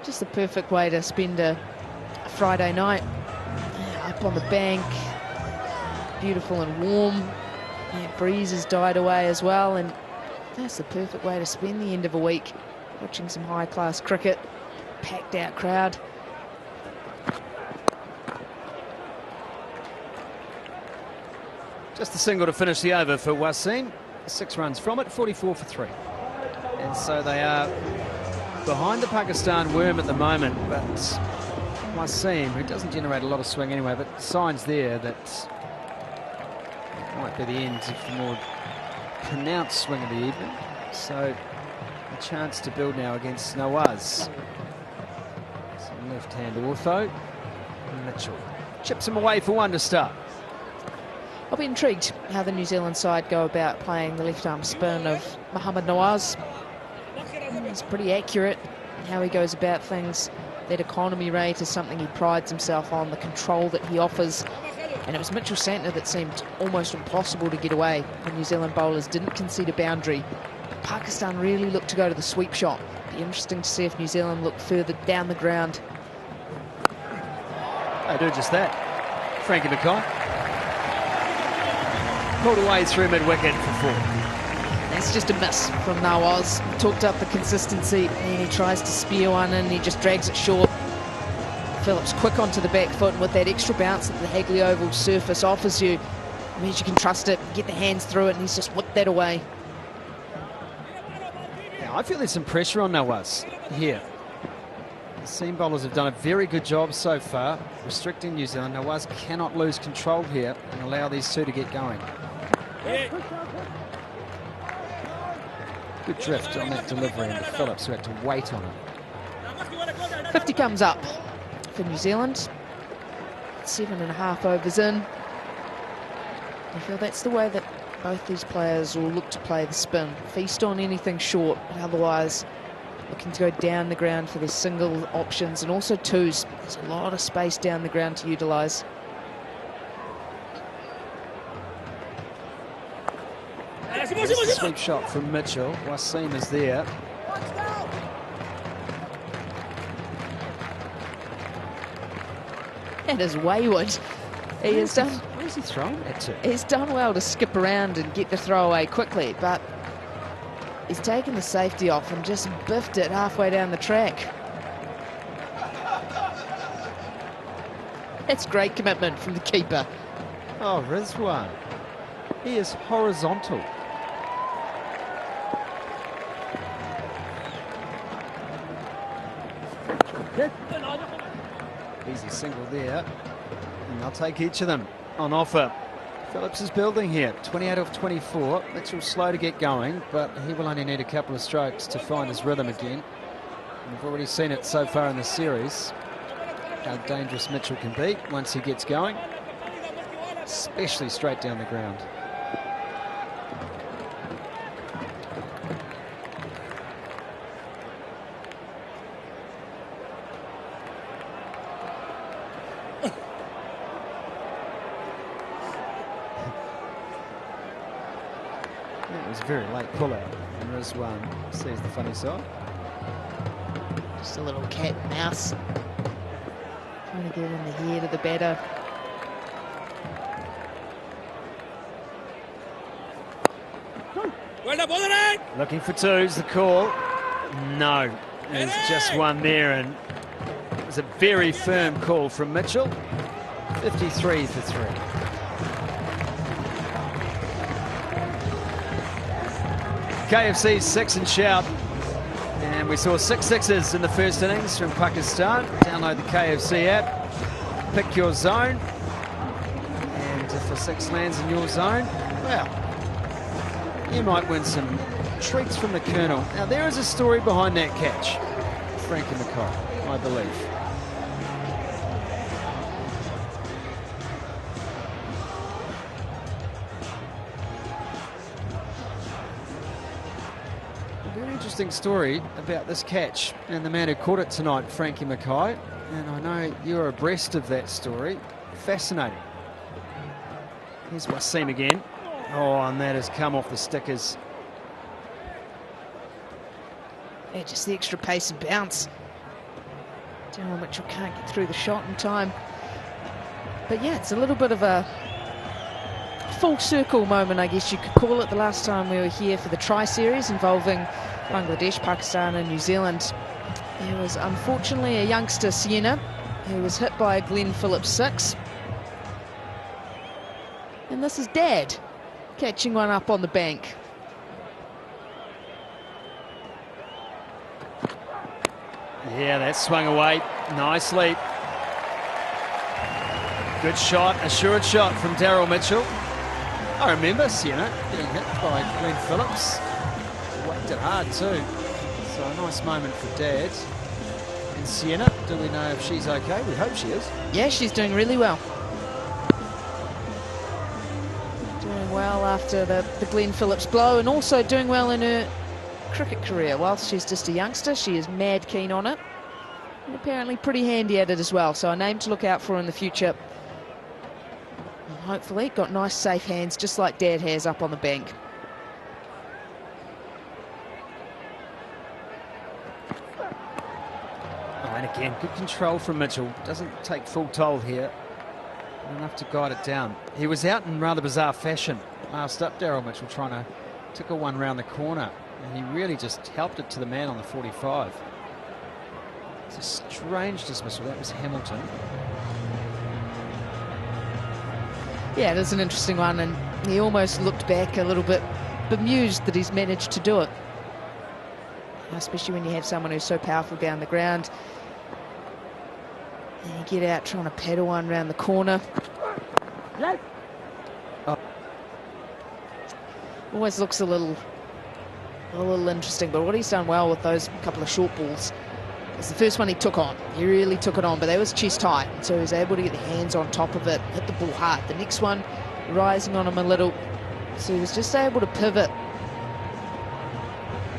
Just the perfect way to spend a Friday night. Up on the bank, beautiful and warm. Yeah, breeze has died away as well, and that's the perfect way to spend the end of a week. Watching some high-class cricket, packed out crowd. Just a single to finish the over for Wasim. 6 runs from it, 44 for 3. And so they are behind the Pakistan worm at the moment, but Wasim, who doesn't generate a lot of swing anyway, but signs there that might be the end of the more pronounced swing of the evening. So a chance to build now against Nawaz. Some left-hand ortho. Mitchell chips him away for 1 to start. I'll be intrigued how the New Zealand side go about playing the left-arm spin of Mohammad Nawaz. He's pretty accurate in how he goes about things. That economy rate is something he prides himself on, the control that he offers. And it was Mitchell Santner that seemed almost impossible to get away when New Zealand bowlers didn't concede a boundary. Pakistan really looked to go to the sweep shot. Be interesting to see if New Zealand look further down the ground. They do just that. Frankie Mackay pulled away through mid-wicket for 4. That's just a miss from Nawaz. Talked up the consistency, and he tries to spear one in, and he just drags it short. Phillips quick onto the back foot, and with that extra bounce that the Hagley Oval surface offers you, it means you can trust it, get the hands through it, and he's just whipped that away. Now, I feel there's some pressure on Nawaz here. The seam bowlers have done a very good job so far, restricting New Zealand. Nawaz cannot lose control here and allow these two to get going. Good drift on that delivery into Phillips, who had to wait on it. 50 comes up for New Zealand. 7.5 overs in. I feel that's the way that both these players will look to play the spin. Feast on anything short, but otherwise looking to go down the ground for their single options and also twos. There's a lot of space down the ground to utilise. There's the sweep shot from Mitchell. Wasim is there. That is wayward. He has done. Where's he thrown it to? He's done well to skip around and get the throw away quickly, but he's taken the safety off and just biffed it halfway down the track. That's great commitment from the keeper. Oh, Rizwan. He is horizontal. Easy single there. And they'll take each of them on offer. Phillips is building here. 28 off 24. Mitchell's slow to get going, but he will only need a couple of strokes to find his rhythm again. We've already seen it so far in the series, how dangerous Mitchell can be once he gets going, especially straight down the ground. It was a very late pull-out, and Rizwan sees the funny side. Just a little cat and mouse. Trying to get in the head of the batter. Looking for twos, the call. No, there's just one there, and it was a very firm call from Mitchell. 53 for 3. KFC 6 and shout. And we saw 6 sixes in the first innings from Pakistan. Download the KFC app, pick your zone, and if a 6 lands in your zone, well, you might win some treats from the Colonel. Now, there is a story behind that catch. Frankie Mackay, I believe. Interesting story about this catch and the man who caught it tonight, Frankie Mackay, and I know you're abreast of that story. Fascinating. Here's Wasim again. Oh, and that has come off the stickers Yeah, just the extra pace and bounce. Daryl Mitchell can't get through the shot in time. But yeah, it's a little bit of a full circle moment, I guess you could call it. The last time we were here for the tri-series involving Bangladesh, Pakistan and New Zealand, there was unfortunately a youngster, Sienna, who was hit by a Glenn Phillips 6. And this is Dad catching one up on the bank. Yeah, that swung away nicely. Good shot, assured shot from Daryl Mitchell. I remember Sienna getting hit by Glenn Phillips. Whacked it hard too. So a nice moment for Dad. And Sienna, do we know if she's okay? We hope she is. Yeah, she's doing really well. Doing well after the Glenn Phillips blow, and also doing well in her cricket career. Whilst she's just a youngster, she is mad keen on it. And apparently pretty handy at it as well. So a name to look out for in the future. And hopefully got nice safe hands, just like Dad has up on the bank. And again, good control from Mitchell. Doesn't take full toll here. Enough to guide it down. He was out in rather bizarre fashion last up, Daryl Mitchell, trying to tickle one round the corner. And he really just helped it to the man on the 45. It's a strange dismissal. That was Hamilton. Yeah, it is an interesting one, and he almost looked back a little bit bemused that he's managed to do it. Especially when you have someone who's so powerful down the ground. And you get out trying to paddle one around the corner. Oh. Always looks a little interesting, but what he's done well with those couple of short balls is the first one he took on. He really took it on, but that was chest high, so he was able to get the hands on top of it, hit the ball hard. The next one rising on him a little, so he was just able to pivot.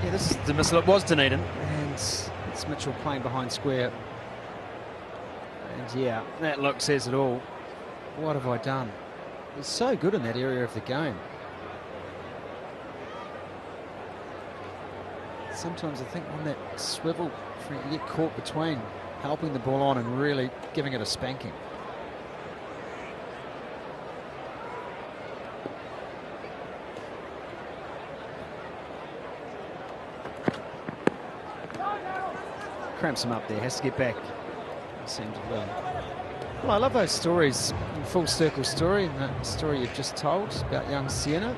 Yeah, this is the missile. It was Dunedin, and it's Mitchell playing behind square. And yeah, that look says it all. What have I done? He's so good in that area of the game. Sometimes I think on that swivel, you get caught between helping the ball on and really giving it a spanking. Cramps him up there, has to get back. Seems well, I love those stories, full circle story, and that story you've just told about young Sienna.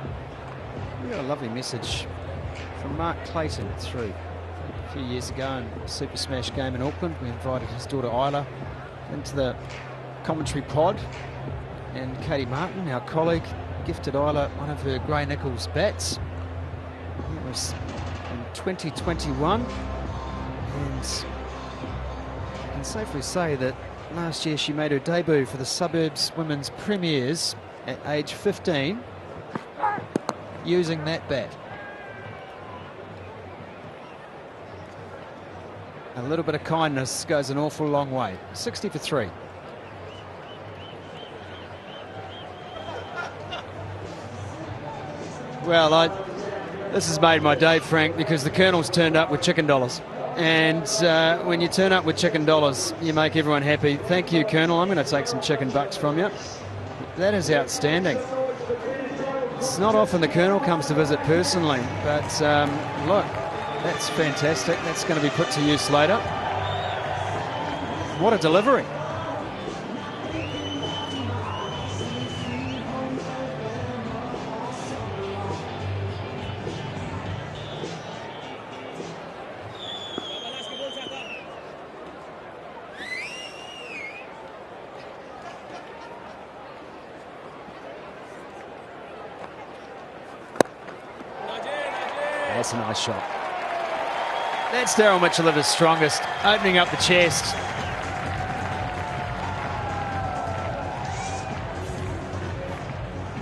We got a lovely message from Mark Clayton through a few years ago in a Super Smash game in Auckland. We invited his daughter Isla into the commentary pod, and Katie Martin, our colleague, gifted Isla one of her Grey Nichols bats. It was in 2021, and I can safely say that last year she made her debut for the Suburbs Women's Premiers at age 15 using that bat. A little bit of kindness goes an awful long way. 60 for 3. Well, this has made my day, Frank, because the Colonel's turned up with chicken dollars. And when you turn up with chicken dollars, you make everyone happy. Thank you, Colonel. I'm going to take some chicken bucks from you. That is outstanding. It's not often the Colonel comes to visit personally, but look, that's fantastic. That's going to be put to use later. What a delivery. That's a nice shot. That's Daryl Mitchell at his strongest, opening up the chest.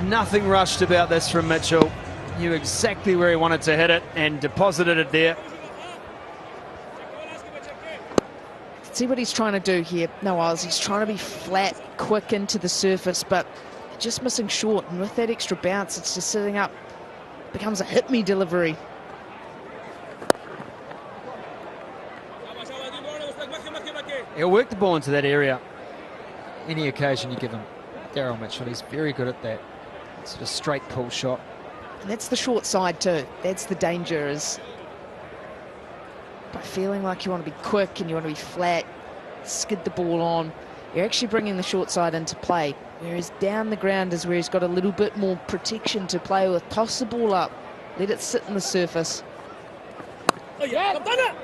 Nothing rushed about this from Mitchell. Knew exactly where he wanted to hit it and deposited it there. See what he's trying to do here, Noels. He's trying to be flat, quick into the surface, but just missing short. And with that extra bounce, it's just sitting up. Becomes a hit-me delivery. He'll work the ball into that area any occasion you give him. Daryl Mitchell, he's very good at that. It's a straight pull shot. And that's the short side too. That's the danger, is by feeling like you want to be quick and you want to be flat, skid the ball on, you're actually bringing the short side into play. Whereas down the ground is where he's got a little bit more protection to play with. Toss the ball up, let it sit in the surface. Oh yeah, I've done it!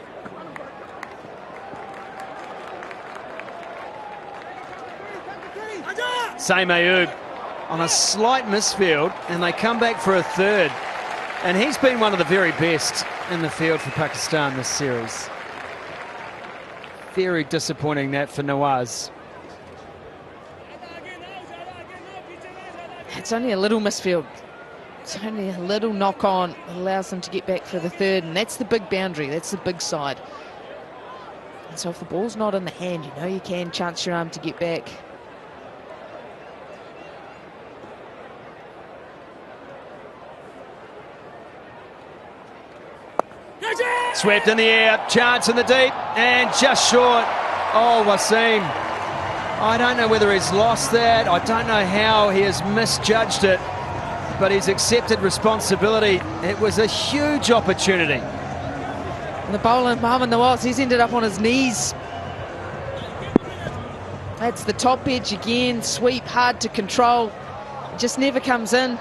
Same Ayub on a slight misfield, and they come back for a third. And he's been one of the very best in the field for Pakistan this series. Very disappointing that for Nawaz. It's only a little misfield. It's only a little knock on. It allows them to get back for the third, and that's the big boundary. That's the big side. And so if the ball's not in the hand, you know you can chance your arm to get back. Swept in the air, chance in the deep, and just short. Oh, Wasim. I don't know whether he's lost that. I don't know how he has misjudged it, but he's accepted responsibility. It was a huge opportunity. And the bowler, Mohammad Nawaz, he's ended up on his knees. That's the top edge again. Sweep, hard to control. Just never comes in.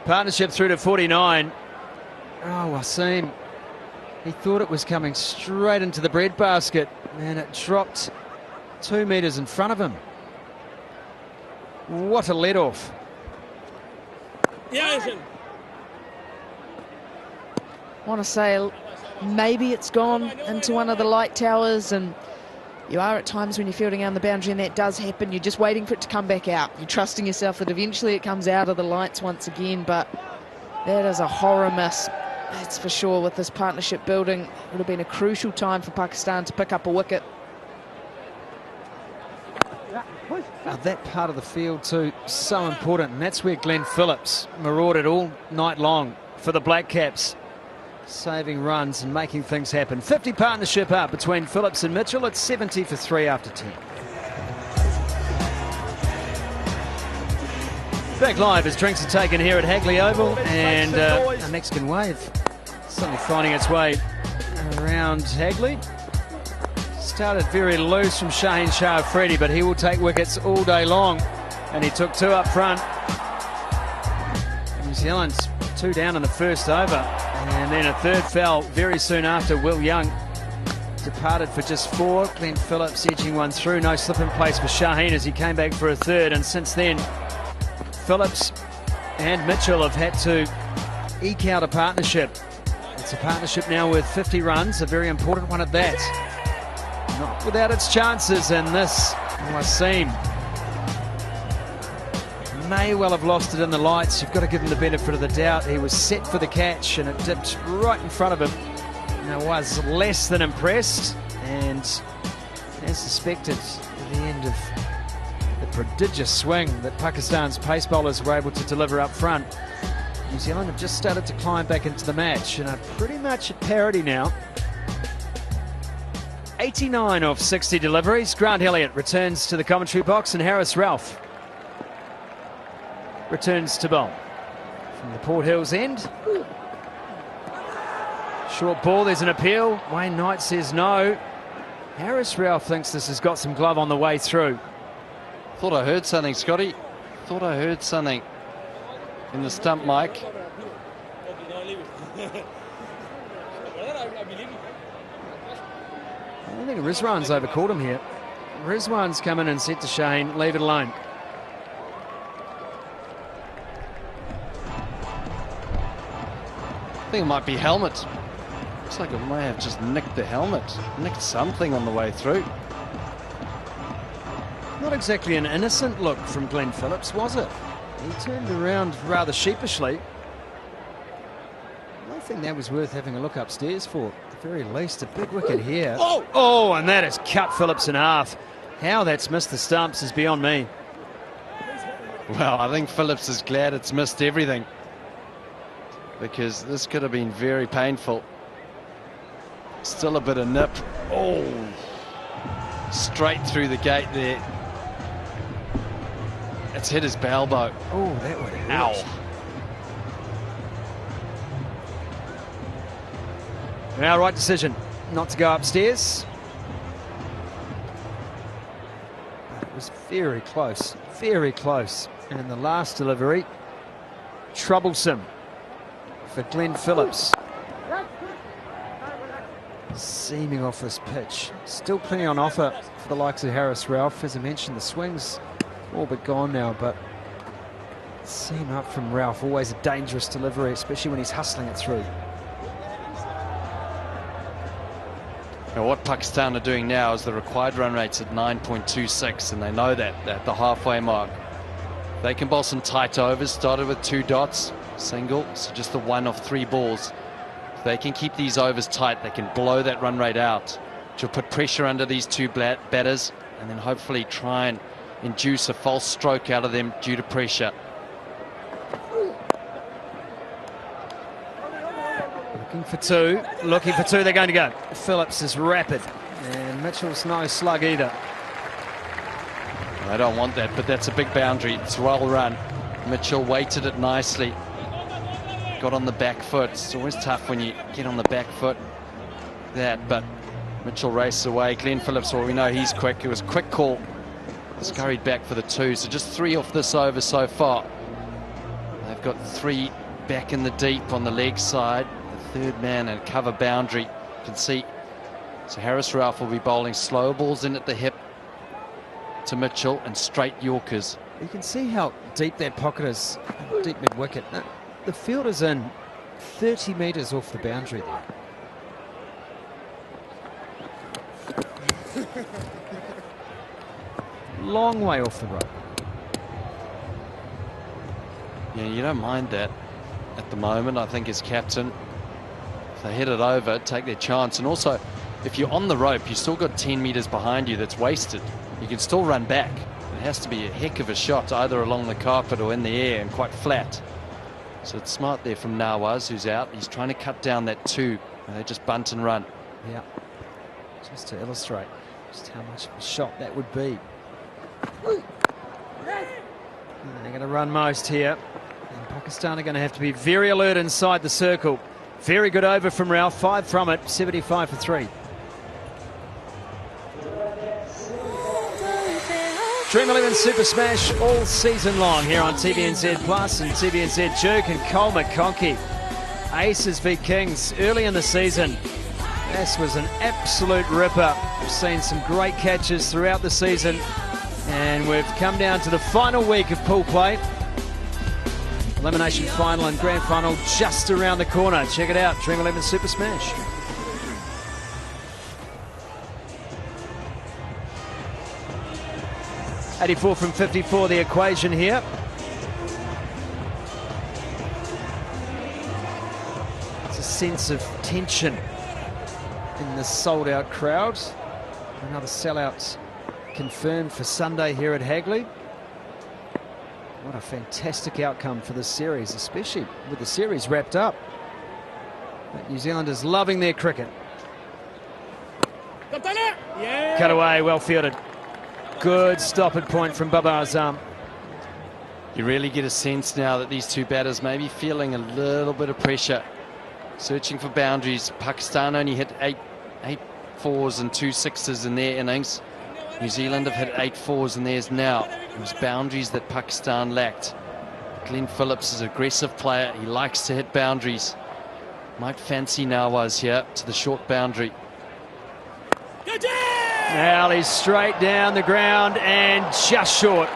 Partnership through to 49. Oh, Wasim. He thought it was coming straight into the breadbasket, and it dropped 2 metres in front of him. What a let-off. I want to say maybe it's gone into one of the light towers, and you are at times when you're fielding on the boundary and that does happen, you're just waiting for it to come back out. You're trusting yourself that eventually it comes out of the lights once again, but that is a horror miss. That's for sure. With this partnership building, it would have been a crucial time for Pakistan to pick up a wicket. Now that part of the field too, so important, and that's where Glenn Phillips marauded all night long for the Black Caps, saving runs and making things happen. 50 partnership up between Phillips and Mitchell. It's 70 for 3 after 10. Back live as drinks are taken here at Hagley Oval, and a Mexican wave suddenly finding its way around Hagley. Started very loose from Shaheen Shah Afridi, but he will take wickets all day long, and he took 2 up front. New Zealand's 2 down in the first over, and then a third fell very soon after. Will Young departed for just 4. Glenn Phillips edging one through. No slip in place for Shaheen as he came back for a third, and since then Phillips and Mitchell have had to eke out a partnership. It's a partnership now with 50 runs, a very important one at that. Not without its chances, and this Wasim may well have lost it in the lights. You've got to give him the benefit of the doubt. He was set for the catch and it dipped right in front of him. Now was less than impressed, and as suspected at the end of the prodigious swing that Pakistan's pace bowlers were able to deliver up front, New Zealand have just started to climb back into the match and are pretty much at parity now. 89 of 60 deliveries. Grant Elliott returns to the commentary box, and Harris Ralph returns to bowl from the Port Hills end. Short ball, there's an appeal. Wayne Knight says no. Harris Ralph thinks this has got some glove on the way through. Thought I heard something, Scotty. Thought I heard something in the stump mic. I think Rizwan's overcalled him here. Rizwan's come in and said to Shane, leave it alone. I think it might be helmet. Looks like it may have just nicked the helmet. Nicked something on the way through. Not exactly an innocent look from Glenn Phillips, was it? He turned around rather sheepishly. I think that was worth having a look upstairs for. At the very least, a big wicket here. Oh, and that has cut Phillips in half. How that's missed the stumps is beyond me. Well, I think Phillips is glad it's missed everything. because this could have been very painful. Still a bit of nip. Oh, straight through the gate there. It's hit his elbow. Oh, that would hurt. Ow. Now, right decision not to go upstairs. But it was very close, very close. And the last delivery, troublesome for Glenn Phillips. Seaming off this pitch. Still plenty on offer for the likes of Harris Ralph. As I mentioned, the swing's all but gone now, but seam up from Ralph, always a dangerous delivery, especially when he's hustling it through. Now what Pakistan are doing now is the required run rate's at 9.26, and they know that at the halfway mark. They can bowl some tight overs, started with 2 dots, single, so just the 1 of 3 balls. If they can keep these overs tight, they can blow that run rate out, which will put pressure under these 2 batters, and then hopefully try and induce a false stroke out of them due to pressure. Looking for 2, they're going to go. Phillips is rapid, and Mitchell's no slug either. I don't want that, but that's a big boundary. It's well run. Mitchell weighted it nicely. Got on the back foot. It's always tough when you get on the back foot. But Mitchell races away. Glenn Phillips, well, we know he's quick. It was a quick call. Scurried back for the 2. So just 3 off this over so far. They've got 3 back in the deep on the leg side. The 3rd man and cover boundary. You can see. So Harris Ralph will be bowling slow balls in at the hip to Mitchell and straight Yorkers. You can see how deep that pocket is, deep mid-wicket. The field is in 30 metres off the boundary there. Long way off the road. Yeah, you don't mind that at the moment. I think as captain, if they hit it over, take their chance. And also, if you're on the rope, you've still got 10 metres behind you that's wasted. You can still run back. It has to be a heck of a shot, either along the carpet or in the air and quite flat. So it's smart there from Nawaz, who's out. He's trying to cut down that 2. And they just bunt and run. Yeah, just to illustrate just how much of a shot that would be. And they're going to run most here. And Pakistan are going to have to be very alert inside the circle. Very good over from Ralph. 5 from it, 75 for 3. Dream 11 Super Smash all season long here on TVNZ Plus and TVNZ Duke, and Cole McConkey. Aces v Kings early in the season. This was an absolute ripper. We've seen some great catches throughout the season, and we've come down to the final week of pool play. Elimination final and grand final just around the corner. Check it out, Dream 11 Super Smash. .84 from 54, the equation here. It's a sense of tension in the sold-out crowd. Another sellout confirmed for Sunday here at Hagley. What a fantastic outcome for this series, especially with the series wrapped up. But New Zealanders loving their cricket. Cut away, well fielded. Good stopping point from Baba Azam. You really get a sense now that these 2 batters may be feeling a little bit of pressure, searching for boundaries. Pakistan only hit 8 4s and 2 6s in their innings. New Zealand have hit 8 4s in theirs now. It was boundaries that Pakistan lacked. Glenn Phillips is an aggressive player. He likes to hit boundaries. Might fancy Nawaz here to the short boundary. Now he's straight down the ground and just short.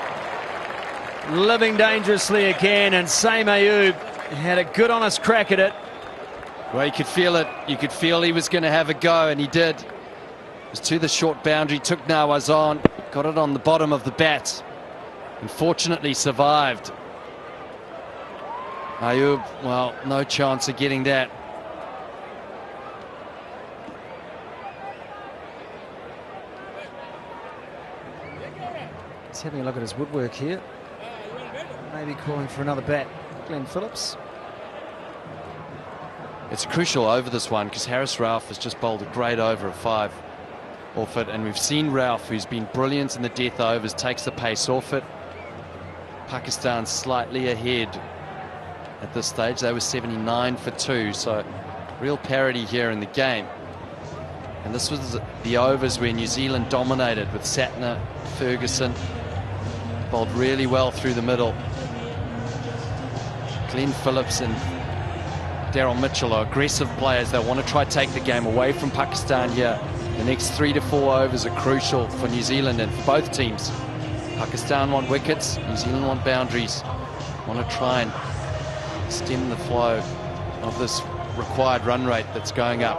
Living dangerously again, and Same Ayub had a good honest crack at it. Well, you could feel it. You could feel he was going to have a go, and he did. It was to the short boundary, took Nawaz on, got it on the bottom of the bat. Unfortunately survived. Ayub, well, no chance of getting that. He's having a look at his woodwork here. Maybe calling for another bat. Glenn Phillips. It's crucial over this one because Harris Ralph has just bowled a great over of 5 off it, and we've seen Ralph, who's been brilliant in the death overs, takes the pace off it. Pakistan slightly ahead at this stage. They were 79 for 2, so real parity here in the game. And this was the overs where New Zealand dominated with Satner, Ferguson, bowled really well through the middle. Glenn Phillips and Daryl Mitchell are aggressive players. They want to try to take the game away from Pakistan here. The next 3 to 4 overs are crucial for New Zealand and for both teams. Pakistan want wickets, New Zealand want boundaries. Want to try and stem the flow of this required run rate that's going up.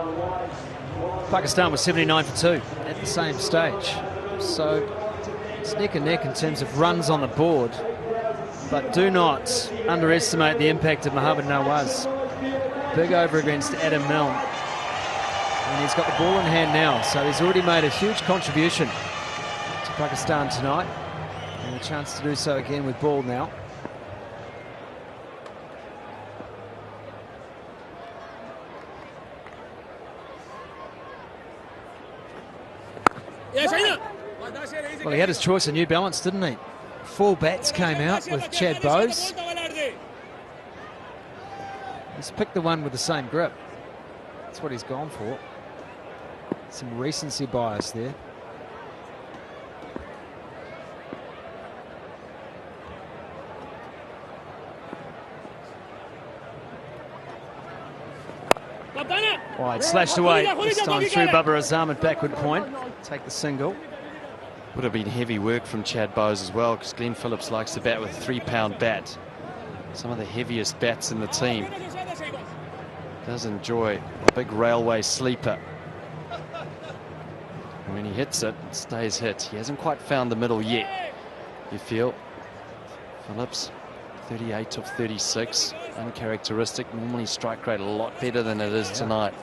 Pakistan was 79 for 2 at the same stage. So it's neck and neck in terms of runs on the board. But do not underestimate the impact of Mohammad Nawaz. Big over against Adam Milne. And he's got the ball in hand now. So he's already made a huge contribution to Pakistan tonight. And a chance to do so again with ball now. Well, he had his choice of New Balance, didn't he? 4 bats came out with Chad Bowes. He's picked the one with the same grip. That's what he's gone for. Some recency bias there. Wide, slashed away, this time through Babar Azam at backward point. Take the single. Would have been heavy work from Chad Bowes as well, because Glenn Phillips likes to bat with a 3-pound bat. Some of the heaviest bats in the team. Does enjoy a big railway sleeper. And when he hits it, it stays hit. He hasn't quite found the middle yet, you feel. Phillips, 38 of 36. Uncharacteristic. Normally strike rate a lot better than it is tonight.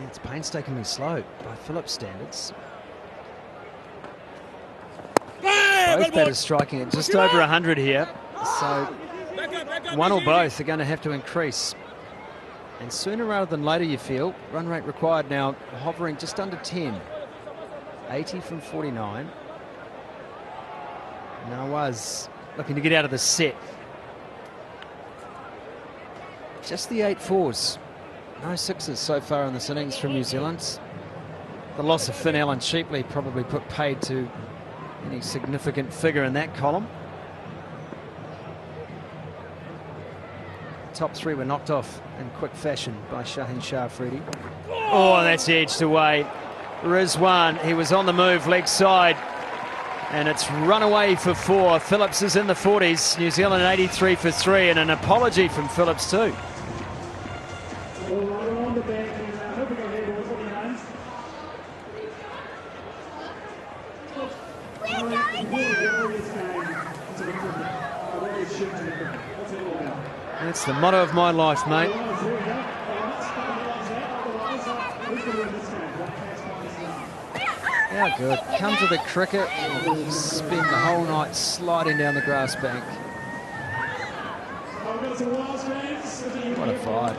Yeah, it's painstakingly slow by Phillips standards. Both batters striking at just over 100 here. So one or both are going to have to increase. And sooner rather than later, you feel. Run rate required now hovering just under 10. 80 from 49. Nawaz looking to get out of the set. Just the 8 fours. No sixes so far in this innings from New Zealand. The loss of Finn Allen cheaply probably put paid to any significant figure in that column. Top 3 were knocked off in quick fashion by Shaheen Shah Afridi. Oh, that's edged away. Rizwan, he was on the move, leg side. And it's run away for 4. Phillips is in the 40s. New Zealand 83 for 3. And an apology from Phillips too. That's the motto of my life, mate. How good. Come to the cricket, spend the whole night sliding down the grass bank. What a vibe.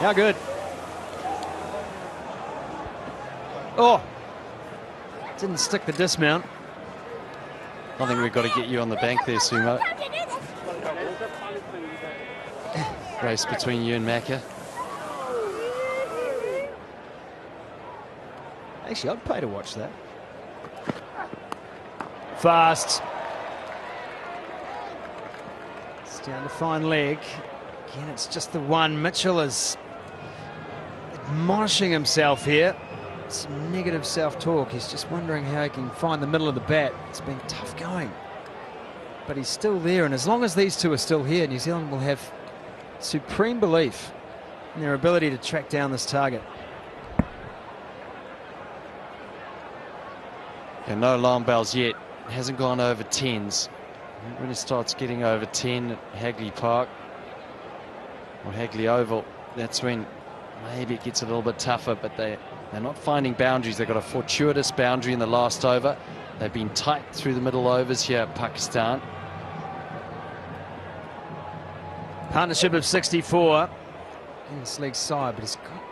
How good. Oh, didn't stick the dismount. I think we've got to get you on the bank there, Sumo. Race between you and Macca. Actually, I'd pay to watch that. Fast. It's down to fine leg. Again, it's just the one. Mitchell is admonishing himself here. Some negative self-talk. He's just wondering how he can find the middle of the bat. It's been tough going. But he's still there, and as long as these two are still here, New Zealand will have supreme belief in their ability to track down this target. And no alarm bells yet. It hasn't gone over 10s. When it starts getting over 10 at Hagley Park or Hagley Oval, that's when maybe it gets a little bit tougher, but they They're not finding boundaries. They've got a fortuitous boundary in the last over. They've been tight through the middle overs here at Pakistan. Partnership of 64 in this league side, but he's got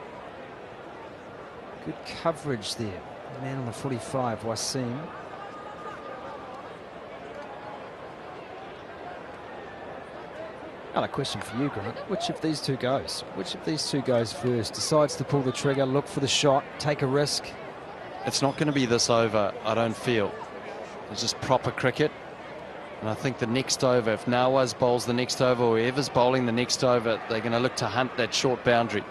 good coverage there. The man on the 45, Wasim. Another question for you, Grant. Which of these two goes? Which of these two goes first? Decides to pull the trigger, look for the shot, take a risk? It's not going to be this over, I don't feel. It's just proper cricket. And I think the next over, if Nawaz bowls the next over, or whoever's bowling the next over, they're going to look to hunt that short boundary.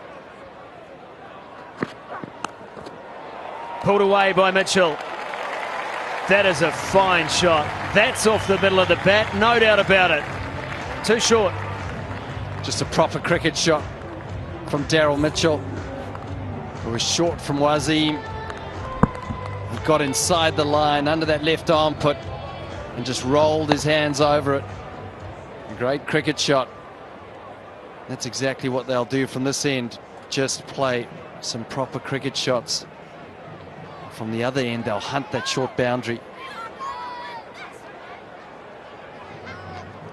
Pulled away by Mitchell. That is a fine shot. That's off the middle of the bat, no doubt about it. Too short. Just a proper cricket shot from Daryl Mitchell. It was short from Wasim. He got inside the line under that left armpit and just rolled his hands over it. A great cricket shot. That's exactly what they'll do from this end. Just play some proper cricket shots. From the other end, they'll hunt that short boundary.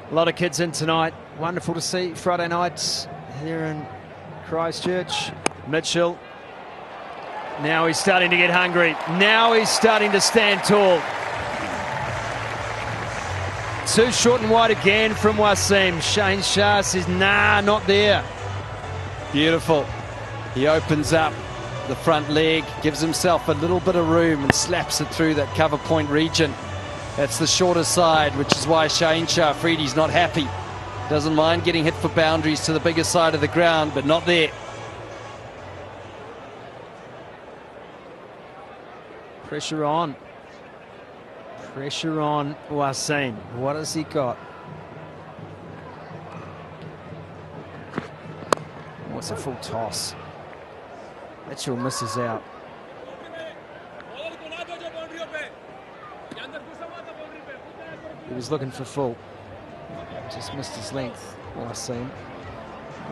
A lot of kids in tonight. Wonderful to see Friday nights here in Christchurch. Mitchell. Now he's starting to get hungry. Now he's starting to stand tall. Too short and wide again from Wasim. Shane Shah says, nah, not there. Beautiful. He opens up the front leg, gives himself a little bit of room and slaps it through that cover point region. That's the shorter side, which is why Shane Shah Afridi's not happy. Doesn't mind getting hit for boundaries to the bigger side of the ground, but not there. Pressure on. Pressure on Wasim. What has he got? What's a full toss? Mitchell misses out. He was looking for full. Just missed his length, Wasim.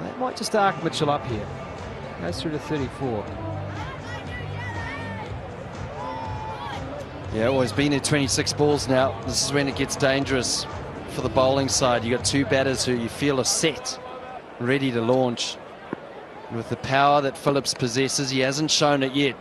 That might just arc Mitchell up here. Goes through to 34. Yeah, well, he's been at 26 balls now. This is when it gets dangerous for the bowling side. You've got two batters who you feel are set, ready to launch. And with the power that Phillips possesses, he hasn't shown it yet.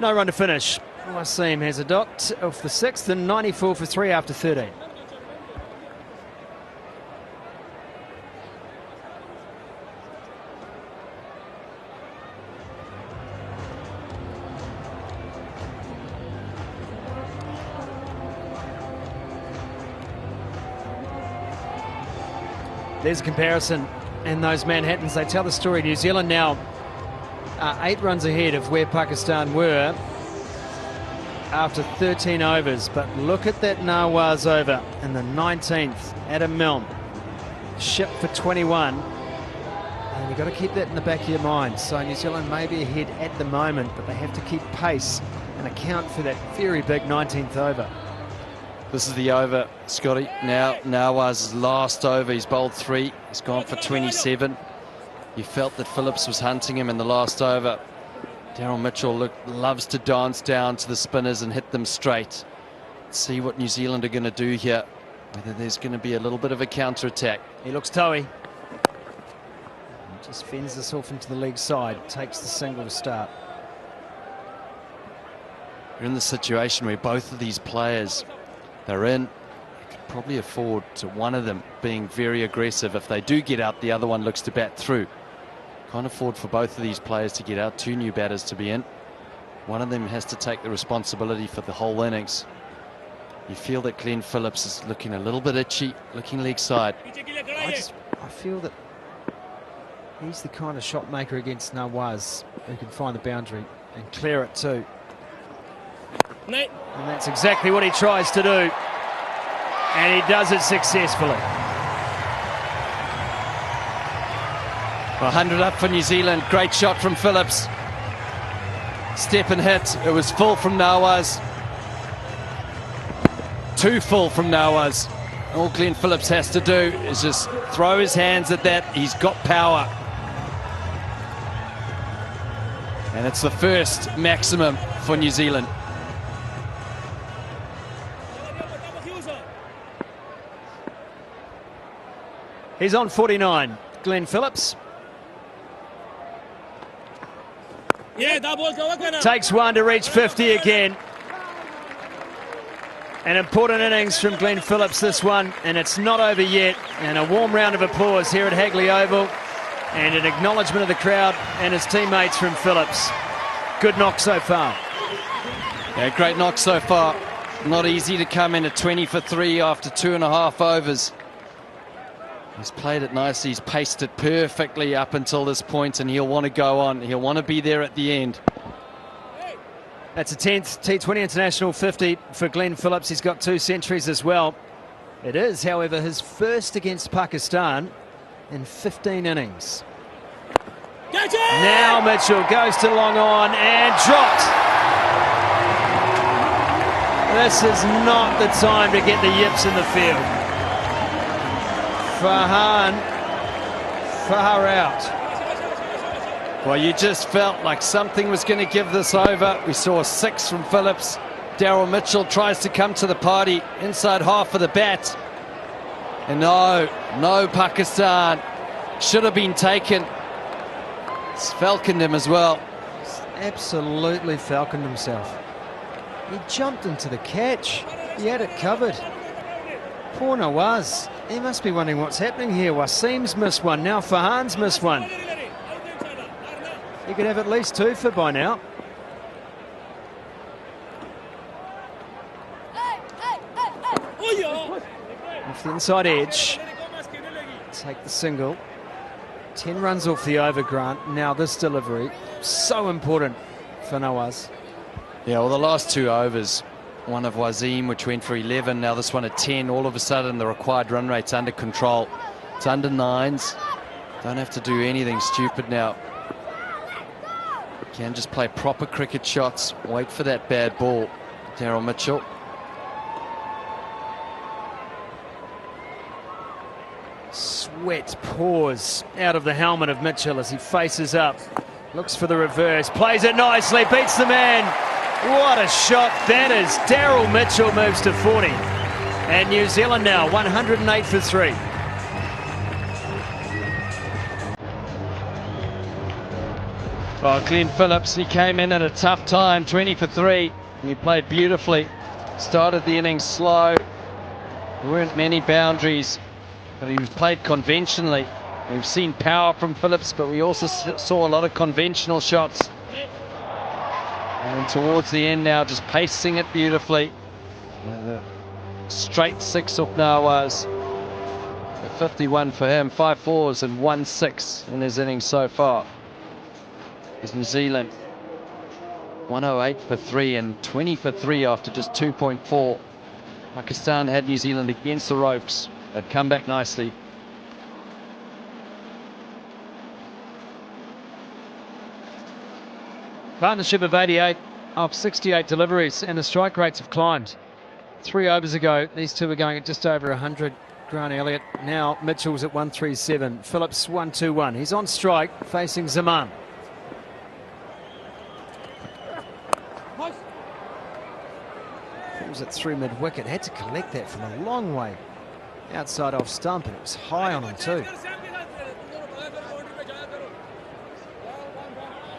No run to finish. Wasim has a dot off the 6th and 94 for 3 after 13. There's a comparison, and those Manhattans, they tell the story. New Zealand now 8 runs ahead of where Pakistan were after 13 overs. But look at that Nawaz over in the 19th. Adam Milne, shipped for 21. And you've got to keep that in the back of your mind. So New Zealand may be ahead at the moment, but they have to keep pace and account for that very big 19th over. This is the over, Scotty. Now Nawaz's last over. He's bowled 3. He's gone for 27. You felt that Phillips was hunting him in the last over. Daryl Mitchell loves to dance down to the spinners and hit them straight. Let's see what New Zealand are going to do here. Whether there's going to be a little bit of a counter-attack. He looks toey. Just fends this off into the leg side. Takes the single to start. We're in the situation where both of these players, they're in. You could probably afford to one of them being very aggressive. If they do get out, the other one looks to bat through. Can't afford for both of these players to get out. 2 new batters to be in. One of them has to take the responsibility for the whole innings. You feel that Glenn Phillips is looking a little bit itchy, looking leg side. I feel that he's the kind of shot maker against Nawaz who can find the boundary and clear it too. And that's exactly what he tries to do. And he does it successfully. 100 up for New Zealand. Great shot from Phillips. Step and hit. It was full from Nawaz. 2 full from Nawaz. All Glenn Phillips has to do is just throw his hands at that. He's got power. And it's the first maximum for New Zealand. He's on 49, Glenn Phillips. Takes one to reach 50 again. An important innings from Glenn Phillips, this one, and it's not over yet. And a warm round of applause here at Hagley Oval, and an acknowledgement of the crowd and his teammates from Phillips. Good knock so far. Yeah, great knock so far. Not easy to come in at 20 for 3 after 2.5 overs. He's played it nicely. He's paced it perfectly up until this point, and he'll want to go on. He'll want to be there at the end. That's a 10th T20 International 50 for Glenn Phillips. He's got 2 centuries as well. It is, however, his first against Pakistan in 15 innings. Now Mitchell goes to long on and dropped. This is not the time to get the yips in the field. Farhan, far out. Well, you just felt like something was going to give this over. We saw a 6 from Phillips. Daryl Mitchell tries to come to the party inside half of the bat. And no, Pakistan should have been taken. It's falconed him as well. He's absolutely falconed himself. He jumped into the catch. He had it covered. Poor Nawaz. He must be wondering what's happening here. Wasim's missed one. Now Farhan's missed one. He could have at least 2 for by now. Off the inside edge. Take the single. 10 runs off the over, Grant. Now this delivery. So important for Nawaz. Yeah, well, the last 2 overs, one of Wasim, which went for 11, now this one at 10, all of a sudden the required run rate's under control. It's under 9s. Don't have to do anything stupid now. Can just play proper cricket shots. Wait for that bad ball. Daryl Mitchell. Sweat pours out of the helmet of Mitchell as he faces up. Looks for the reverse. Plays it nicely. Beats the man. What a shot that is. Daryl Mitchell moves to 40. And New Zealand now 108 for 3. Well, Glenn Phillips, he came in at a tough time, 20 for 3. He played beautifully. Started the innings slow. There weren't many boundaries, but he was played conventionally. We've seen power from Phillips, but we also saw a lot of conventional shots. And towards the end now, just pacing it beautifully. The straight 6 up now was 51 for him, 5 4s and 1 6 in his innings so far. Is New Zealand 108 for 3 and 20 for 3 after just 2.4. Pakistan had New Zealand against the ropes. They'd come back nicely. Partnership of 88 of 68 deliveries, and the strike rates have climbed. 3 overs ago, these two were going at just over 100. Grant Elliott. Now Mitchell's at 137. Phillips 121. He's on strike facing Zaman. Was it through mid-wicket? Had to collect that from a long way outside off stump, and it was high on him too.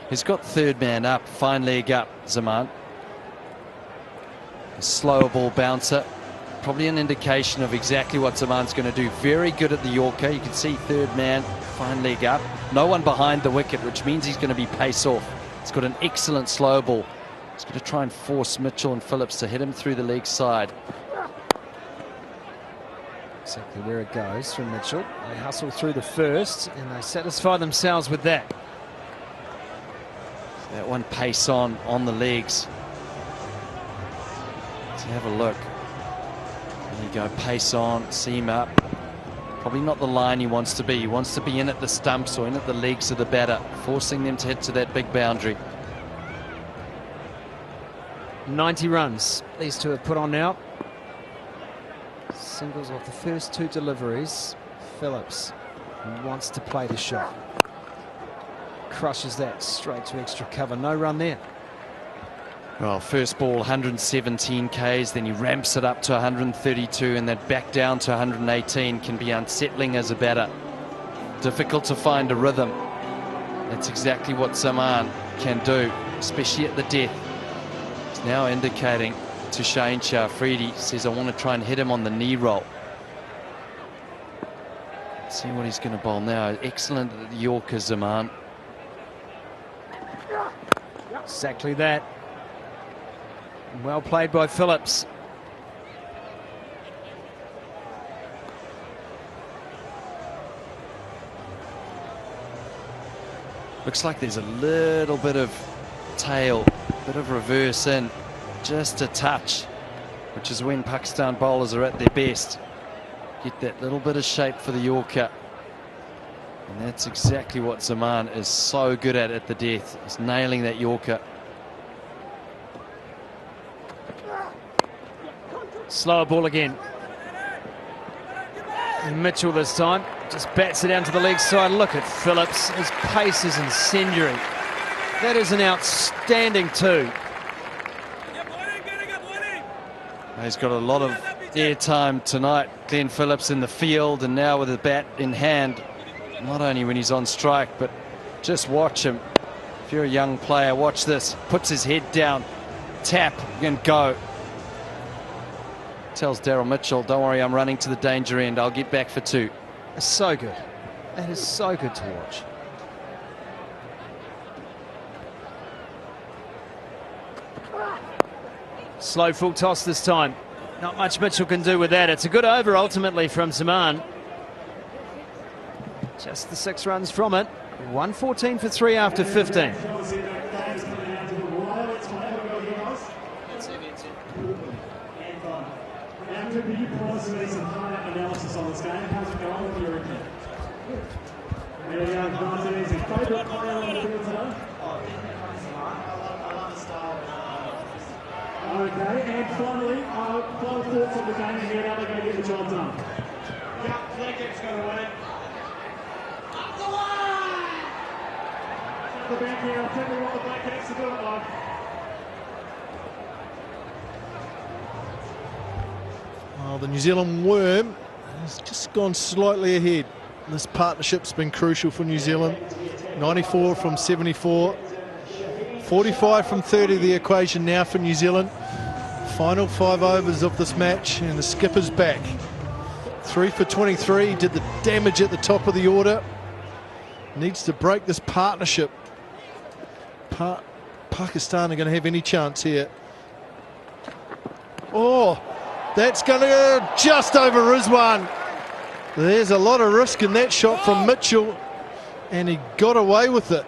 He's got 3rd man up, fine leg up, Zaman. A slower ball bouncer, probably an indication of exactly what Zaman's going to do. Very good at the Yorker. You can see 3rd man, fine leg up. No one behind the wicket, which means he's going to be pace off. He's got an excellent slow ball. He's going to try and force Mitchell and Phillips to hit him through the leg side. Exactly where it goes from Mitchell. They hustle through the first and they satisfy themselves with that. That one pace on the legs. Let's have a look. There you go, pace on, seam up. Probably not the line he wants to be. He wants to be in at the stumps or in at the legs of the batter, forcing them to hit to that big boundary. 90 runs these two have put on now. Singles off the first 2 deliveries. Phillips wants to play the shot. Crushes that straight to extra cover. No run there. Well, first ball 117 Ks, then he ramps it up to 132, and that back down to 118 can be unsettling as a batter. Difficult to find a rhythm. That's exactly what Zaman can do, especially at the death. He's now indicating to Shane Shafridi, says, I want to try and hit him on the knee roll. Let's see what he's going to bowl now. Excellent at the Yorker, Zaman. Exactly that. Well played by Phillips. Looks like there's a little bit of tail, bit of reverse in, just a touch, which is when Pakistan bowlers are at their best. Get that little bit of shape for the Yorker. And that's exactly what Zaman is so good at the death. He's nailing that Yorker. Slower ball again. And Mitchell this time just bats it down to the leg side. Look at Phillips. His pace is incendiary. That is an outstanding 2. He's got a lot of airtime tonight, Glenn Phillips, in the field, and now with the bat in hand, not only when he's on strike, but just watch him. If you're a young player, watch this. Puts his head down, tap, and go. Tells Daryl Mitchell, don't worry, I'm running to the danger end. I'll get back for 2. It's so good. That is so good to watch. Slow full toss this time. Not much Mitchell can do with that. It's a good over ultimately from Zaman. Just the 6 runs from it. 114 for 3 after 15. Can you pause and some hard analysis on this game? How's it going with your opinion? There we go, guys. It is your favourite player on the field today? Okay, and finally, final thoughts on the game and how they're going to get the job done. Yeah, BLACKCAP's going to win it. Up the line! The back here, I'll tell you what the BLACKCAPs are doing like. Oh, the New Zealand Worm has just gone slightly ahead. This partnership's been crucial for New Zealand. 94 from 74. 45 from 30 the equation now for New Zealand. Final 5 overs of this match, and the skipper's back. 3 for 23, did the damage at the top of the order. Needs to break this partnership. Pakistan are going to have any chance here. Oh, that's going to go just over Rizwan. There's a lot of risk in that shot from Mitchell, and he got away with it.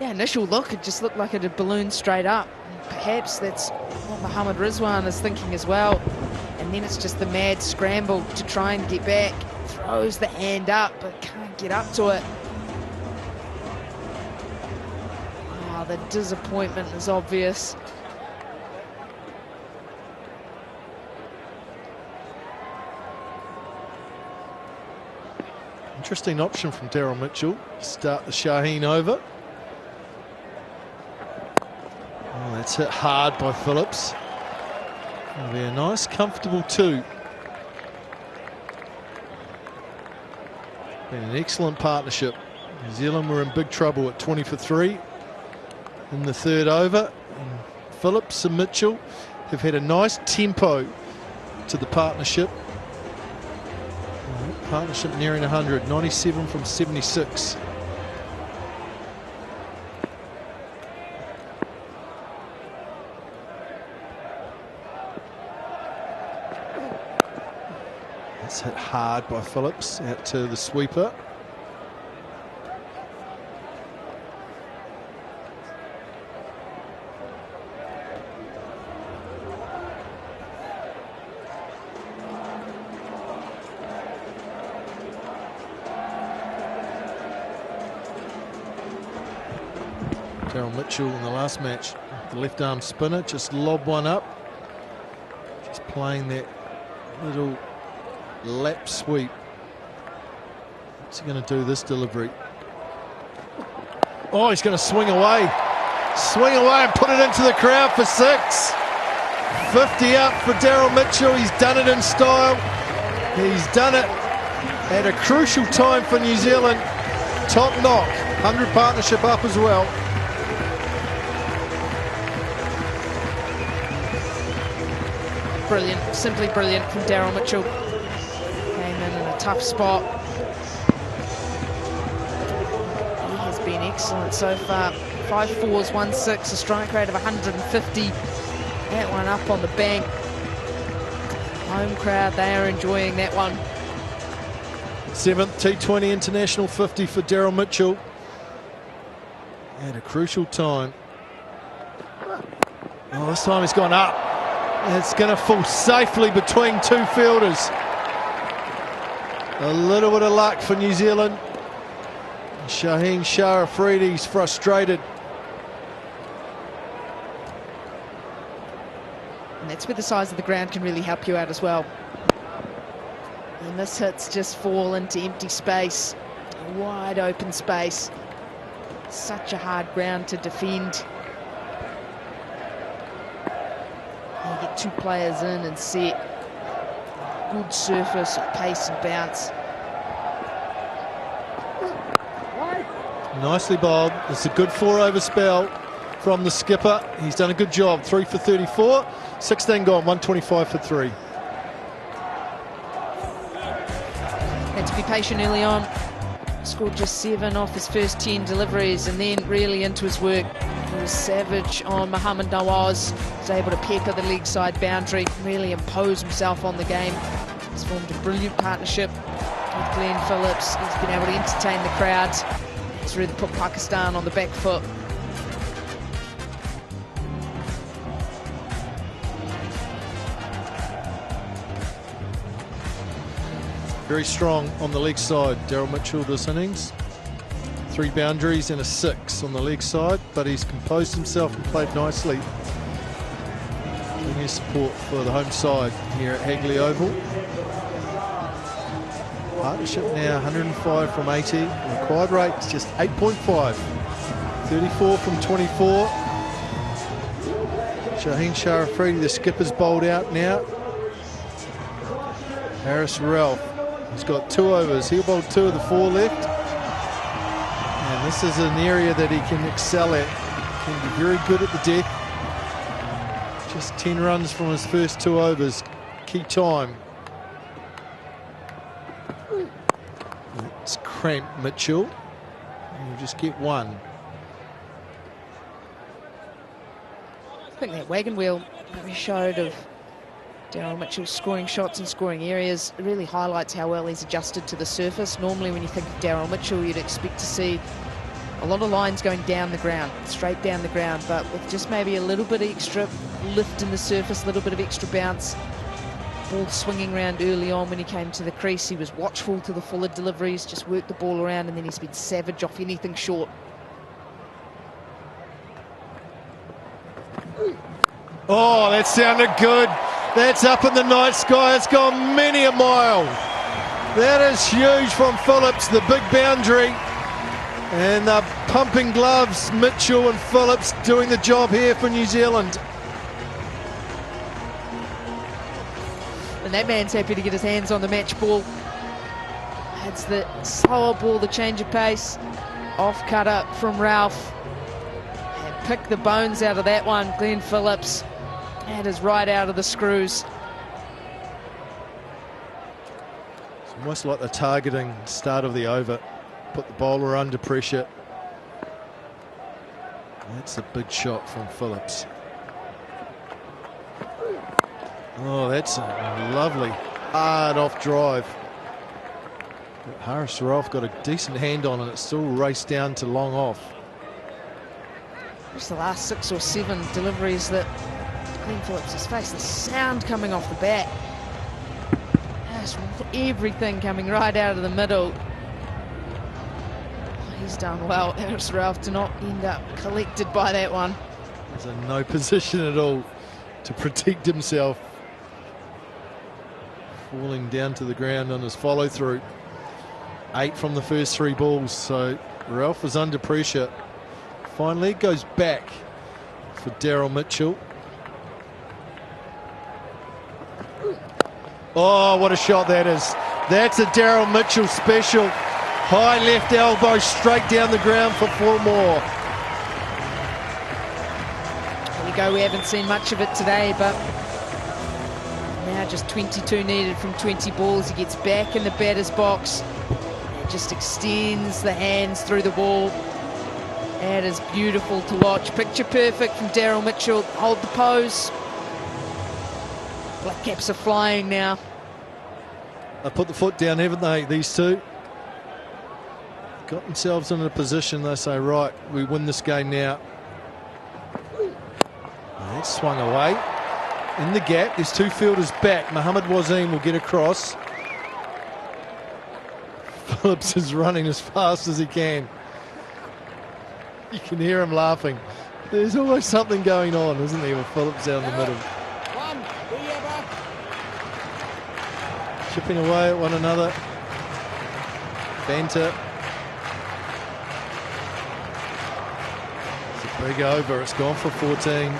Yeah, initial look, it just looked like it had ballooned straight up. Perhaps that's what Mohammad Rizwan is thinking as well. And then it's just the mad scramble to try and get back. Throws the hand up, but can't get up to it. Oh, the disappointment is obvious. Interesting option from Daryl Mitchell. Start the Shaheen over. Oh, that's hit hard by Phillips. It'll be a nice, comfortable 2. Been an excellent partnership. New Zealand were in big trouble at 20 for 3 in the 3rd over. And Phillips and Mitchell have had a nice tempo to the partnership. Partnership nearing 100, 97 from 76. That's hit hard by Phillips out to the sweeper. Daryl Mitchell in the last match, the left arm spinner, just lobbed one up. Just playing that little lap sweep. What's he going to do this delivery? Oh, he's going to swing away. Swing away and put it into the crowd for 6. 50 up for Daryl Mitchell. He's done it in style. He's done it at a crucial time for New Zealand. Top knock. 100 partnership up as well. Brilliant, simply brilliant from Daryl Mitchell. Came in a tough spot. He has been excellent so far. 5 4s, 1 6, a strike rate of 150. That one up on the bank. Home crowd, they are enjoying that one. 7th T20 International 50 for Daryl Mitchell. At a crucial time. Oh, this time he's gone up. It's going to fall safely between 2 fielders. A little bit of luck for New Zealand. Shaheen Shah Afridi's frustrated. And that's where the size of the ground can really help you out as well. And this hits just fall into empty space, wide open space. Such a hard ground to defend. You get 2 players in and set. Good surface, pace and bounce. Nicely bowled. It's a good 4-over spell from the skipper. He's done a good job. 3 for 34, 16 gone, 125 for 3. Had to be patient early on. Scored just 7 off his first 10 deliveries and then really into his work. He was savage on Mohammad Nawaz. Was able to pepper the leg side boundary, really impose himself on the game. He's formed a brilliant partnership with Glenn Phillips. He's been able to entertain the crowds. He's really put Pakistan on the back foot. Very strong on the leg side, Daryl Mitchell this innings. 3 boundaries and a 6 on the leg side, but he's composed himself and played nicely. Plenty of support for the home side here at Hagley Oval. Partnership now 105 from 80. Required rate is just 8.5. 34 from 24. Shaheen Shah Afridi, the skipper's bowled out now. Harris Ralph. He's got 2 overs. He'll bowl 2 of the 4 left. And this is an area that he can excel at. He can be very good at the deck. Just 10 runs from his first 2 overs. Key time. It's cramped Mitchell. And you just get 1. I think that wagon wheel that we showed of Daryl Mitchell scoring shots and scoring areas really highlights how well he's adjusted to the surface. Normally when you think of Daryl Mitchell, you'd expect to see a lot of lines going down the ground, straight down the ground, but with just maybe a little bit of extra lift in the surface, a little bit of extra bounce. Ball swinging around early on when he came to the crease. He was watchful to the fuller deliveries, just worked the ball around, and then he's been savage off anything short. Oh, that sounded good. That's up in the night sky. It's gone many a mile. That is huge from Phillips, the big boundary. And the pumping gloves, Mitchell and Phillips doing the job here for New Zealand. And that man's happy to get his hands on the match ball. That's the slower ball, the change of pace. Off cut up from Ralph. And pick the bones out of that one, Glenn Phillips. That is right out of the screws. It's almost like the targeting start of the over. Put the bowler under pressure. That's a big shot from Phillips. Oh, that's a lovely hard off drive. But Harris Ralph got a decent hand on it. It still raced down to long off. Just the last 6 or 7 deliveries that Glenn Phillips has faced. The sound coming off the bat. That's everything coming right out of the middle. He's done well. Harris Ralph to not end up collected by that one. He's in no position at all to protect himself. falling down to the ground on his follow-through. 8 from the first 3 balls, so Ralph is under pressure. Finally, it goes back for Daryl Mitchell. Oh, what a shot that is. That's a Daryl Mitchell special. High left elbow straight down the ground for 4 more. There you go, we haven't seen much of it today, but now just 22 needed from 20 balls. He gets back in the batter's box. He just extends the hands through the ball. That is beautiful to watch. Picture perfect from Daryl Mitchell. Hold the pose. Black Caps are flying now. They put the foot down, haven't they, these two? Got themselves in a position, they say, right, we win this game now. And it's swung away. In the gap, there's 2 fielders back. Mohamed Wasim will get across. Phillips is running as fast as he can. You can hear him laughing. There's always something going on, isn't there, with Phillips down the middle. Chipping away at one another. Banter. It's a big over. It's gone for 14.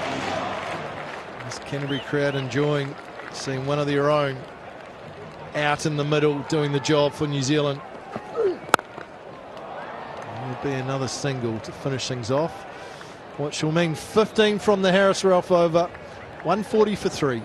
This Canterbury crowd enjoying seeing one of their own out in the middle doing the job for New Zealand. It'll be another single to finish things off, which will mean 15 from the Harris Ralph over. 140 for 3.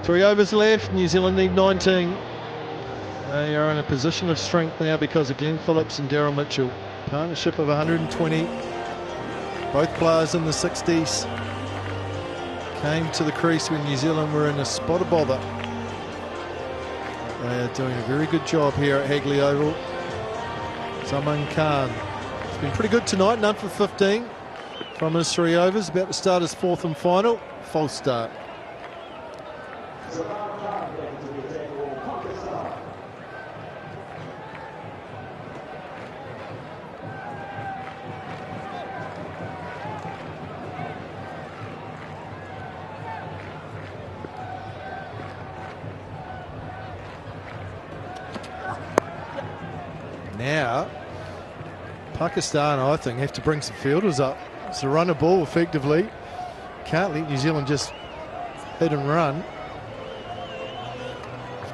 Three overs left. New Zealand need 19. They are in a position of strength now because of Glenn Phillips and Daryl Mitchell. Partnership of 120. Both players in the 60s. Came to the crease when New Zealand were in a spot of bother. They are doing a very good job here at Hagley Oval. Zaman Khan has been pretty good tonight, none for 15 from his 3 overs. About to start his 4th and final. False start. Now, Pakistan, I think, have to bring some fielders up. It's a runner ball, effectively. Can't let New Zealand just hit and run.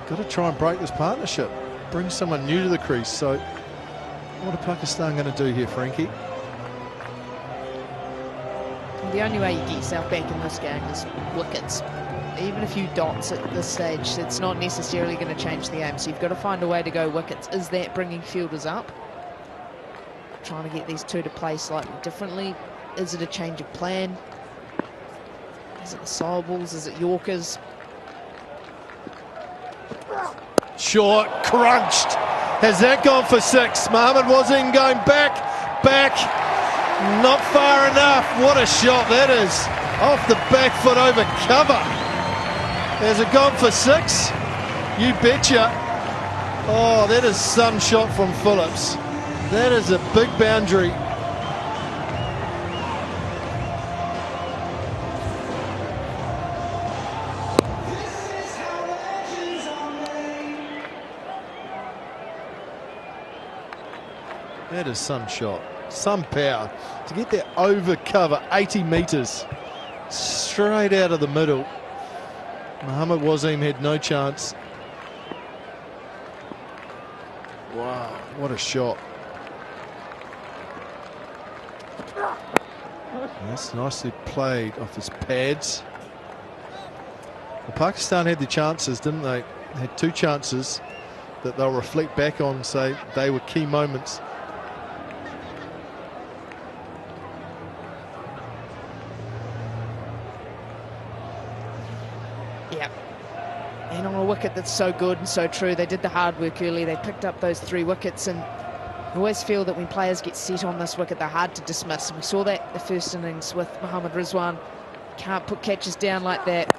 Got to try and break this partnership. Bring someone new to the crease. So, what are Pakistan going to do here, Frankie? The only way you get yourself back in this game is wickets. Even a few dots at this stage, it's not necessarily going to change the game. So you've got to find a way to go wickets. Is that bringing fielders up? Trying to get these two to play slightly differently. Is it a change of plan? Is it the sole balls? Is it Yorkers? Short, crunched. Has that gone for 6? Mohamed Wasim going back. Not far enough. What a shot that is. Off the back foot over cover. Has it gone for 6? You betcha. Oh, that is some shot from Phillips. That is a big boundary. That is some shot, some power. To get that over cover, 80 metres, straight out of the middle. Mohamed Wasim had no chance. Wow, what a shot. That's nicely played off his pads. Well, Pakistan had the chances, didn't they? They had 2 chances that they'll reflect back on and say they were key moments. Yeah. And on a wicket that's so good and so true, they did the hard work early. They picked up those 3 wickets, and I always feel that when players get set on this wicket, they're hard to dismiss. And we saw that the first innings with Mohammad Rizwan. Can't put catches down like that.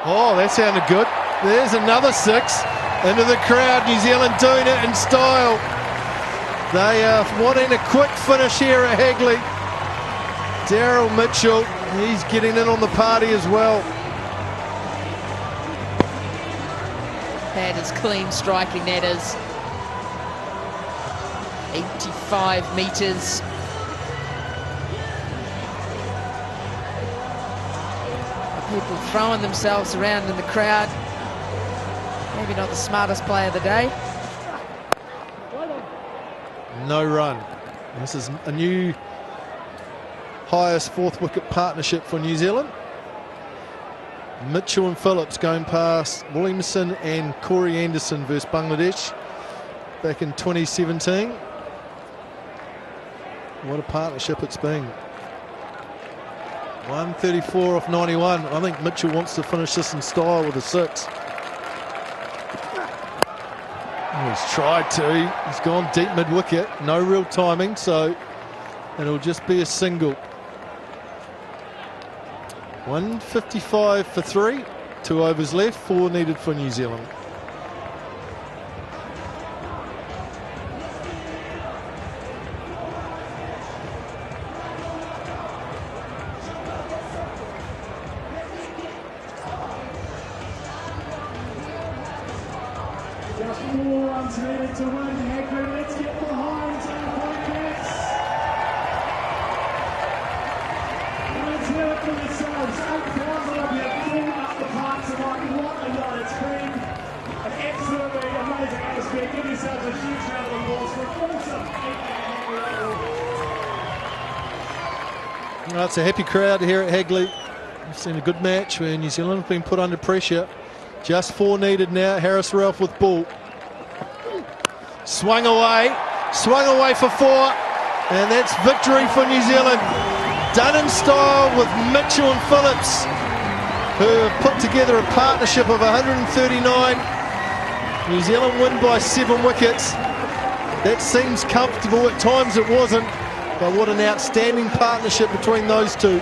Oh, that sounded good. There's another 6 into the crowd. New Zealand doing it in style. They are wanting a quick finish here at Hagley. Daryl Mitchell, he's getting in on the party as well. That is clean striking, that is. 85 metres. People throwing themselves around in the crowd. Maybe not the smartest player of the day. No run. This is a new highest 4th wicket partnership for New Zealand. Mitchell and Phillips going past Williamson and Corey Anderson versus Bangladesh back in 2017. What a partnership it's been. 134 off 91. I think Mitchell wants to finish this in style with a 6. Oh, he's tried to. He's gone deep mid-wicket. No real timing, so it'll just be a single. 155 for 3. 2 overs left. 4 needed for New Zealand. Just 4 runs needed to win. Hagley, let's get behind BLACKCAPS. Let's hear it for yourselves. 8,000 of you filled up the park tonight. What a night it's been. An absolutely amazing atmosphere. Give yourselves a huge round of applause for an awesome 8,000. Well, it's a happy crowd here at Hagley. We've seen a good match where New Zealand have been put under pressure. Just 4 needed now. Harris Ralph with ball. Swung away for 4. And that's victory for New Zealand. Done in style with Mitchell and Phillips, who have put together a partnership of 139. New Zealand win by 7 wickets. That seems comfortable. At times it wasn't. But what an outstanding partnership between those two.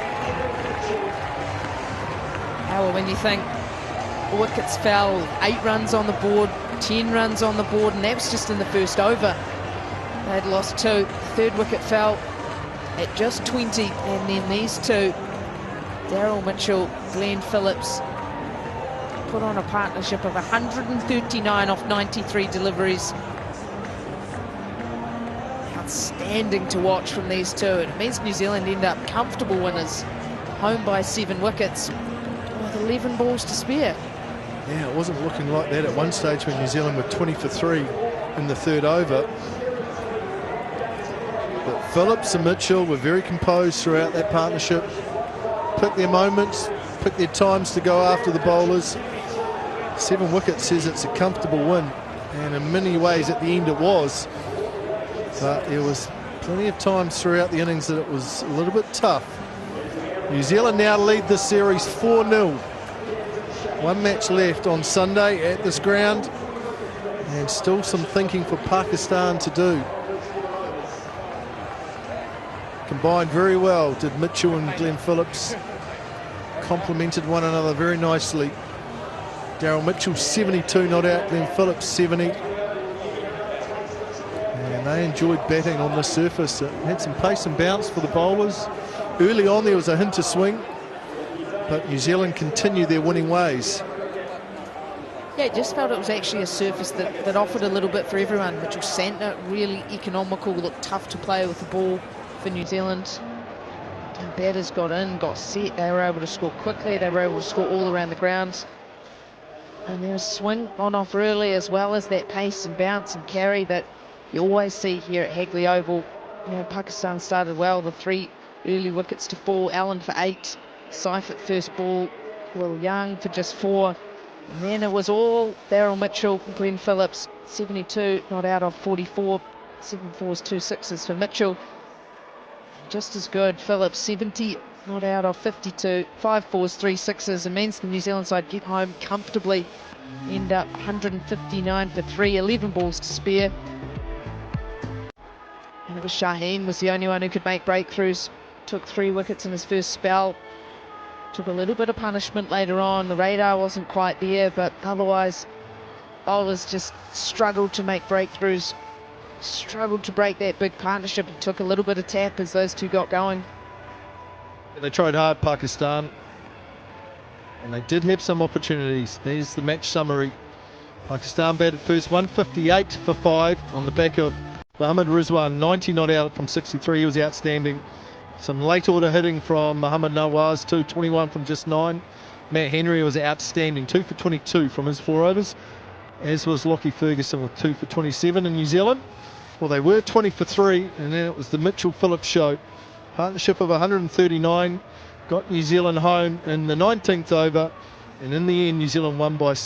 Well, when you think wickets fell, 8 runs on the board, 10 runs on the board, and that's just in the first over. They'd lost 2. 3rd wicket fell at just 20, and then these 2, Daryl Mitchell, Glenn Phillips, put on a partnership of 139 off 93 deliveries. Outstanding to watch from these 2. It means New Zealand end up comfortable winners, home by 7 wickets with 11 balls to spare. Yeah, it wasn't looking like that at one stage when New Zealand were 20 for 3 in the 3rd over. But Phillips and Mitchell were very composed throughout that partnership. Picked their moments, picked their times to go after the bowlers. 7 wickets says it's a comfortable win, and in many ways at the end it was. But there was plenty of times throughout the innings that it was a little bit tough. New Zealand now lead this series 4-0. 1 match left on Sunday at this ground, and still some thinking for Pakistan to do. Combined very well, did Mitchell and Glenn Phillips. Complemented one another very nicely. Daryl Mitchell 72 not out, Glenn Phillips 70. And they enjoyed batting on this surface. It had some pace and bounce for the bowlers. Early on there was a hint of swing, but New Zealand continued their winning ways. Yeah, just felt it was actually a surface that offered a little bit for everyone. Mitchell Santner, really economical, looked tough to play with the ball for New Zealand. And batters got in, got set, they were able to score quickly, they were able to score all around the grounds. And there was swing on off early, as well as that pace and bounce and carry that you always see here at Hagley Oval. You know, Pakistan started well, the 3 early wickets to fall. Allen for 8, Seifert first ball, Will Young for just 4. And then it was all Daryl Mitchell, Glenn Phillips, 72 not out of 44, 7 4s, 2 6s for Mitchell. Just as good, Phillips 70 not out of 52, 5 fours, 3 sixes, and means the New Zealand side get home comfortably, end up 159 for 3, 11 balls to spare. And it was Shaheen was the only one who could make breakthroughs, took 3 wickets in his first spell, took a little bit of punishment later on, the radar wasn't quite there, but otherwise bowlers just struggled to make breakthroughs, struggled to break that big partnership. It took a little bit of tap as those two got going. They tried hard, Pakistan, and they did have some opportunities. There's the match summary. Pakistan batted first, 158 for 5 on the back of Mohammad Rizwan, 90 not out from 63. He was outstanding. Some late order hitting from Muhammad Nawaz, 221 from just 9. Matt Henry was outstanding, 2 for 22 from his 4 overs, as was Lockie Ferguson with 2 for 27 in New Zealand. Well, they were 20 for 3, and then it was the Mitchell Phillips show. Partnership of 139 got New Zealand home in the 19th over, and in the end New Zealand won by 7.